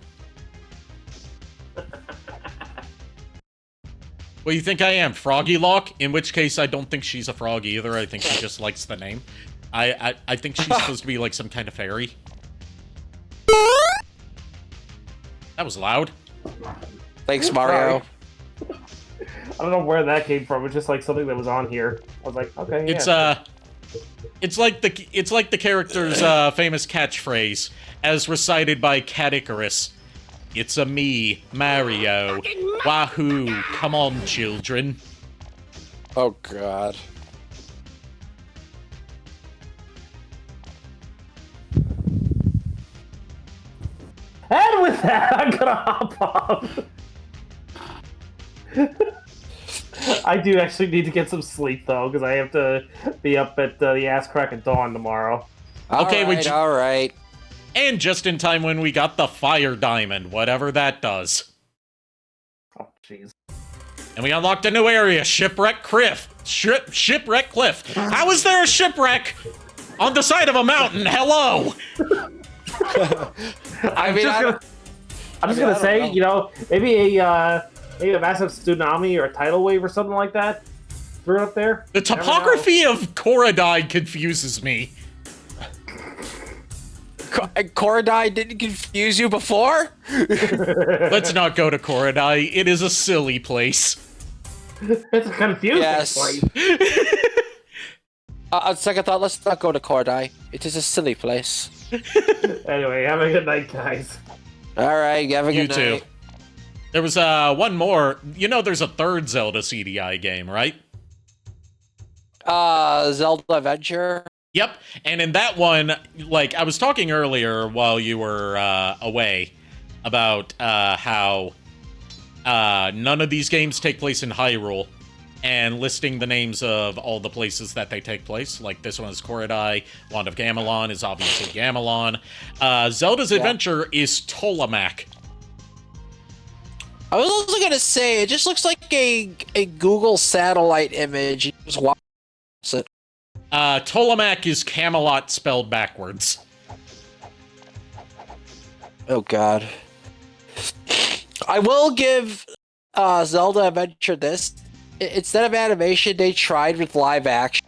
What do you think I am, Froggy Lock? In which case, I don't think she's a frog either. I think she just likes the name. I think she's supposed to be like some kind of fairy. That was loud. Thanks, Mario. I don't know where that came from. It's just like something that was on here. I was like, okay, yeah. It's like the character's famous catchphrase, as recited by Cat Icarus. It's a me, Mario. Wahoo! Come on, children. Oh God. And with that, I'm gonna hop off. I do actually need to get some sleep though, because I have to be up at the ass crack of dawn tomorrow. All right. And just in time when we got the fire diamond, whatever that does. Oh, jeez. And we unlocked a new area, Shipwreck Cliff. Shipwreck Cliff. How is there a shipwreck on the side of a mountain? Hello. I'm just gonna say, you know, maybe a massive tsunami or a tidal wave or something like that threw it up there. The topography of Koridai confuses me. Koridai didn't confuse you before? Let's not go to Koridai. It is a silly place. It's a confusing place. On second thought, let's not go to Koridai. It is a silly place. Anyway, have a good night, guys. Alright, have a good night. You too. There was one more. You know there's a third Zelda CDI game, right? Zelda Adventure? Yep, and in that one, like, I was talking earlier while you were away about how none of these games take place in Hyrule, and listing the names of all the places that they take place. Like, this one is Koridai, Wand of Gamelon is obviously Gamelon. Zelda's Adventure is Tolamak. I was also gonna say, it just looks like a Google satellite image. You just watch it. Tolamak is Camelot spelled backwards. Oh god. I will give Zelda Adventure this. Instead of animation, they tried with live action.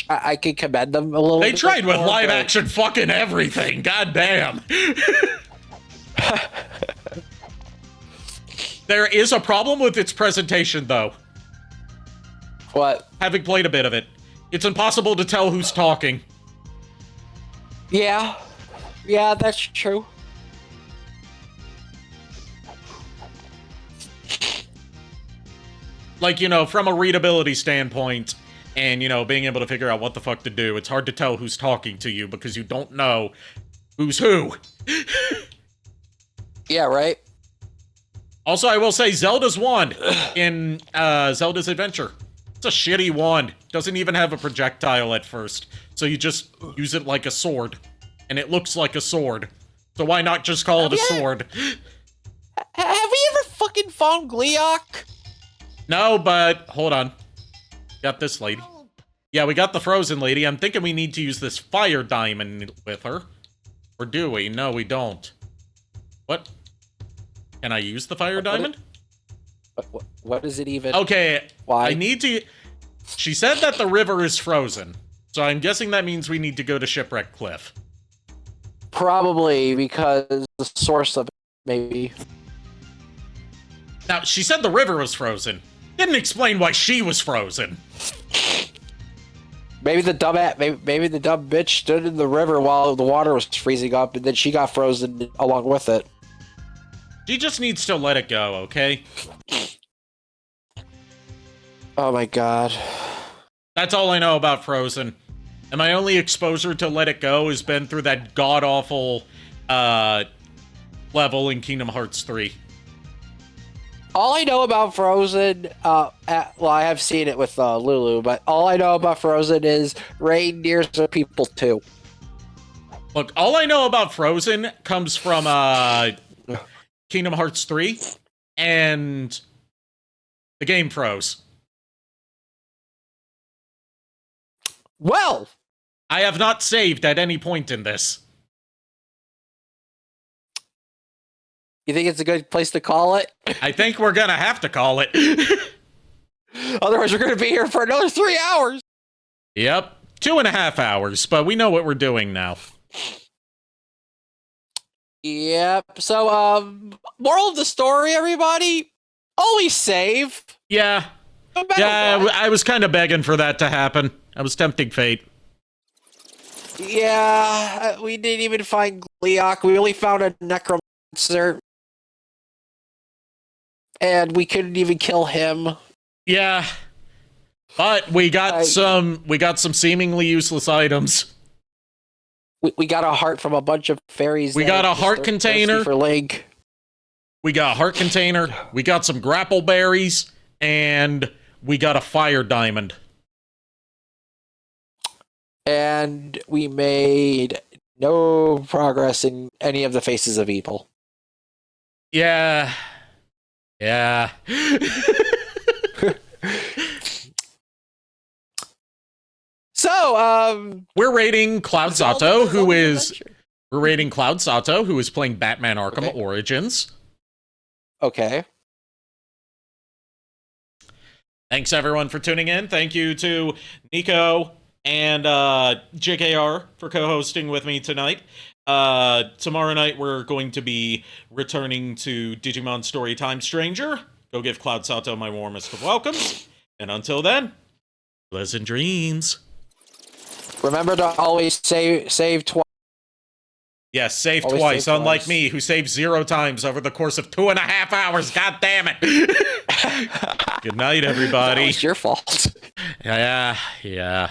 I can commend them a little bit. They tried with more, live but... action fucking everything. God damn. There is a problem with its presentation, though. What? Having played a bit of it. It's impossible to tell who's talking. Yeah. Yeah, that's true. Like, you know, from a readability standpoint, and, you know, being able to figure out what the fuck to do, it's hard to tell who's talking to you because you don't know who's who. Yeah, right? Also, I will say, Zelda's wand in Zelda's Adventure. It's a shitty wand. Doesn't even have a projectile at first. So you just use it like a sword. And it looks like a sword. So why not just call it a sword? Have we ever fucking found Gleeok? No, but hold on. Got this lady. Yeah, we got the frozen lady. I'm thinking we need to use this fire diamond with her. Or do we? No, we don't. What? Can I use the fire diamond? What is it even? Okay, why? I need to... She said that the river is frozen. So I'm guessing that means we need to go to Shipwreck Cliff. Probably, because the source of it, maybe. Now, she said the river was frozen. Didn't explain why she was frozen. Maybe the dumb maybe the dumb bitch stood in the river while the water was freezing up, and then she got frozen along with it. She just needs to let it go, okay? Oh my god. That's all I know about Frozen. And my only exposure to Let It Go has been through that god-awful level in Kingdom Hearts 3. All I know about Frozen, well, I have seen it with Lulu, but all I know about Frozen is reindeers are people too. Look, all I know about Frozen comes from Kingdom Hearts 3 and the game froze. Well, I have not saved at any point in this. You think it's a good place to call it? I think we're gonna have to call it. Otherwise, we're gonna be here for another 3 hours. Yep, 2.5 hours, but we know what we're doing now. Yep. So, moral of the story, everybody: always save. Yeah. Yeah, I was kind of begging for that to happen. I was tempting fate. Yeah, we didn't even find Gleeok. We only found a necromancer. And we couldn't even kill him. Yeah. But we got some seemingly useless items. We got a heart from a bunch of fairies. We got a heart container for Link. We got a heart container. We got some grapple berries, and we got a fire diamond. And we made no progress in any of the faces of evil. Yeah. Yeah. So, we're rating Cloud Sato, who is playing Batman Arkham Origins. Okay. Thanks everyone for tuning in. Thank you to Niko and JKR for co-hosting with me tonight. Tomorrow night we're going to be returning to Digimon Storytime Stranger. Go give Cloud Sato my warmest of welcomes. And until then, pleasant dreams. Remember to always save twice. Yes, save Always twice, save unlike twice. me, who saved 0 times over the course of 2.5 hours. God damn it. Good night, everybody. It's your fault. Yeah.